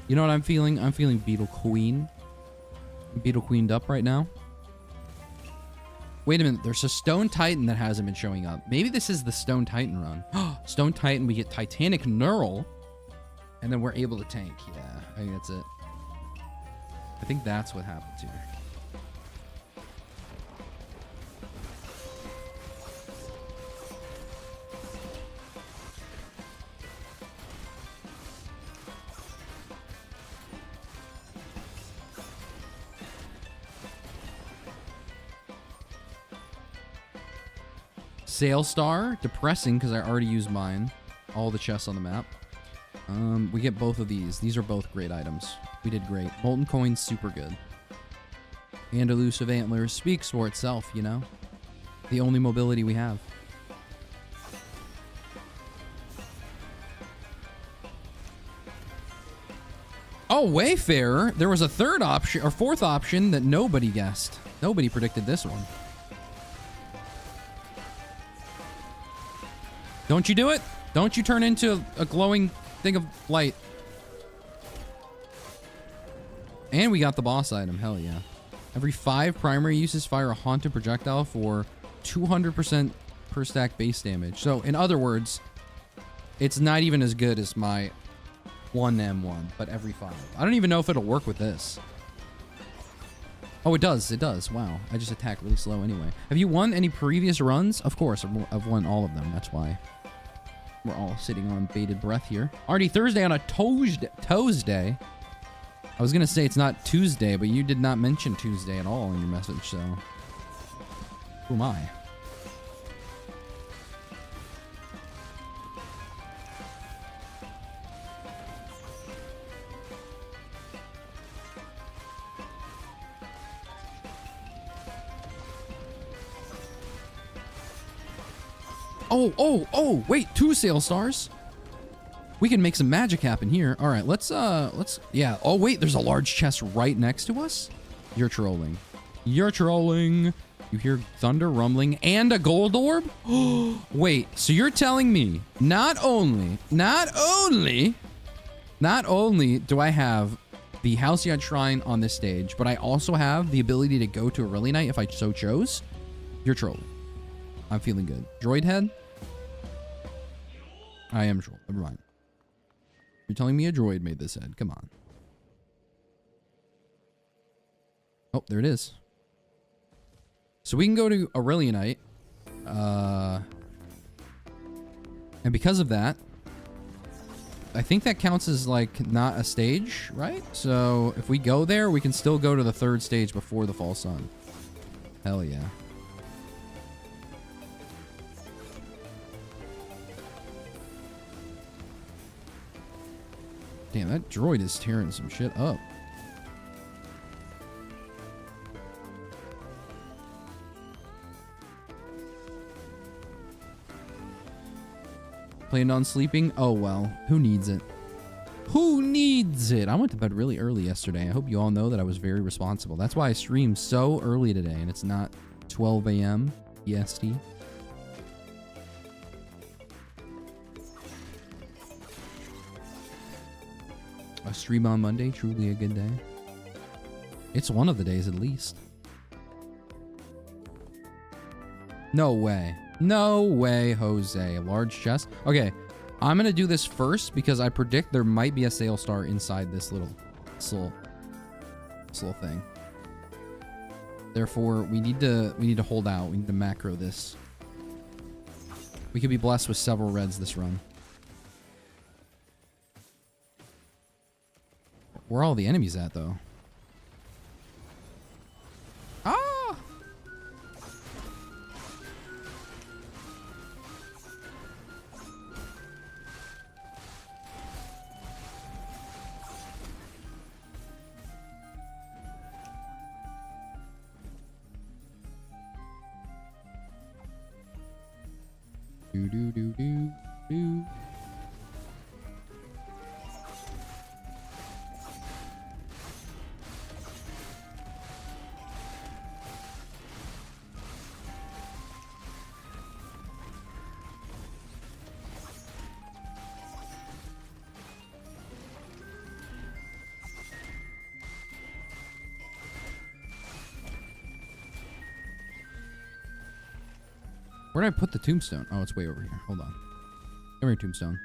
You know what I'm feeling? I'm feeling Beetle Queen. I'm Beetle Queened up right now. Wait a minute. There's a Stone Titan that hasn't been showing up. Maybe this is the Stone Titan run. Stone Titan, we get Titanic Neural. And then we're able to tank. Yeah, I think that's it. I think that's what happens here. Sail Star, depressing because I already used mine. All the chests on the map. We get both of these. These are both great items. We did great. Molten Coin, super good. And Elusive Antlers speaks for itself, you know? The only mobility we have. Oh, Wayfarer! There was a third option, or fourth option that nobody guessed. Nobody predicted this one. Don't you do it? Don't you turn into a glowing thing of light. And we got the boss item. Hell yeah. Every 5 primary uses fire a haunted projectile for 200% per stack base damage. So, in other words, it's not even as good as my 1M1, but every 5. I don't even know if it'll work with this. Oh, it does. It does. Wow. I just attack really slow anyway. Have you won any previous runs? Of course. I've won all of them. That's why. We're all sitting on bated breath here. rndThursday on a Toesday. I was going to say it's not Tuesday, but you did not mention Tuesday at all in your message, so... Who am I? Oh, wait, 2 Sail Stars. We can make some magic happen here. All right, let's, yeah. Oh, wait, there's a large chest right next to us. You're trolling. You're trolling. You hear thunder rumbling and a gold orb? Wait, so you're telling me not only do I have the Halcyon Shrine on this stage, but I also have the ability to go to Aurelia Night if I so chose? You're trolling. I'm feeling good. Droid head? I am troll. Never mind. You're telling me a droid made this head. Come on. Oh, there it is. So we can go to Aurelia Night. And because of that, I think that counts as, like, not a stage, right? So if we go there, we can still go to the 3rd stage before the Fall Sun. Hell yeah. Damn, that droid is tearing some shit up. Planned on sleeping? Oh, well. Who needs it? Who needs it? I went to bed really early yesterday. I hope you all know that I was very responsible. That's why I streamed so early today, and it's not 12 a.m. EST. A stream on Monday, truly a good day. It's one of the days at least. No way. No way, Jose. A large chest. Okay, I'm going to do this first because I predict there might be a Sail Star inside this little thing. Therefore, we need to hold out. We need to macro this. We could be blessed with several reds this run. Where are all the enemies at, though? Ah! Do do do do do. Where did I put the tombstone? Oh, it's way over here. Hold on. Come here, tombstone.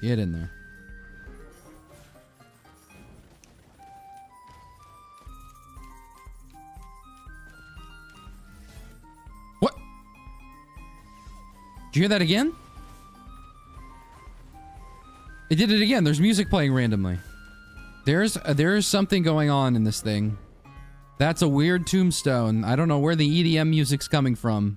Get in there. What? Did you hear that again? It did it again. There's music playing randomly. There's something going on in this thing. That's a weird tombstone. I don't know where the EDM music's coming from.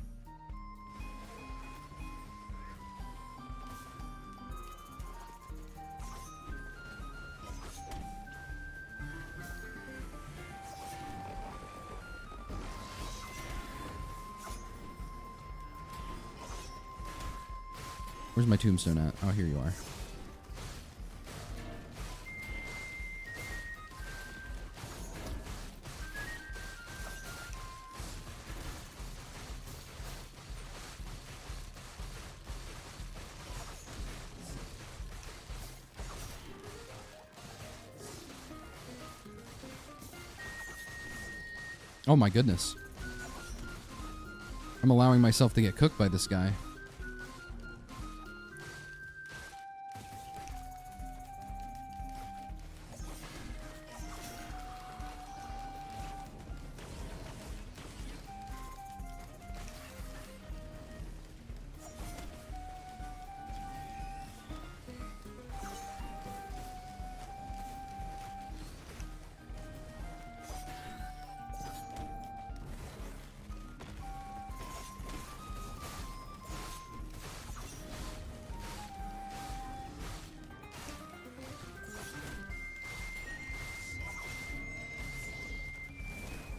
Where's my tombstone at? Oh, here you are. Oh my goodness. I'm allowing myself to get cooked by this guy.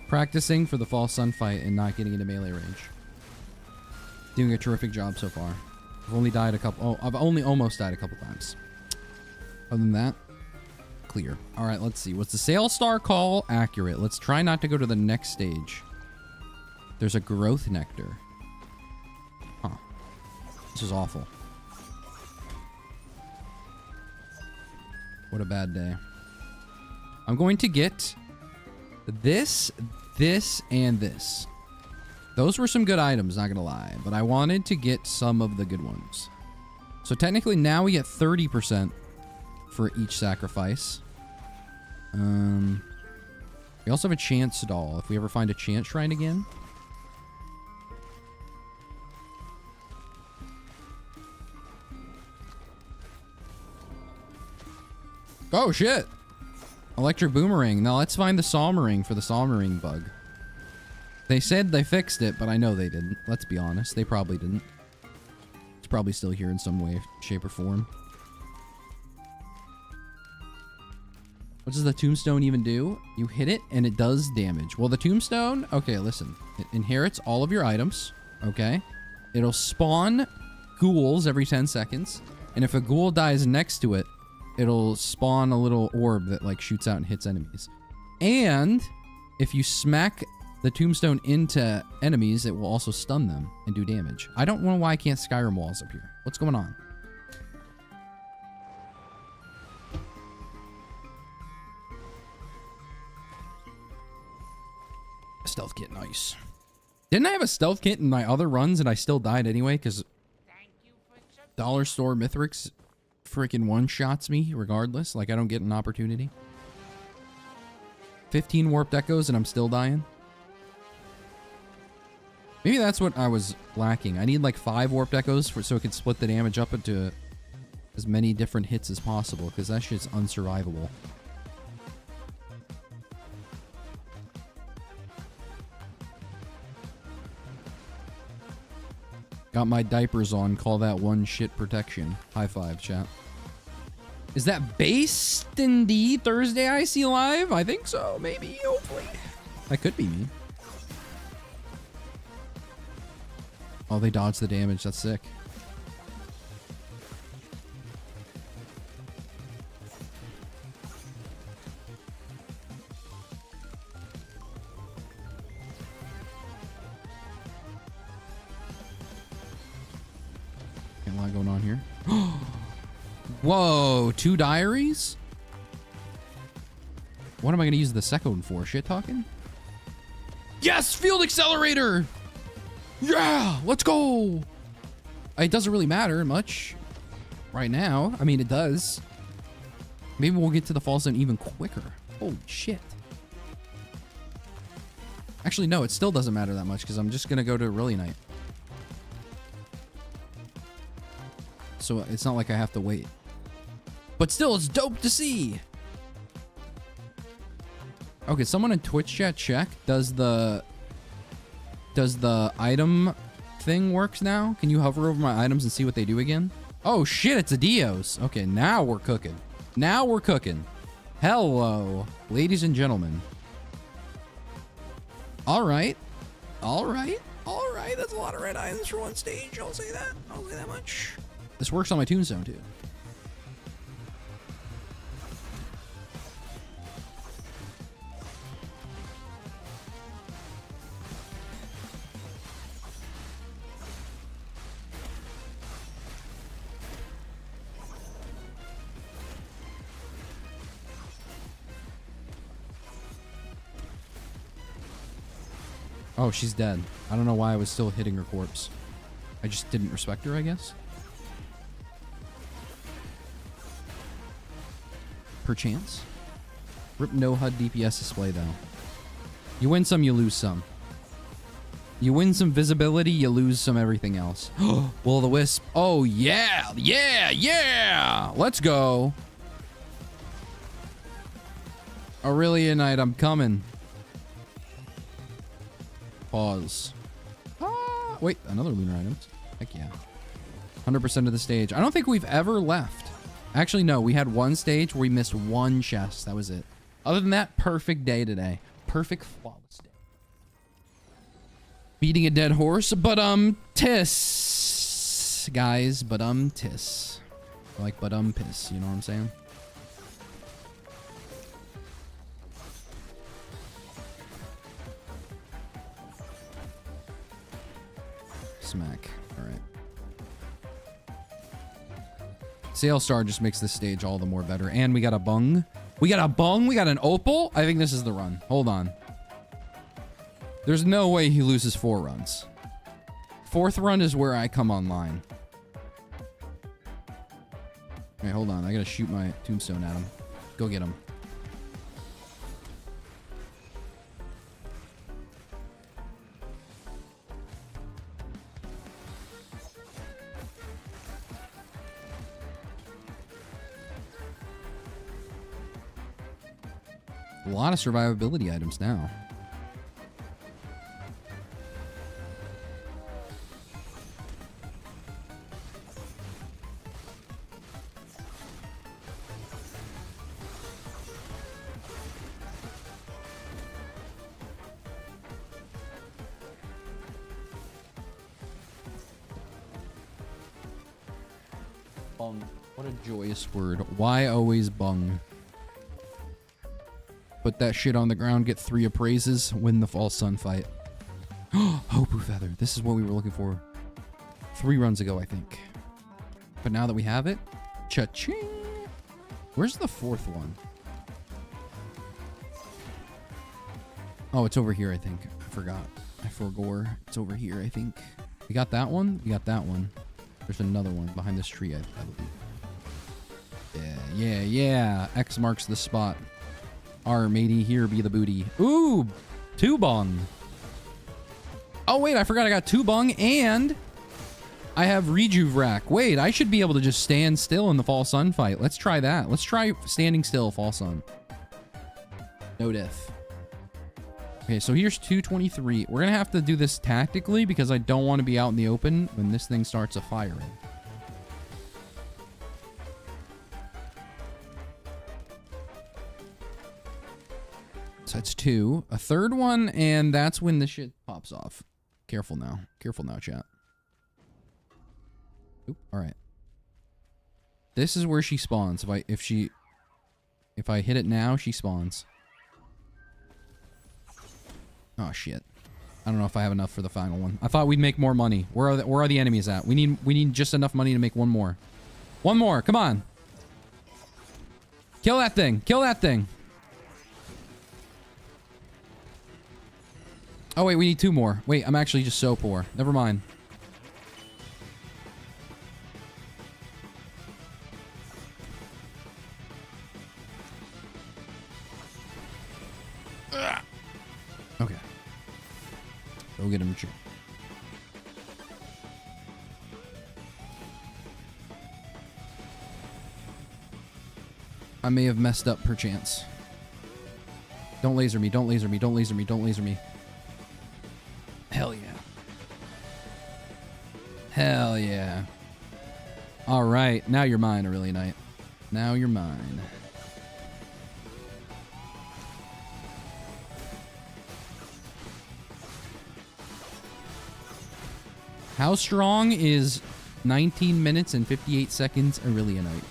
Practicing for the fall sun fight and not getting into melee range. Doing a terrific job so far. I've only died a couple... Oh, I've only almost died a couple times. Other than that, clear. All right, let's see. Was the Sail Star call accurate? Let's try not to go to the next stage. There's a growth nectar. Huh. This is awful. What a bad day. I'm going to get this, and this. Those were some good items, not gonna lie, but I wanted to get some of the good ones. So technically now we get 30% for each sacrifice. We also have a chance doll if we ever find a chance shrine again. Oh shit! Electric boomerang. Now let's find the Salmering for the Salmering bug. They said they fixed it, but I know they didn't. Let's be honest. They probably didn't. It's probably still here in some way, shape, or form. What does the tombstone even do? You hit it and it does damage. Well, the tombstone... Okay, listen. It inherits all of your items. Okay? It'll spawn ghouls every 10 seconds. And if a ghoul dies next to it, it'll spawn a little orb that like shoots out and hits enemies. And if you smack the tombstone into enemies, it will also stun them and do damage. I don't know why I can't Skyrim walls up here. What's going on? Stealth kit, nice. Didn't I have a stealth kit in my other runs and I still died anyway? Because Dollar Store Mithrix freaking one-shots me regardless. Like I don't get an opportunity. 15 warped echoes and I'm still dying. Maybe that's what I was lacking. I need like 5 warped echoes so it can split the damage up into as many different hits as possible, because that shit's unsurvivable. Got my diapers on. Call that one shit protection. High five, chat. Is that based in the Thursday I see live? I think so. Maybe. Hopefully. That could be me. Oh, they dodged the damage. That's sick. A lot going on here. Whoa, 2 diaries? What am I going to use the second one for? Shit talking? Yes, field accelerator! Yeah, let's go! It doesn't really matter much right now. I mean, it does. Maybe we'll get to the fall zone even quicker. Holy shit. Actually, no, it still doesn't matter that much because I'm just going to go to Really Night. So it's not like I have to wait. But still, it's dope to see. Okay, someone in Twitch chat check. Does the item thing works now? Can you hover over my items and see what they do again? Oh shit, it's a DOES. Okay, now we're cooking. Now we're cooking. Hello, ladies and gentlemen. All right. All right. All right. That's a lot of red items for one stage. I'll say that. I'll say that much. This works on my Tombstone too. Oh, she's dead. I don't know why I was still hitting her corpse. I just didn't respect her, I guess. Perchance. Rip no HUD DPS display, though. You win some, you lose some. You win some visibility, you lose some everything else. Will o' the Wisp. Oh, yeah. Yeah, yeah. Let's go. Aurelian Knight, I'm coming. Pause. Ah, wait, another lunar items. Heck yeah. 100% of the stage. I don't think we've ever left. Actually, no. We had one stage where we missed one chest. That was it. Other than that, perfect day today. Perfect, flawless day. Beating a dead horse, but tis. Guys, but tis. Like, but piss. You know what I'm saying? Smack. All right. Sail Star just makes this stage all the more better. And we got a bung. We got a bung. We got an opal. I think this is the run. Hold on. There's no way he loses 4 runs. 4th run is where I come online. Okay, hold on. I gotta shoot my tombstone at him. Go get him. A lot of survivability items now. Bung. What a joyous word. Why always bung? Put that shit on the ground, get 3 appraises, win the false sun fight. Hopu Feather. This is what we were looking for 3 runs ago, I think. But now that we have it, cha-ching. Where's the 4th one? Oh, it's over here, I think. I forgot. I forgot. It's over here, I think. We got that one. We got that one. There's another one behind this tree, I believe. Yeah, yeah, yeah. X marks the spot. R, matey, here be the booty. Ooh, 2 bung. Oh, wait, I forgot I got 2 bung and I have Rejuve Rack. Wait, I should be able to just stand still in the fall sun fight. Let's try that. Let's try standing still, fall sun. No death. Okay, so here's 223. We're going to have to do this tactically because I don't want to be out in the open when this thing starts a firing. So that's 2. A 3rd one, and that's when the shit pops off. Careful now. Careful now, chat. Oop, all right. This is where she spawns. If I hit it now, she spawns. Oh shit. I don't know if I have enough for the final one. I thought we'd make more money. Where are the enemies at? We need just enough money to make one more. One more. Come on. Kill that thing. Kill that thing. Oh wait, we need 2 more. Wait, I'm actually just so poor. Never mind. Okay. Go get him. I may have messed up perchance. Don't laser me, don't laser me, don't laser me, don't laser me. Hell yeah. Hell yeah. Alright, now you're mine, Aurelia Knight. Now you're mine. How strong is 19 minutes and 58 seconds Aurelia Knight?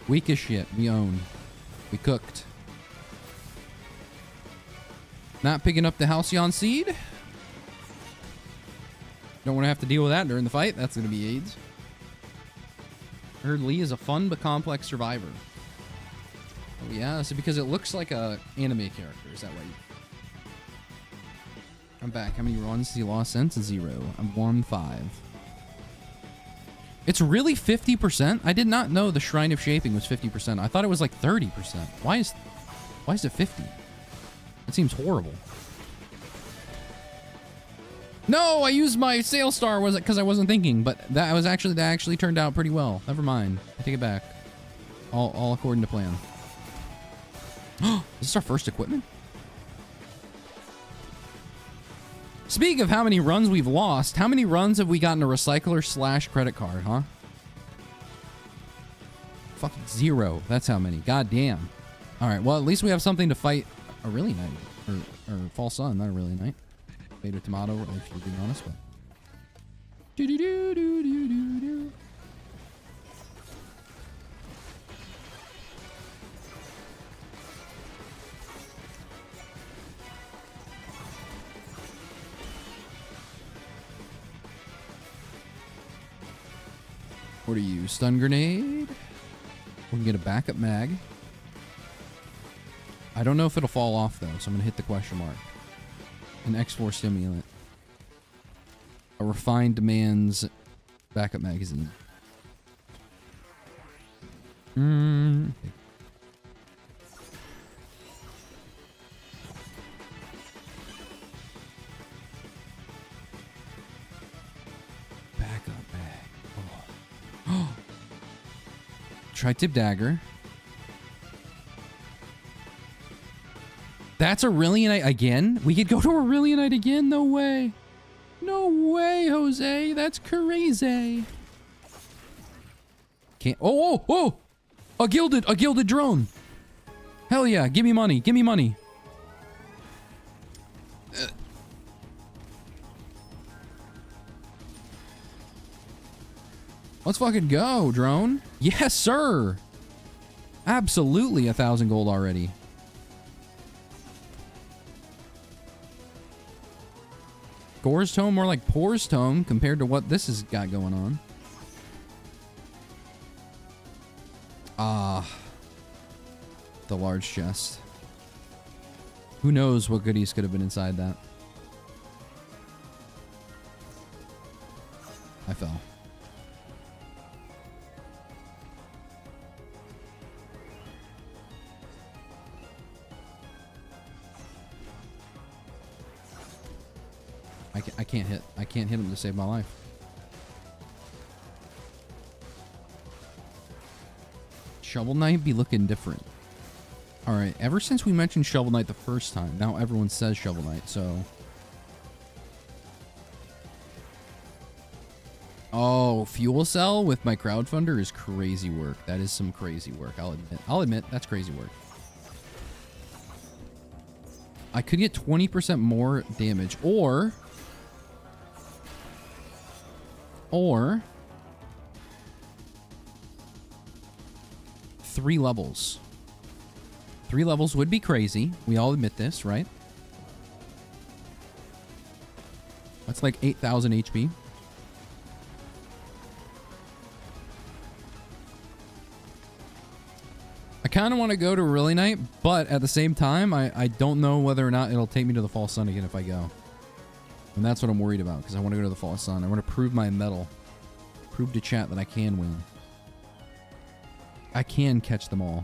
Weak as shit. We own. We cooked. Not picking up the Halcyon Seed. Don't want to have to deal with that during the fight. That's going to be AIDS. I heard Lee is a fun but complex survivor. Oh yeah? Is it because it looks like a anime character? Is that right? I'm back. How many runs has he lost since? 0. I'm 1-5. It's really 50%? I did not know the Shrine of Shaping was 50%. I thought it was like 30%. Why is it 50? It seems horrible. No, I used my Sail Star, was it because I wasn't thinking, but that actually turned out pretty well. Never mind. I take it back. All according to plan. Is this our first equipment? Speaking of how many runs we've lost, how many runs have we gotten a recycler / credit card, huh? Fucking 0. That's how many. God damn. Alright, well, at least we have something to fight Aurelia Knight. Or False Sun, not Aurelia Knight. Beta Tomato, if you're being honest, but... Do-do-do-do-do-do-do. What are you? Stun grenade? We can get a backup mag. I don't know if it'll fall off though, so I'm gonna hit the question mark. An X4 stimulant. A refined demands backup magazine. Backup mag. Oh. Tri-tip dagger. That's Aurelia Knight again? We could go to Aurelia Knight again? No way. No way, Jose. That's crazy. Can't. Oh! A gilded drone. Hell yeah. Give me money. Give me money. Let's fucking go, drone. Yes, sir. Absolutely 1,000 gold already. Gore's Tome, more like Poor's Tome compared to what this has got going on. Ah. The large chest. Who knows what goodies could have been inside that. I fell. I can't hit. I can't hit him to save my life. Shovel Knight be looking different. Alright, ever since we mentioned Shovel Knight the first time, now everyone says Shovel Knight, so... Oh, fuel cell with my crowdfunder is crazy work. That is some crazy work. I'll admit that's crazy work. I could get 20% more damage or 3 levels. 3 levels would be crazy. We all admit this, right? That's like 8,000 HP. I kind of want to go to Really Night, but at the same time, I don't know whether or not it'll take me to the False Sun again if I go. And that's what I'm worried about, because I want to go to the False Sun. I want to prove my mettle. Prove to chat that I can win. I can catch them all.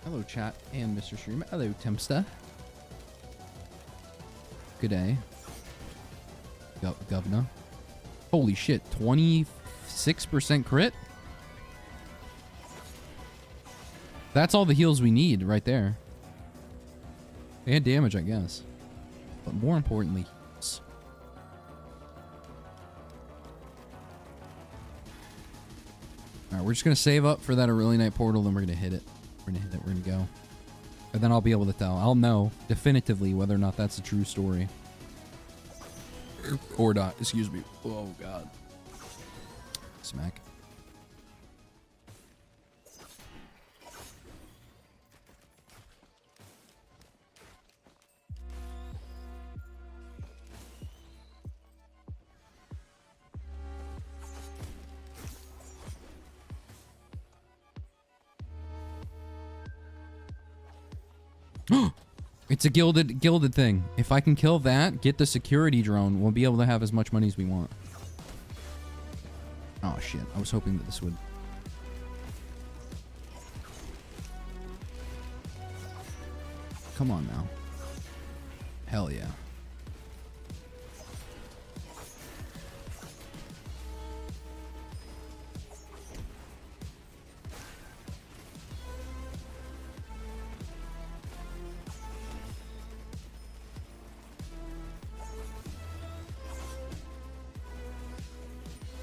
Hello, chat and Mr. Stream. Hello, Tempsta. Good day. Governor. Holy shit, 26% crit? That's all the heals we need right there. And damage, I guess. But more importantly, heals. Alright, we're just going to save up for that Really Night portal, then we're going to hit it. We're going to hit it, we're going to go. And then I'll be able to tell. I'll know definitively whether or not that's a true story. Or not, excuse me. Oh, God. Smack. It's a gilded thing. If I can kill that, get the security drone, we'll be able to have as much money as we want. Oh shit, I was hoping that this would... Come on now. Hell yeah.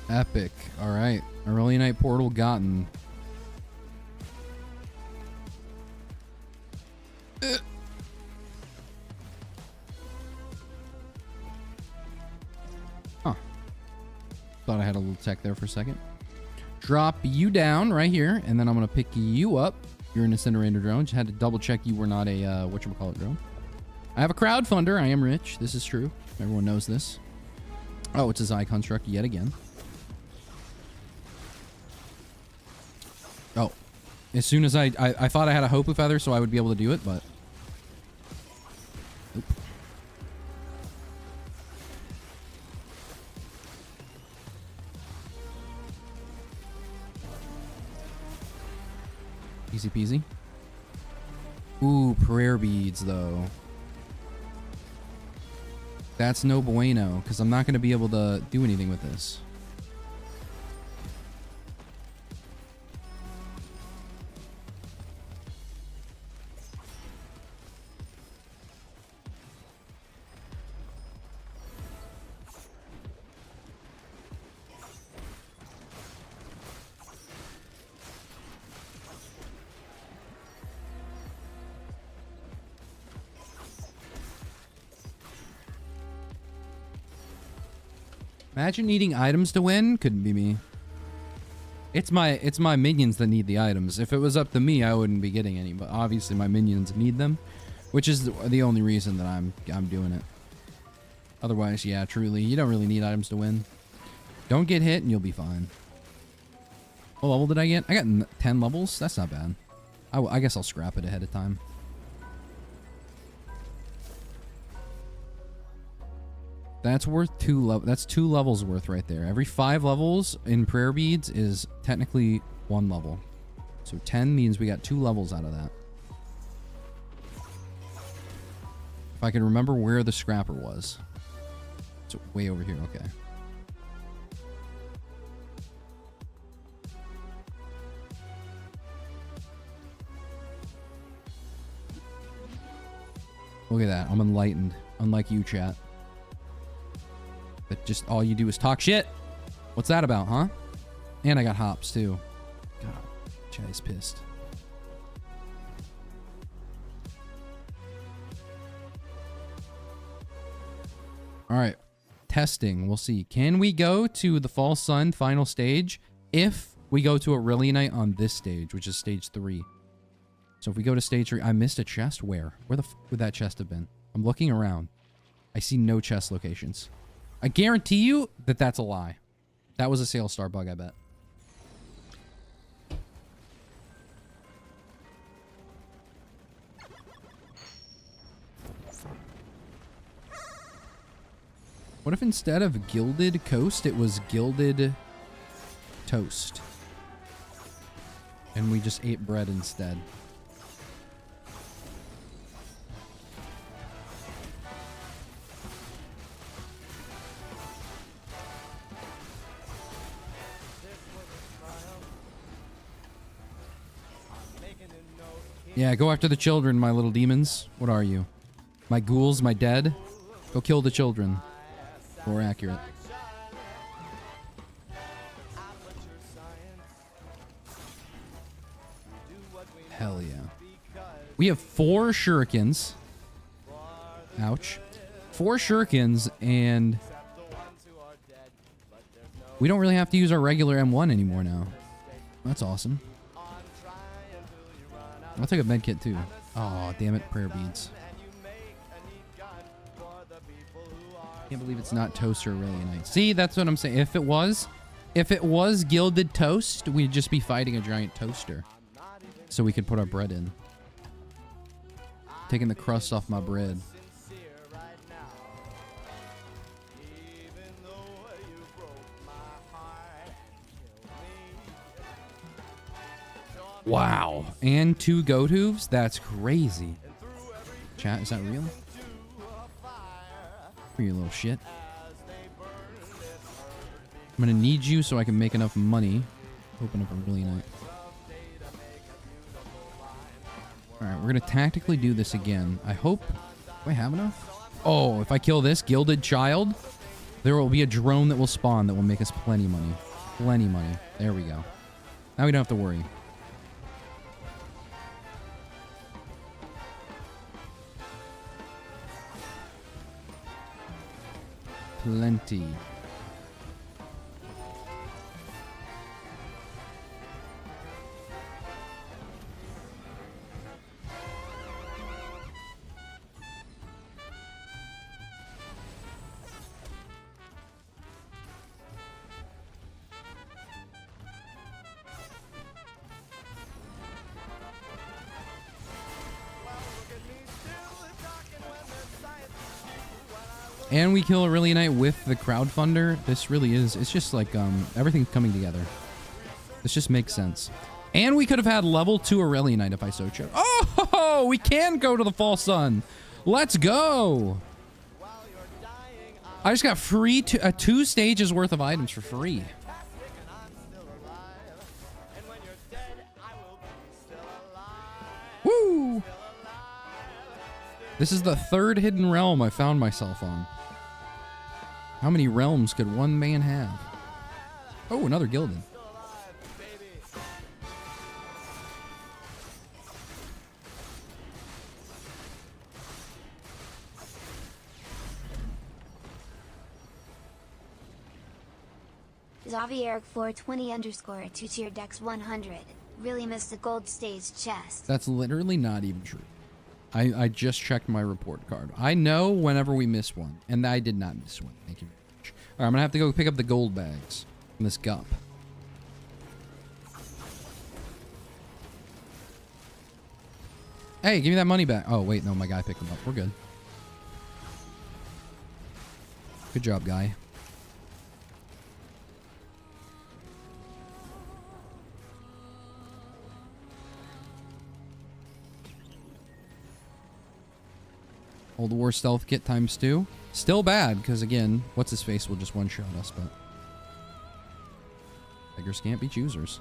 Epic. Alright. Early night portal gotten. Huh. Thought I had a little tech there for a second. Drop you down right here, and then I'm going to pick you up. You're an incinerator drone. Just had to double check you were not a, whatchamacallit drone. I have a crowdfunder. I am rich. This is true. Everyone knows this. Oh, it's a Xi construct yet again. Oh, as soon as I thought I had a Hopu feather, so I would be able to do it, but nope. Easy peasy. Ooh, prayer beads though. That's no bueno, because I'm not going to be able to do anything with this. Imagine needing items to win. Couldn't be me. It's my minions that need the items. If it was up to me, I wouldn't be getting any. But obviously, my minions need them, which is the only reason that I'm doing it. Otherwise, yeah, truly, you don't really need items to win. Don't get hit, and you'll be fine. What level did I get? I got 10 levels. That's not bad. I guess I'll scrap it ahead of time. That's worth 2 levels. That's 2 levels worth right there. Every 5 levels in prayer beads is technically 1 level. So 10 means we got 2 levels out of that. If I can remember where the scrapper was. It's way over here. Okay. Look at that. I'm enlightened. Unlike you, chat. But just all you do is talk shit. What's that about, huh? And I got hops, too. God, chat's pissed. All right. Testing. We'll see. Can we go to the False Sun final stage if we go to Aurelianite on this stage, which is stage 3? So if we go to stage 3, I missed a chest. Where? Where the f would that chest have been? I'm looking around. I see no chest locations. I guarantee you that that's a lie. That was a sales star bug, I bet. What if instead of gilded coast, it was gilded toast? And we just ate bread instead. Yeah, go after the children, my little demons. What are you? My ghouls, my dead? Go kill the children. More accurate. Hell yeah. We have 4 shurikens. Ouch. 4 shurikens, and we don't really have to use our regular M1 anymore now. That's awesome. I'll take a med kit too. Oh, damn it, prayer beads. Can't believe it's not toast or Aurelianite. See, that's what I'm saying. If it was gilded toast, we'd just be fighting a giant toaster. So we could put our bread in. Taking the crust off my bread. Wow. And 2 goat hooves? That's crazy. Chat, is that real? For you little shit. I'm gonna need you so I can make enough money. Open up a really nice. Alright, we're gonna tactically do this again. I hope... Do I have enough? Oh, if I kill this gilded child, there will be a drone that will spawn that will make us plenty money. Plenty money. There we go. Now we don't have to worry. Plenty. And we kill Aurelianite with the crowdfunder. This really is, it's just like everything's coming together. This just makes sense. And we could have had level 2 Aurelianite if I so chose. Oh, we can go to the False Sun. Let's go. I just got free 2 stages worth of items for free. Woo! This is the 3rd hidden realm I found myself on. How many realms could one man have? Oh, another gilded. Xavier420_ 2-tier Dex 100. Really missed the gold stage chest. That's literally not even true. I just checked my report card. I know whenever we miss one, and I did not miss one. Thank you very much. All right, I'm gonna have to go pick up the gold bags from this gup. Hey, give me that money back. Oh wait, no, my guy picked them up. We're good. Good job, guy. Old War Stealth Kit ×2. Still bad, because again, what's his face will just one-shot us, but beggars can't be choosers.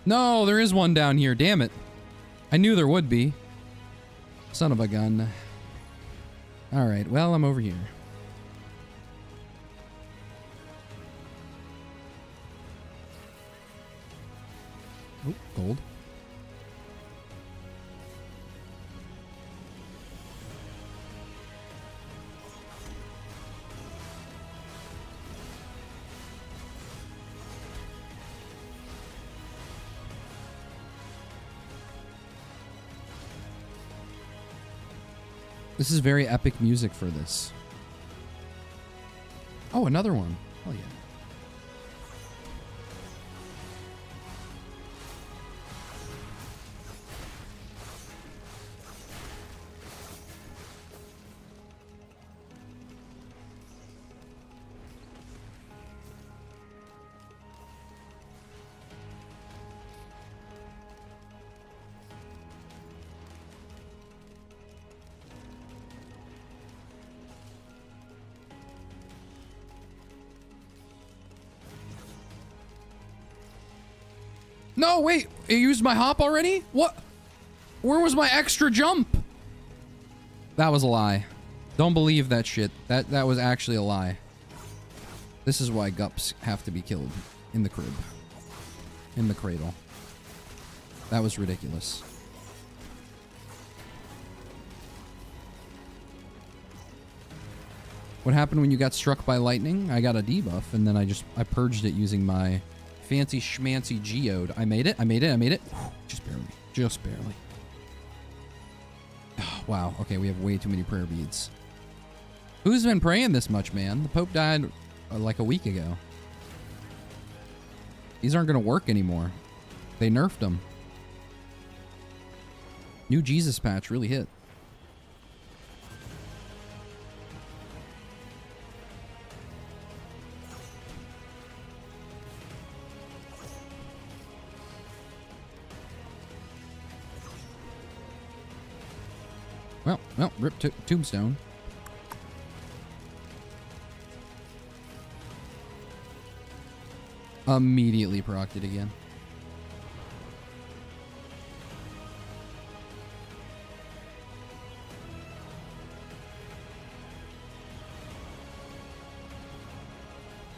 No, there is one down here. Damn it. I knew there would be. Son of a gun. All right, well, I'm over here. Oh, gold. This is very epic music for this. Oh, another one. Hell yeah. No, wait. It used my hop already? What? Where was my extra jump? That was a lie. Don't believe that shit. That was actually a lie. This is why gups have to be killed in the crib. In the cradle. That was ridiculous. What happened when you got struck by lightning? I got a debuff, and then I purged it using my fancy schmancy geode. I made it. Just barely. Just barely. Oh, wow. Okay, we have way too many prayer beads. Who's been praying this much, man? The Pope died like a week ago. These aren't going to work anymore. They nerfed them. New Jesus patch really hit. Well, rip Tombstone. Immediately procced it again.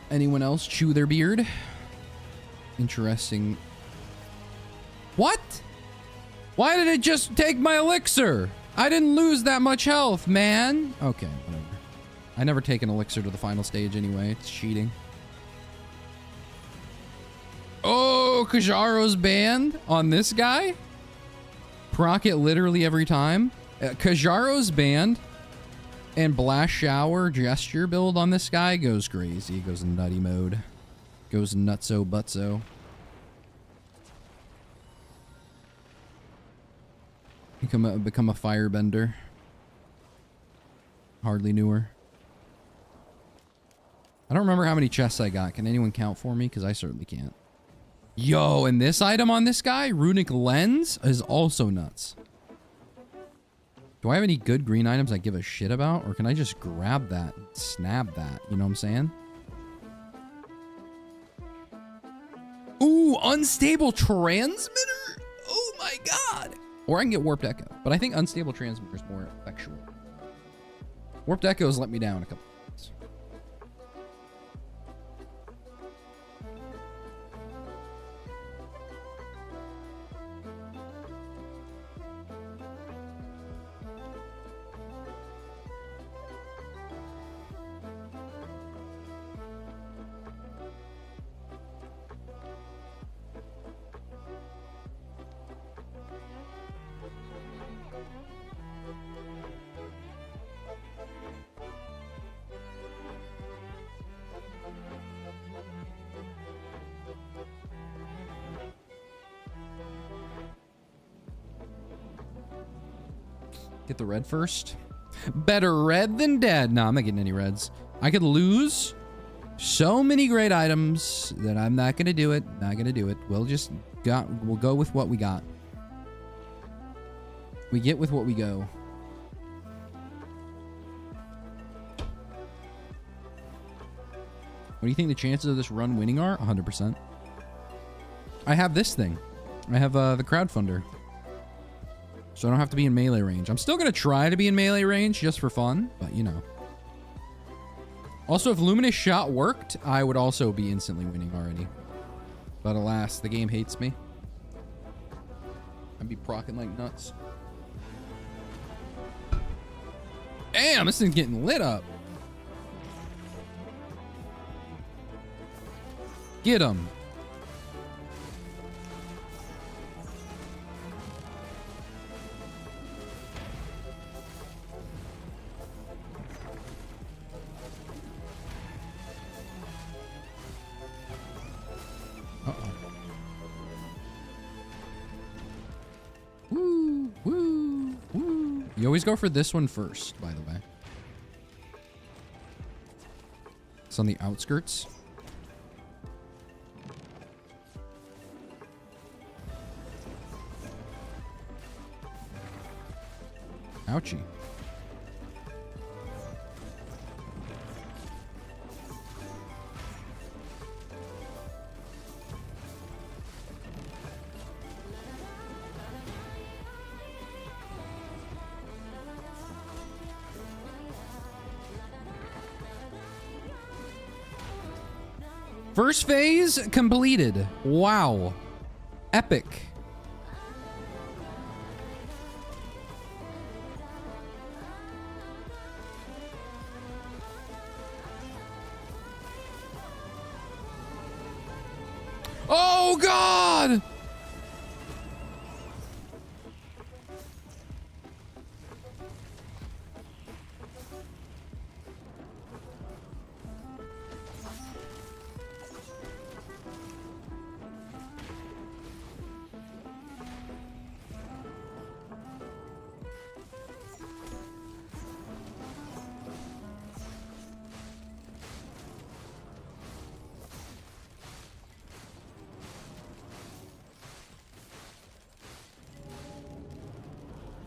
Anyone else chew their beard? Interesting. What? Why did it just take my elixir? I didn't lose that much health, man. Okay, whatever. I never take an elixir to the final stage anyway. It's cheating. Oh, Kajaro's banned on this guy? Proc it literally every time. Kajaro's banned. And Blast Shower gesture build on this guy goes crazy. Goes nutty mode. Goes nutso butso. Become a firebender. Hardly knew her. I don't remember how many chests I got. Can anyone count for me? Because I certainly can't. Yo, and this item on this guy, Runic Lens, is also nuts. Do I have any good green items I give a shit about? Or can I just grab that and snap that? You know what I'm saying? Ooh, unstable transmitter? Oh my god. Or I can get Warped Echo. But I think Unstable Transmitter is more effectual. Warped Echo's let me down a couple times. Get the red first. Better red than dead. No, I'm not getting any reds. I could lose so many great items that I'm not gonna do it. Not gonna do it. We'll go with what we got. We get with what we go. What do you think the chances of this run winning are? 100%. I have this thing. I have the crowdfunder. So I don't have to be in melee range. I'm still going to try to be in melee range just for fun, but you know. Also, if Luminous Shot worked, I would also be instantly winning already. But alas, the game hates me. I'd be procking like nuts. Damn, this thing's getting lit up. Get him. Uh-oh. Woo, woo, woo. You always go for this one first, by the way. It's on the outskirts. Ouchie. First phase completed. Wow. Epic. Oh, God!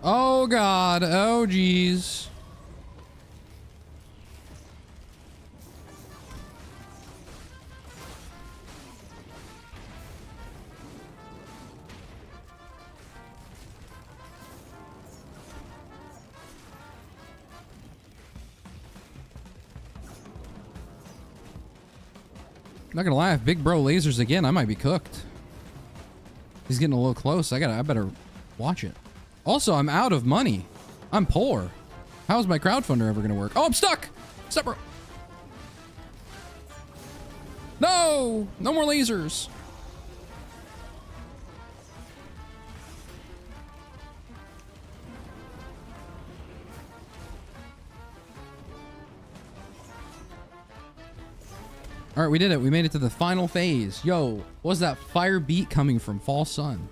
Oh, God. Oh, geez. Not gonna lie, if Big Bro lasers again, I might be cooked. He's getting a little close. I better watch it. Also, I'm out of money. I'm poor. How's my crowdfunder ever gonna work? Oh, I'm stuck! Stop, bro. No! No more lasers. All right, we did it. We made it to the final phase. Yo, what was that fire beat coming from? Fall Sun.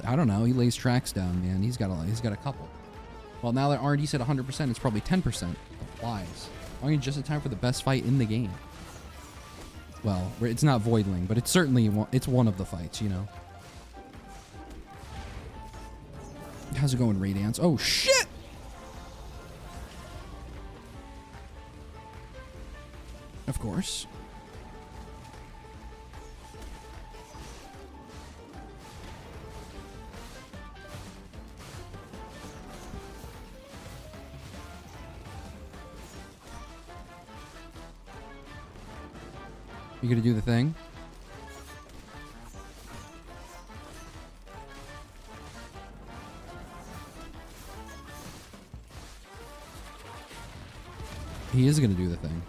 I don't know. He lays tracks down, man. He's got a couple. Well, now that RND said 100%, it's probably 10% applies. Only just in time for the best fight in the game. Well, it's not Voidling, but it's certainly one of the fights, you know. How's it going, Radiance? Oh shit! Of course. You gonna do the thing? He is gonna do the thing.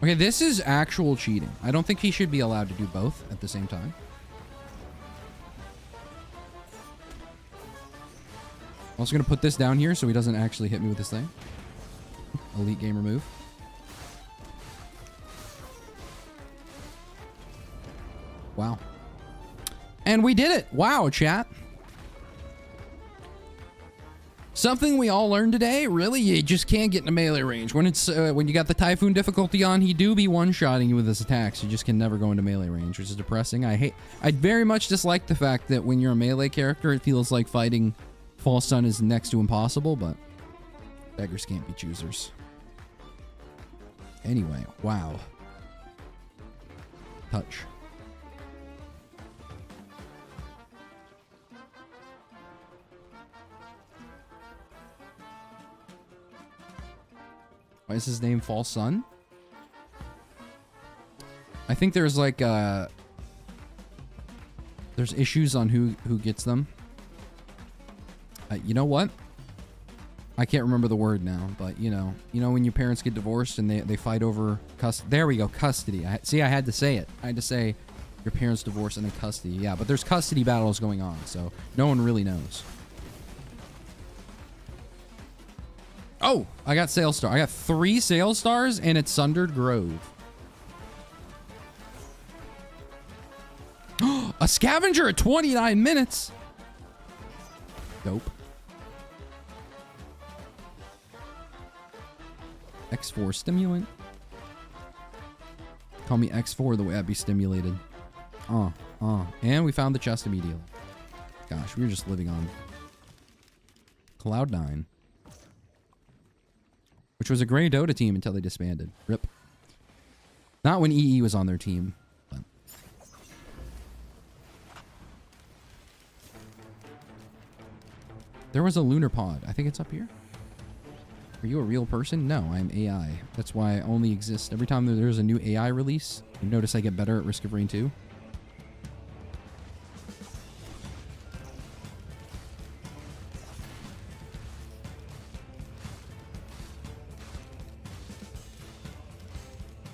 Okay, this is actual cheating. I don't think he should be allowed to do both at the same time. I'm also gonna put this down here so he doesn't actually hit me with this thing. Elite gamer move. Wow. And we did it. Wow, chat. Something we all learned today, really, you just can't get in a melee range. When it's when you got the Typhoon difficulty on, he do be one-shotting you with his attacks. You just can never go into melee range, which is depressing. I very much dislike the fact that when you're a melee character, it feels like fighting False Sun is next to impossible, but beggars can't be choosers. Anyway, wow. Touch. Why is his name False Sun? I think there's like there's issues on who gets them. You know what? I can't remember the word now, but you know when your parents get divorced and they fight over custody. There we go, custody. See, I had to say it. I had to say your parents divorce and then custody. Yeah, but there's custody battles going on, so no one really knows. Oh, I got Sales Star. I got 3 Sales Stars and it's Sundered Grove. A scavenger at 29 minutes. Dope. X4 stimulant. Call me X4 the way I'd be stimulated. And we found the chest immediately. Gosh, we were just living on Cloud9. Which was a great Dota team until they disbanded. RIP. Not when EE was on their team. But. There was a lunar pod. I think it's up here. Are you a real person? No, I'm AI. That's why I only exist. Every time there's a new AI release, you notice I get better at Risk of Rain 2.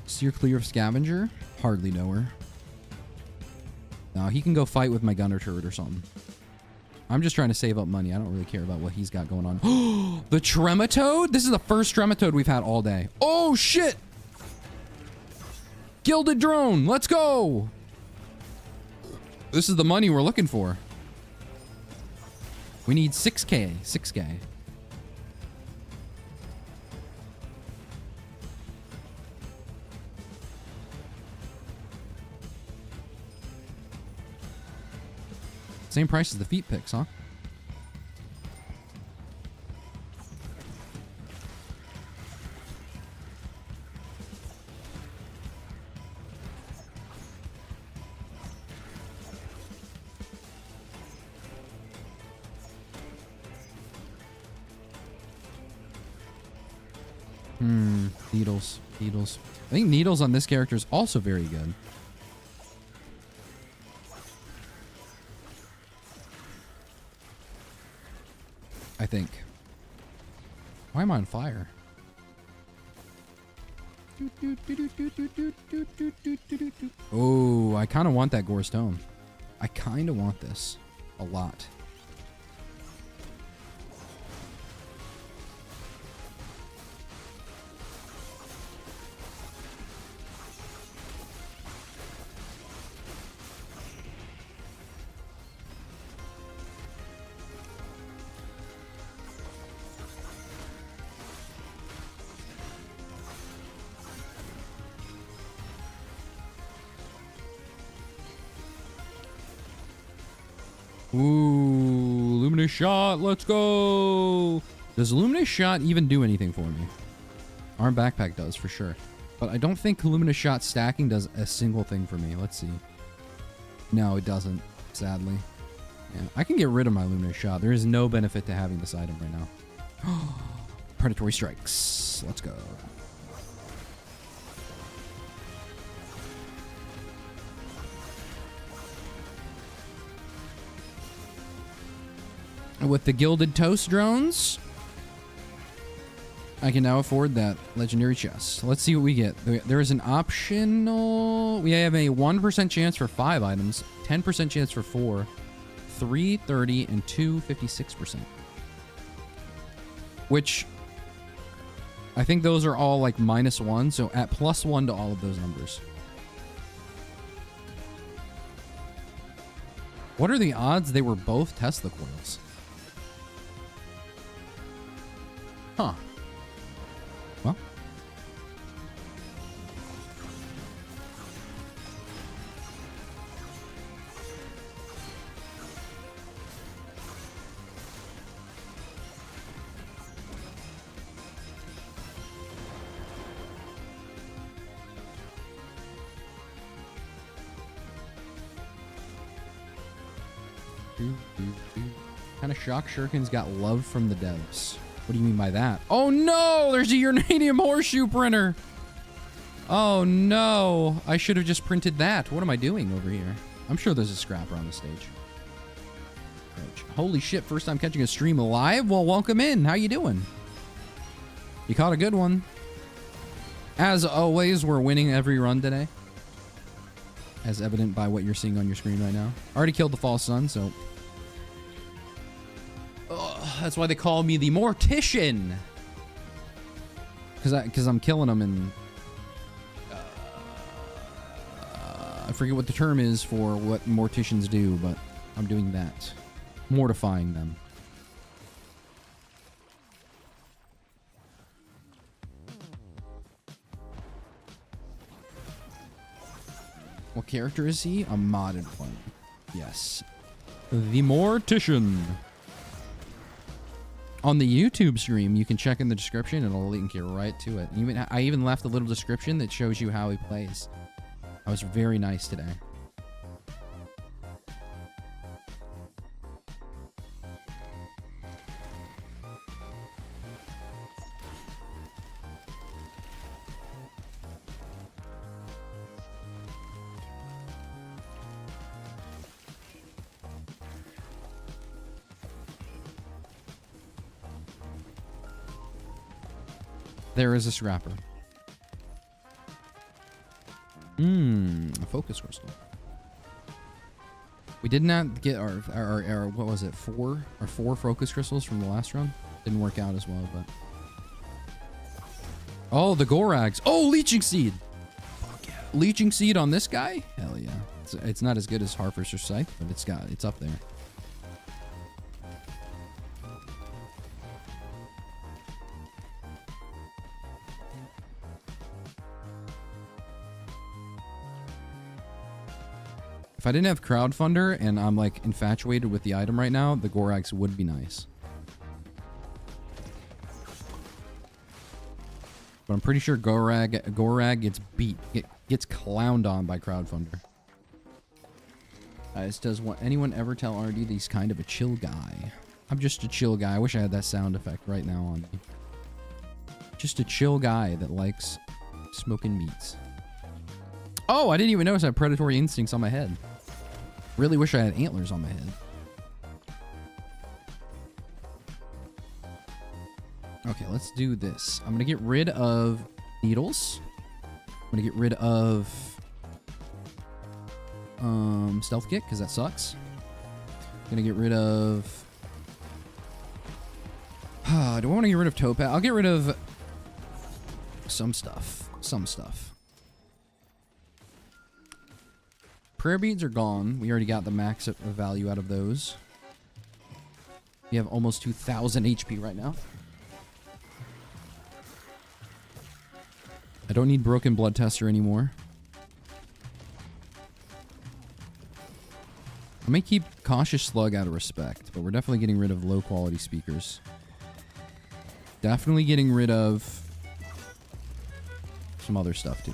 Steer clear of Scavenger? Hardly know her. No, he can go fight with my gunner turret or something. I'm just trying to save up money. I don't really care about what he's got going on. The Trematode? This is the first Trematode we've had all day. Oh, shit! Gilded Drone. Let's go! This is the money we're looking for. We need 6K. 6K. Same price as the feet picks, huh? Needles. Needles. I think needles on this character is also very good. I think. Why am I on fire? Oh, I kind of want that Gore Stone. I kind of want this a lot. Ooh, Luminous Shot, let's go! Does Luminous Shot even do anything for me? Arm Backpack does, for sure. But I don't think Luminous Shot stacking does a single thing for me. Let's see. No, it doesn't, sadly. Yeah, I can get rid of my Luminous Shot. There is no benefit to having this item right now. Predatory Strikes. Let's go. With the Gilded Toast drones, I can now afford that legendary chest. Let's see what we get. There is an optional... We have a 1% chance for 5 items, 10% chance for 4, 3, 30, and 2, 56%. Which, I think those are all like -1, so at +1 to all of those numbers. What are the odds they were both Tesla coils? Huh. Well. Kind of shocked Shuriken's got love from the devs. What do you mean by that? Oh no, there's a uranium horseshoe printer. Oh no, I should have just printed that. What am I doing over here? I'm sure there's a scrapper on the stage. Holy shit, first time catching a stream live? Well, welcome in. How you doing? You caught a good one. As always, we're winning every run today. As evident by what you're seeing on your screen right now. Already killed the false sun, so... that's why they call me the Mortician. Because I'm killing them and... I forget what the term is for what morticians do, but I'm doing that. Mortifying them. What character is he? A modded one. Yes. The Mortician. On the YouTube stream, you can check in the description. It'll link you right to it. I even left a little description that shows you how he plays. I was very nice today. There is a scrapper. A focus crystal. We did not get our what was it, four focus crystals from the last run. Didn't work out as well, but oh, the Gorags. Oh, leeching seed. Fuck yeah. Leeching seed on this guy? Hell yeah. It's not as good as Harvester's Scythe, but it's up there. If I didn't have crowdfunder and I'm like infatuated with the item right now, the Gorags would be nice. But I'm pretty sure Gorag gets beat, gets clowned on by crowdfunder. Does anyone ever tell RD that he's kind of a chill guy? I'm just a chill guy. I wish I had that sound effect right now on me. Just a chill guy that likes smoking meats. Oh, I didn't even notice I have predatory instincts on my head. Really wish I had antlers on my head. Okay, let's do this. I'm gonna get rid of needles. I'm gonna get rid of stealth kick because that sucks. I'm gonna get rid of do I want to get rid of topaz? I'll get rid of some stuff. Prayer beads are gone. We already got the max value out of those. We have almost 2,000 HP right now. I don't need broken blood tester anymore. I may keep cautious slug out of respect, but we're definitely getting rid of low quality speakers. Definitely getting rid of some other stuff too.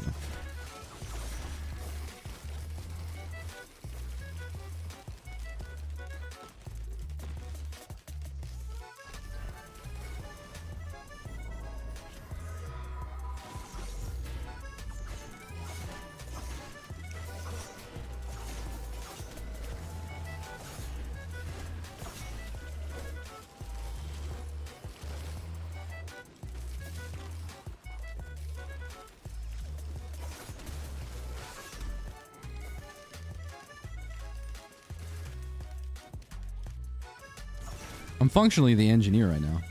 I'm functionally the engineer right now.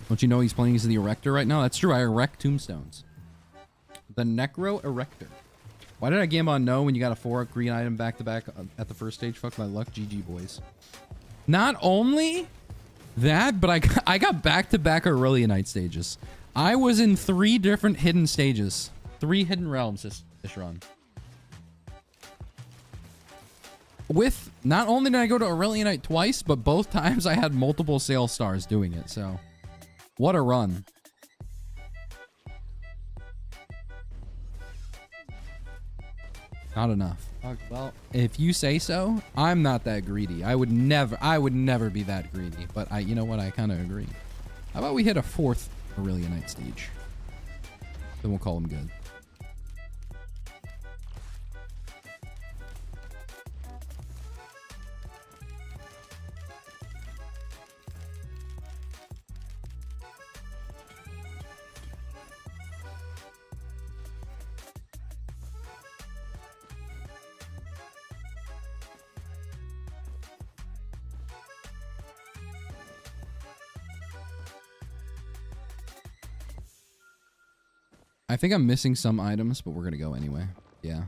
Don't you know he's playing as the Erector right now? That's true, I erect tombstones. The Necro Erector. Why did I game on no when you got a 4 green item back to back at the first stage? Fuck my luck, GG boys. Not only that, but I got back-to-back Aurelianite stages. I was in 3 different hidden stages. 3 hidden realms this run. With, not only did I go to Aurelianite twice, but both times I had multiple sale stars doing it, so. What a run. Not enough. Well, if you say so, I'm not that greedy. I would never be that greedy. But you know what? I kind of agree. How about we hit a 4th Aurelianite stage? Then we'll call them good. I think I'm missing some items, but we're gonna go anyway. Yeah.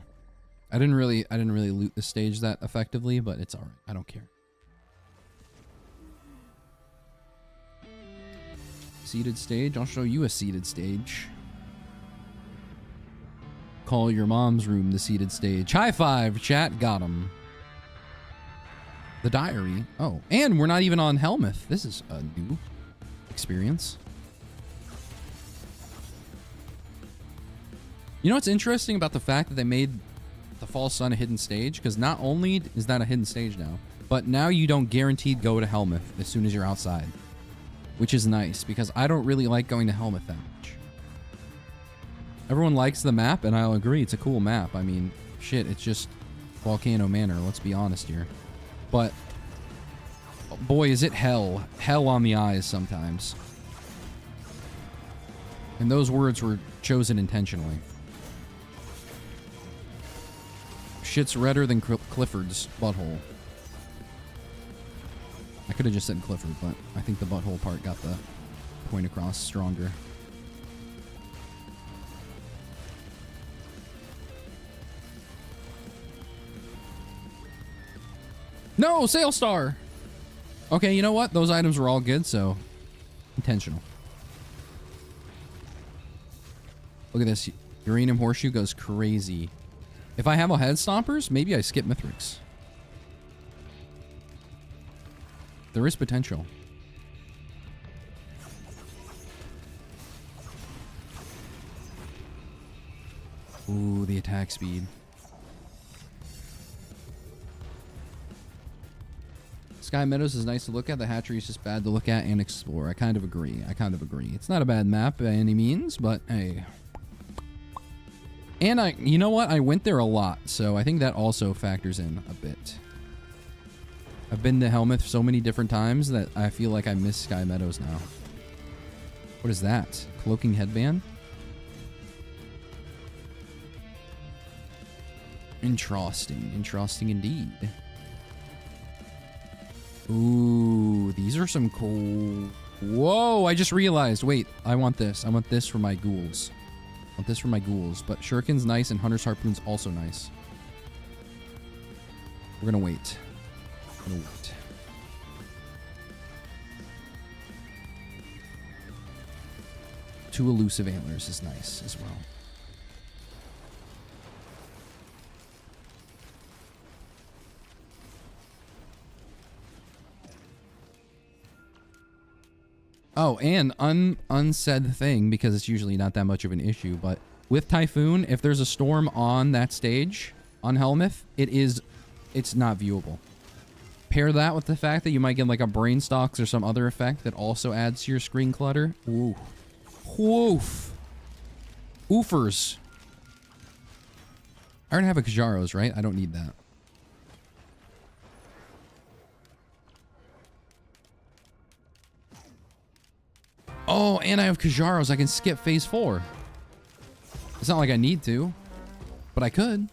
I didn't really loot the stage that effectively, but it's alright. I don't care. Seated stage. I'll show you a seated stage. Call your mom's room the seated stage. High five, chat. Got him. The diary. Oh, and we're not even on Helmuth. This is a new experience. You know what's interesting about the fact that they made the False Sun a hidden stage? Because not only is that a hidden stage now, but now you don't guaranteed go to Helmuth as soon as you're outside. Which is nice, because I don't really like going to Helmuth that much. Everyone likes the map, and I'll agree, it's a cool map. I mean, shit, it's just Volcano Manor, let's be honest here. But, boy, is it hell. Hell on the eyes sometimes. And those words were chosen intentionally. Shit's redder than Clifford's butthole. I could have just said Clifford, but I think the butthole part got the point across stronger. No, Sale Star! Okay, you know what? Those items were all good, so intentional. Look at this. Uranium Horseshoe goes crazy. If I have a head stompers, maybe I skip Mithrix. There is potential. Ooh, the attack speed. Sky Meadows is nice to look at. The hatchery is just bad to look at and explore. I kind of agree. It's not a bad map by any means, but hey. And you know what? I went there a lot, so I think that also factors in a bit. I've been to Helmuth so many different times that I feel like I miss Sky Meadows now. What is that? Cloaking headband? Interesting. Interesting indeed. Ooh, these are some cool... Whoa, I just realized. Wait, I want this. I want this for my ghouls. I want this for my ghouls. But Shuriken's nice and Hunter's Harpoon's also nice. We're gonna wait. Two elusive antlers is nice as well. Oh, and unsaid thing, because it's usually not that much of an issue, but with Typhoon, if there's a storm on that stage, on Helmuth, it's not viewable. Pair that with the fact that you might get like a Brainstalks or some other effect that also adds to your screen clutter. Ooh. Woof. Oofers. I already have a Kajaros, right? I don't need that. Oh, and I have Kajaros. I can skip phase 4. It's not like I need to, but I could.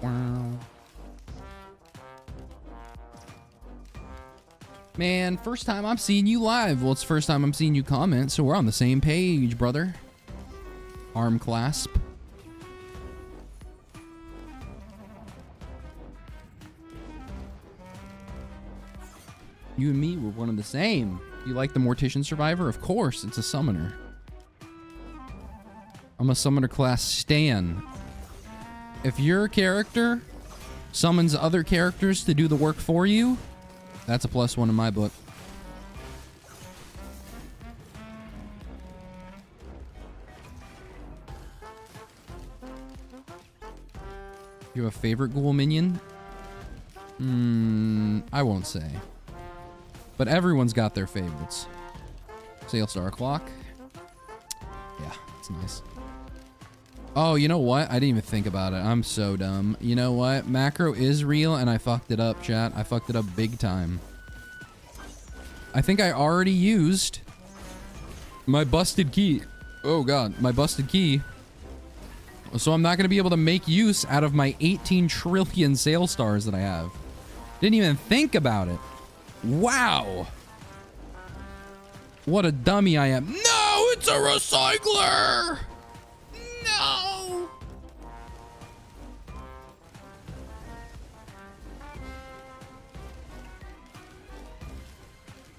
Wow. Man, first time I'm seeing you live. Well, it's the first time I'm seeing you comment, so we're on the same page, brother. Arm clasp. You and me, we're one of the same. You like the Mortician Survivor? Of course, it's a summoner. I'm a summoner class stan. If your character summons other characters to do the work for you, that's a +1 in my book. You have a favorite ghoul minion? I won't say. But everyone's got their favorites. Sail Star Clock. Yeah, it's nice. Oh, you know what? I didn't even think about it. I'm so dumb. You know what? Macro is real, and I fucked it up, chat. I fucked it up big time. I think I already used my busted key. Oh, God. My busted key. So I'm not going to be able to make use out of my 18 trillion Sail Stars that I have. Didn't even think about it. Wow. What a dummy I am. No, it's a recycler. No.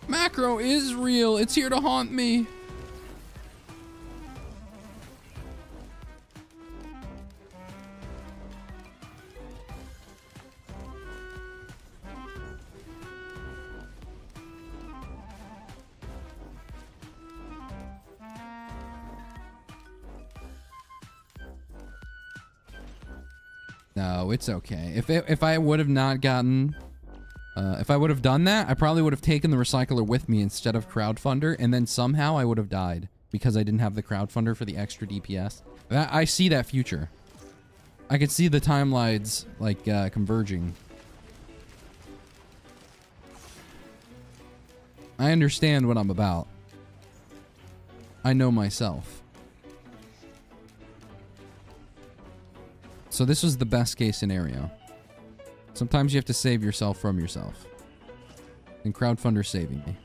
Macro is real. It's here to haunt me. No, it's okay. If I would have not gotten, if I would have done that, I probably would have taken the recycler with me instead of crowdfunder, and then somehow I would have died because I didn't have the crowdfunder for the extra DPS. I see that future. I could see the timelines like converging. I understand what I'm about. I know myself. So this was the best case scenario. Sometimes you have to save yourself from yourself. And crowdfunder's saving me.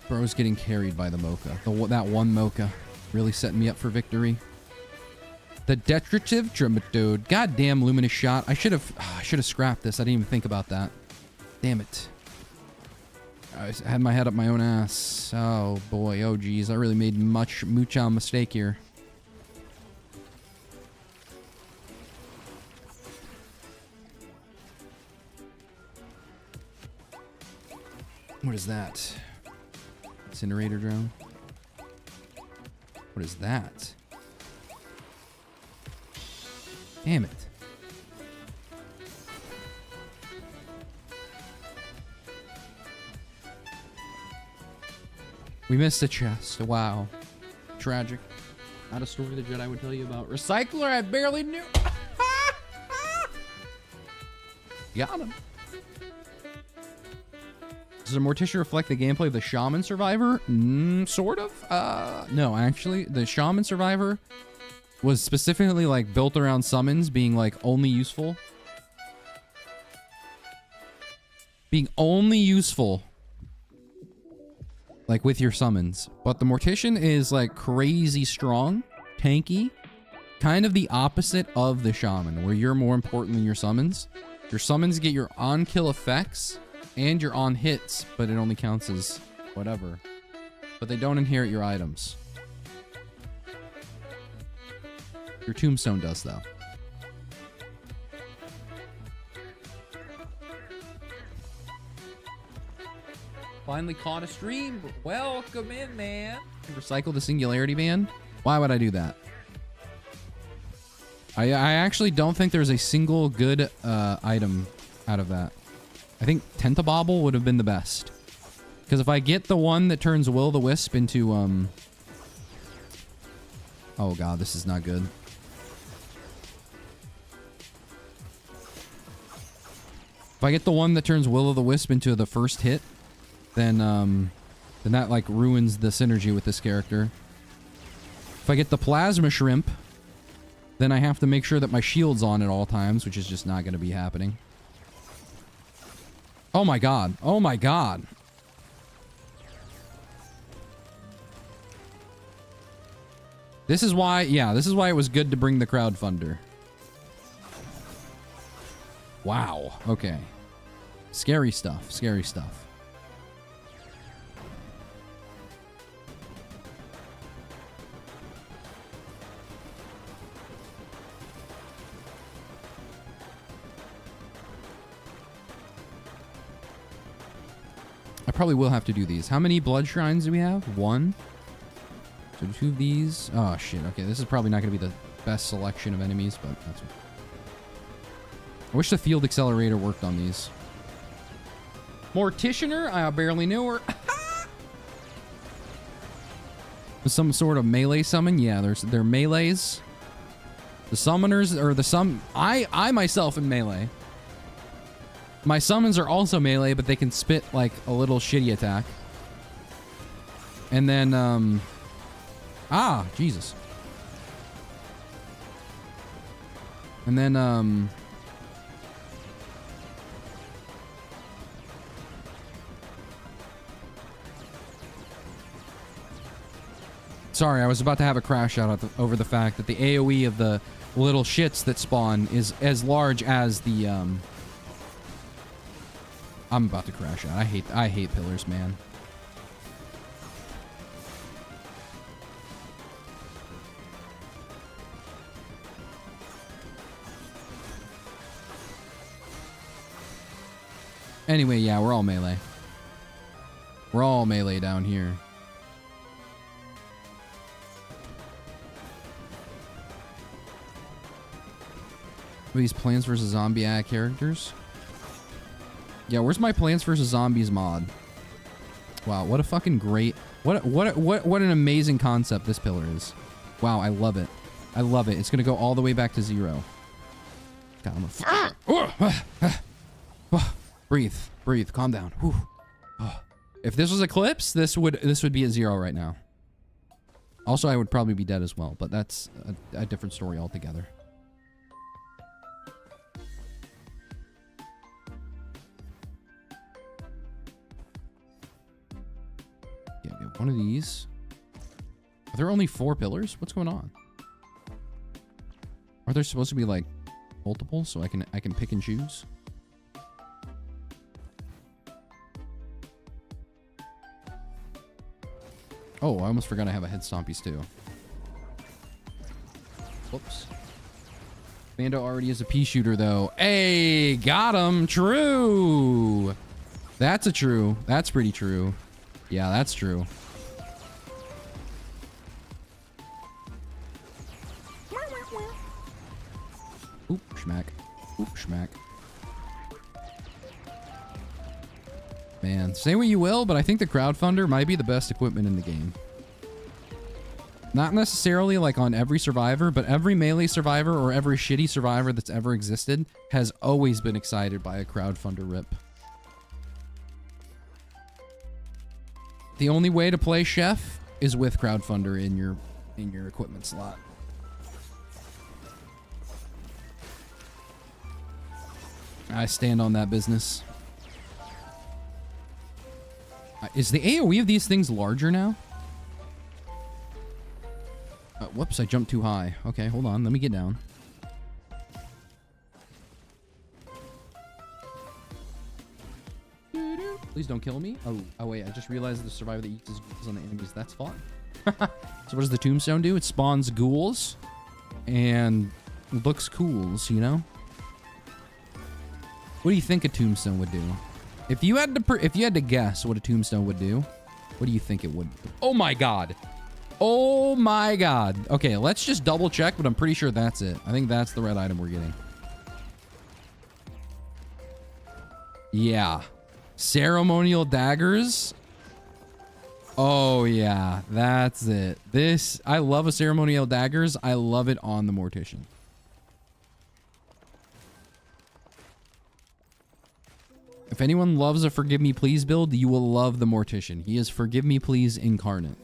Bro's getting carried by the Mocha. That one Mocha really setting me up for victory. The detritive Dramadude. Goddamn luminous shot. I should have scrapped this. I didn't even think about that. Damn it. I had my head up my own ass. Oh boy. Oh geez. I really made mucha mistake here. What is that? Incinerator drone. What is that? Damn it. We missed a chest. Wow. Tragic. Not a story the Jedi would tell you about. Recycler, I barely knew. Got him. Does the Mortician reflect the gameplay of the Shaman Survivor? Sort of. No, actually, the Shaman Survivor was specifically like built around summons being like only useful. Being only useful like with your summons. But the Mortician is like crazy strong, tanky, kind of the opposite of the Shaman, where you're more important than your summons. Your summons get your on-kill effects and your on hits, but it only counts as whatever. But they don't inherit your items. Your Tombstone does, though. Finally caught a stream. Welcome in, man. Recycle the singularity band? Why would I do that? I actually don't think there's a single good item out of that. I think Tentabobble would have been the best. Because if I get the one that turns Will-o-the-Wisp into, oh god, this is not good. If I get the one that turns Will-o-the-Wisp into the first hit, then that, like, ruins the synergy with this character. If I get the Plasma Shrimp, then I have to make sure that my shield's on at all times, which is just not going to be happening. Oh my god. Oh my god. This is why, yeah, this is why it was good to bring the crowdfunder. Wow. Okay. Scary stuff. Scary stuff. I probably will have to do these. How many blood shrines do we have? 1. So 2 of these. Oh, shit. Okay, this is probably not going to be the best selection of enemies, but that's what... I wish the field accelerator worked on these. Morticianer? I barely knew her. Some sort of melee summon? Yeah, they're melees. The summoners, or the I myself am melee. My summons are also melee, but they can spit, like, a little shitty attack. And then, ah, Jesus. And then, sorry, I was about to have a crash out over the fact that the AoE of the little shits that spawn is as large as the, I'm about to crash out. I hate pillars, man. Anyway, yeah, we're all melee. We're all melee down here. Are these Plants vs. Zombie characters? Yeah, where's my Plants vs. Zombies mod? Wow, what a fucking great... What an amazing concept this pillar is. Wow, I love it. I love it. It's gonna go all the way back to 0. God, breathe. Breathe. Calm down. If this was Eclipse, this would be at 0 right now. Also, I would probably be dead as well, but that's a different story altogether. Yeah, we have one of these. Are there only 4 pillars? What's going on? Are there supposed to be like multiple so I can pick and choose? Oh, I almost forgot I have a head stompies too. Whoops. Bando already is a pea shooter though. Hey, got him. True. That's a true. That's pretty true. Yeah, that's true. Oop, schmack. Oop, schmack. Man, say what you will, but I think the crowdfunder might be the best equipment in the game. Not necessarily like on every survivor, but every melee survivor or every shitty survivor that's ever existed has always been excited by a crowdfunder rip. The only way to play Chef is with crowdfunder in your equipment slot. I stand on that business. Is the AoE of these things larger now? Whoops, I jumped too high. Okay, hold on. Let me get down. Please don't kill me. Oh wait, I just realized the survivor that eats his ghouls on the enemies. That's fun. So what does the Tombstone do? It spawns ghouls and looks cools, you know? What do you think a Tombstone would do? If you had to guess what a Tombstone would do, What do you think it would? Oh my god. Oh my god. Okay, let's just double check, but I'm pretty sure that's it. I think that's the red item we're getting. Yeah. Ceremonial daggers. Oh yeah, that's it. This, I love a ceremonial daggers. I love it on the Mortician. If anyone loves a Forgive Me Please build, you will love the Mortician. He is Forgive Me Please incarnate.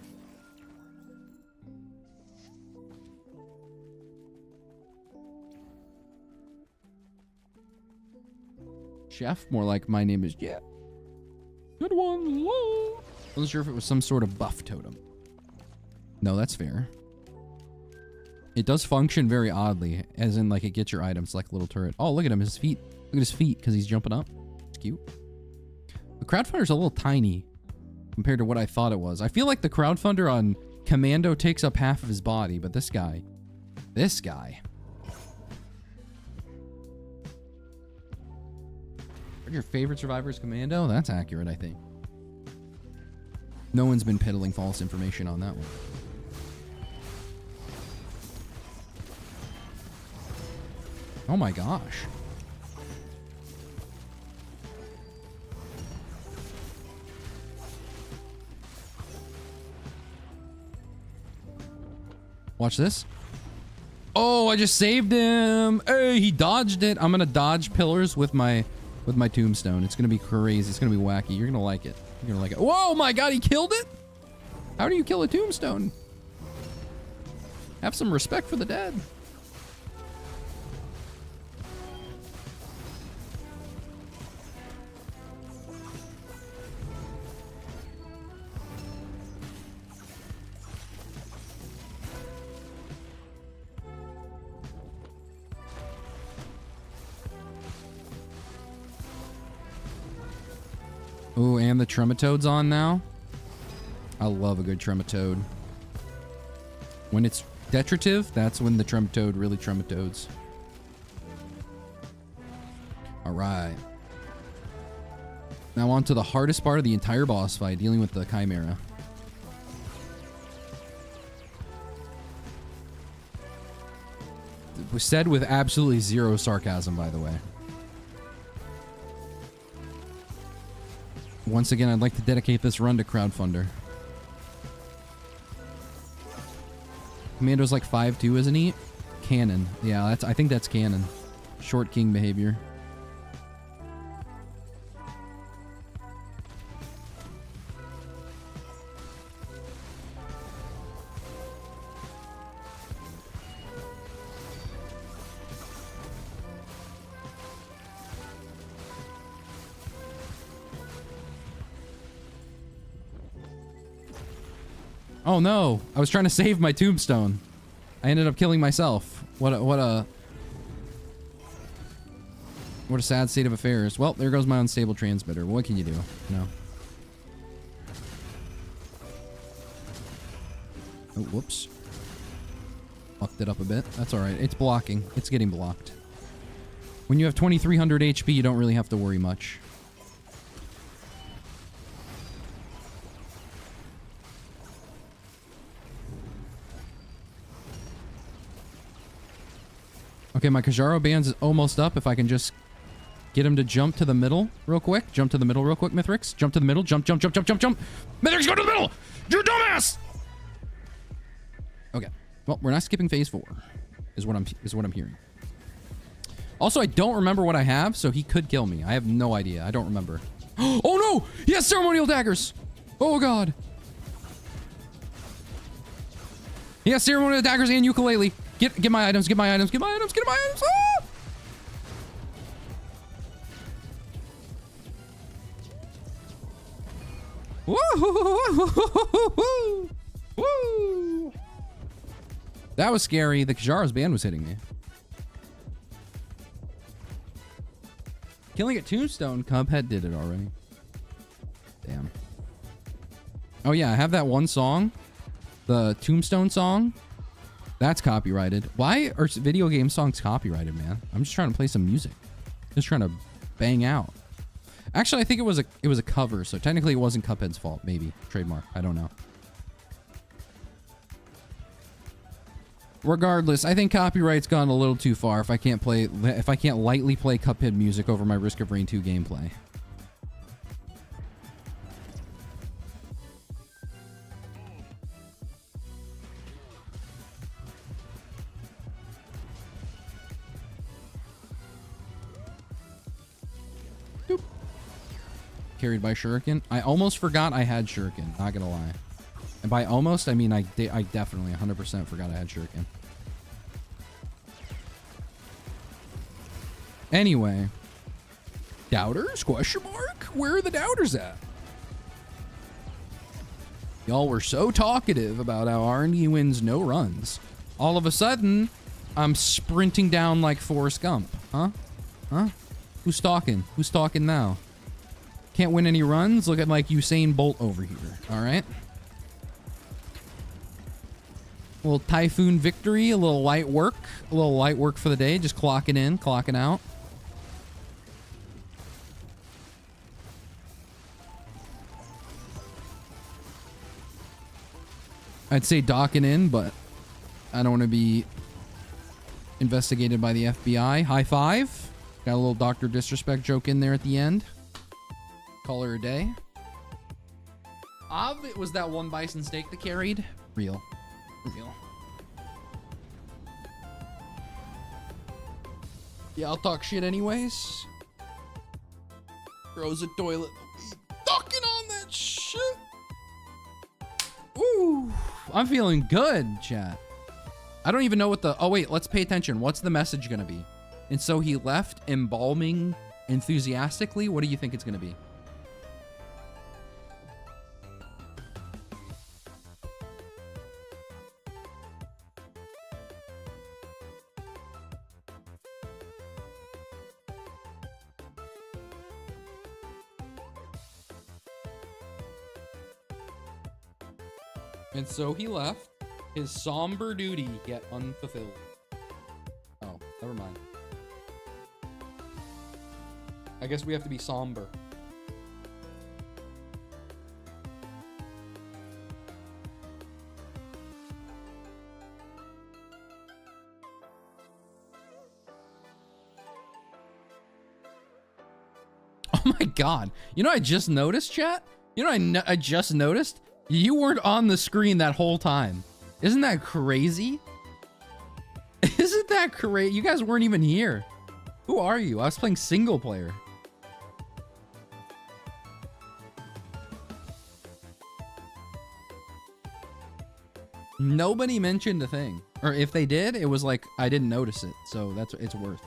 Chef, more like my name is Jeff. Good one. Hello. Wasn't sure if it was some sort of buff totem. No, that's fair. It does function very oddly, as in like it gets your items like a little turret. Oh, look at him, his feet. Look at his feet because he's jumping up. It's cute. The crowdfunder's a little tiny compared to what I thought it was. I feel like the crowdfunder on Commando takes up half of his body, but this guy. Your favorite survivors Commando? That's accurate, I think. No one's been peddling false information on that one. Oh my gosh. Watch this. Oh, I just saved him. Hey, he dodged it. I'm gonna dodge pillars with my tombstone. It's gonna be crazy. It's gonna be wacky. You're gonna like it. You're gonna like it. Whoa, my god, he killed it? How do you kill a tombstone? Have some respect for the dead. Ooh, and the Trematode's on now. I love a good Trematode. When it's detritive, that's when the Trematode really Trematodes. Alright. Now on to the hardest part of the entire boss fight, dealing with the Chimera. It was said with absolutely zero sarcasm, by the way. Once again, I'd like to dedicate this run to crowdfunder. Commando's like 5'2", isn't he? Canon. Yeah, I think that's canon. Short king behavior. Oh no, I was trying to save my tombstone. I ended up killing myself. What a sad state of affairs. Well, there goes my unstable transmitter. What can you do? No. Oh, whoops. Fucked it up a bit. That's alright. It's blocking. It's getting blocked. When you have 2300 HP, you don't really have to worry much. Okay, my Kajaro bands is almost up. If I can just get him to jump to the middle real quick. Jump to the middle real quick, Mithrix. Jump to the middle. Jump, jump, jump, jump, jump, jump. Mithrix, go to the middle! You dumbass! Okay. Well, we're not skipping phase 4, is what I'm hearing. Also, I don't remember what I have, so he could kill me. I have no idea. I don't remember. Oh no! He has ceremonial daggers! Oh god. He has ceremonial daggers and ukulele. Get my items, get my items, get my items, get my items! Ah! Woo! Woo! That was scary. The Kajaro's band was hitting me. Killing a Tombstone, Cubhead did it already. Damn. Oh yeah, I have that one song. The Tombstone song. That's copyrighted. Why are video game songs copyrighted, man? I'm just trying to play some music. Just trying to bang out. Actually, I think it was a cover, so technically it wasn't Cuphead's fault. Maybe trademark. I don't know. Regardless, I think copyright's gone a little too far if I can't lightly play Cuphead music over my Risk of Rain 2 gameplay. Doop. Carried by Shuriken. I almost forgot I had Shuriken, not gonna lie. And by almost, I mean I definitely 100% forgot I had Shuriken. Anyway. Doubters? Question mark? Where are the doubters at? Y'all were so talkative about how RND wins no runs. All of a sudden, I'm sprinting down like Forrest Gump. Huh? Huh? Who's talking? Who's talking now? Can't win any runs? Looking like Usain Bolt over here. Alright? A little Typhoon victory, a little light work. A little light work for the day. Just clocking in, clocking out. I'd say docking in, but I don't want to be investigated by the FBI. High five. Got a little Dr. Disrespect joke in there at the end. Call her a day. It was that one bison steak that carried. Real. Real. Yeah, I'll talk shit anyways. Throws a toilet. Ducking on that shit. Ooh. I'm feeling good, chat. I don't even know what the... Oh, wait. Let's pay attention. What's the message going to be? And so he left embalming enthusiastically. What do you think it's going to be? And so he left, his somber duty yet unfulfilled. Oh, never mind. I guess we have to be somber. Oh my god. You know what I just noticed, chat? You know I just noticed? You weren't on the screen that whole time. Isn't that crazy? Isn't that crazy? You guys weren't even here. Who are you? I was playing single player. Nobody mentioned a thing. Or if they did, it was like, I didn't notice it. So that's what it's worth.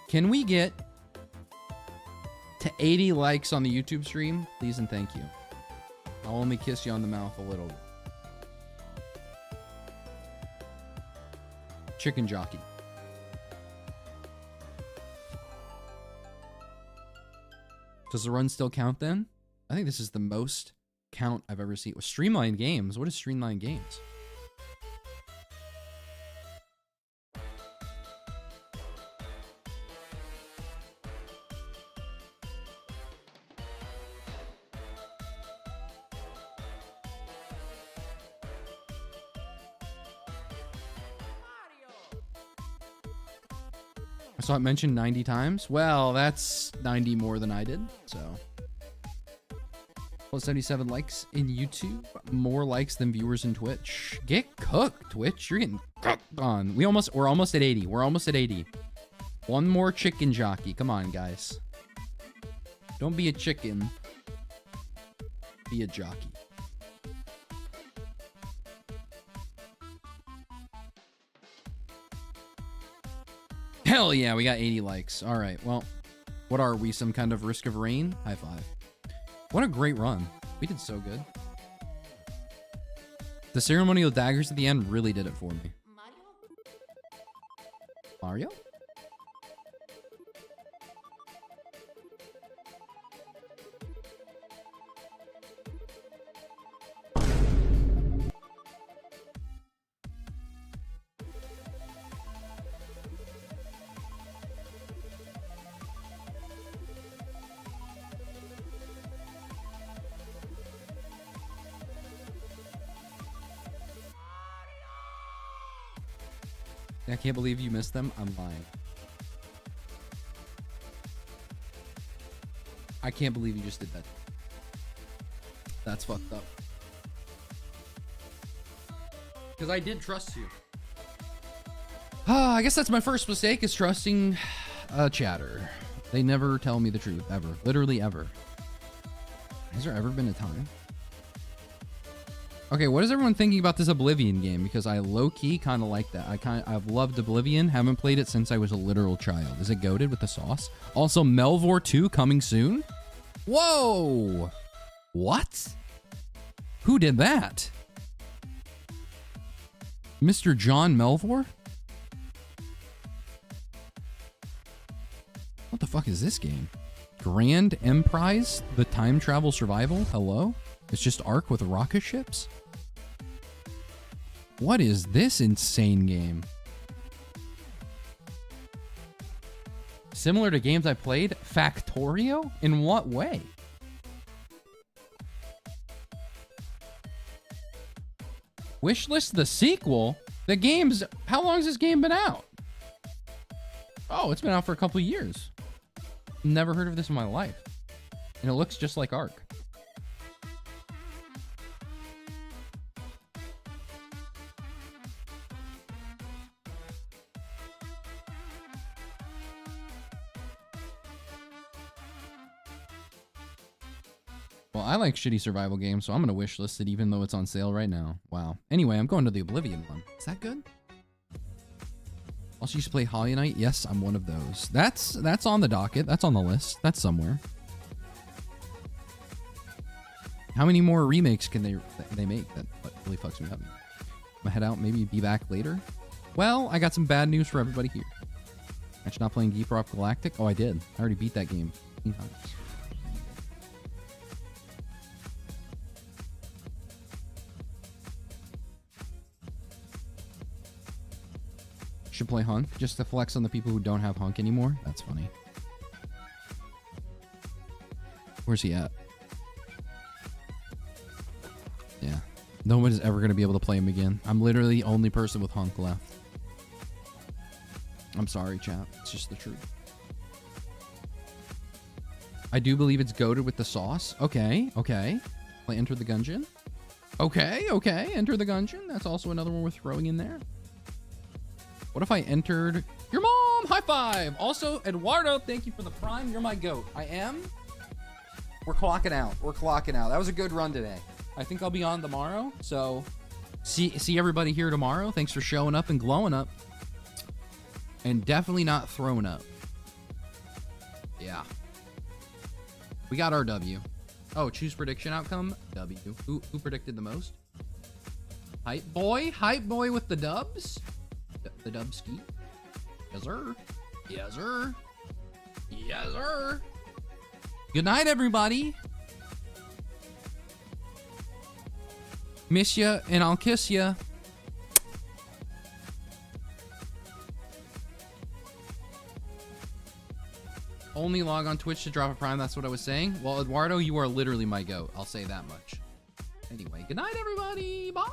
Can we get to 80 likes on the YouTube stream? Please and thank you. I'll only kiss you on the mouth a little. Chicken Jockey. Does the run still count then? I think this is the most count I've ever seen. With Streamline Games. What is Streamline Games? I saw it mentioned 90 times. Well, that's 90 more than I did, so. Plus 77 likes in YouTube. More likes than viewers in Twitch. Get cooked, Twitch. You're getting cooked on. We're almost at 80. We're almost at 80. One more chicken jockey. Come on, guys. Don't be a chicken. Be a jockey. Hell yeah, we got 80 likes. All right, well, what are we? Some kind of Risk of Rain? High five. What a great run. We did so good. The ceremonial daggers at the end really did it for me. Mario? I can't believe you missed them. I'm lying. I can't believe you just did that. That's fucked up. Because I did trust you. I guess that's my first mistake, is trusting chatter. They never tell me the truth, ever. Literally ever. Has there ever been a time? Okay, what is everyone thinking about this Oblivion game? Because I low-key kind of like that. I've loved Oblivion. Haven't played it since I was a literal child. Is it goated with the sauce? Also, Melvor 2 coming soon? Whoa! What? Who did that? Mr. John Melvor? What the fuck is this game? Grand Emprise? The time travel survival? Hello? It's just Ark with rocket ships? What is this insane game? Similar to games I played? Factorio? In what way? Wishlist the sequel? The game's... How long has this game been out? Oh, it's been out for a couple years. Never heard of this in my life. And it looks just like Ark. Well, I like shitty survival games, so I'm gonna wishlist it even though it's on sale right now. Wow. Anyway, I'm going to the Oblivion one. Is that good? Also used to play Hollow Knight. Yes, I'm one of those. That's on the docket. That's on the list. That's somewhere. How many more remakes can they make? That really fucks me up. I'm gonna head out, maybe be back later. Well, I got some bad news for everybody here. Actually, not playing Geek Rock Galactic. Oh, I did. I already beat that game 15 times. Should play Hunk just to flex on the people who don't have Hunk anymore. That's funny. Where's he at? Yeah. Nobody's ever going to be able to play him again. I'm literally the only person with Hunk left. I'm sorry, chat. It's just the truth. I do believe it's goated with the sauce. Okay, okay. Play Enter the Gungeon. Okay, okay. Enter the Gungeon. That's also another one we're throwing in there. What if I entered your mom? High five. Also, Eduardo, thank you for the prime. You're my goat. I am. We're clocking out. We're clocking out. That was a good run today. I think I'll be on tomorrow. So see everybody here tomorrow. Thanks for showing up and glowing up. And definitely not throwing up. Yeah. We got our W. Oh, choose prediction outcome. W. Who predicted the most? Hype boy. Hype boy with the dubs. The dub ski. Yes, sir. Yes, sir. Yes, sir. Good night, everybody. Miss ya, and I'll kiss ya. Only log on Twitch to drop a prime. That's what I was saying. Well, Eduardo, you are literally my goat. I'll say that much. Anyway, good night, everybody. Bye.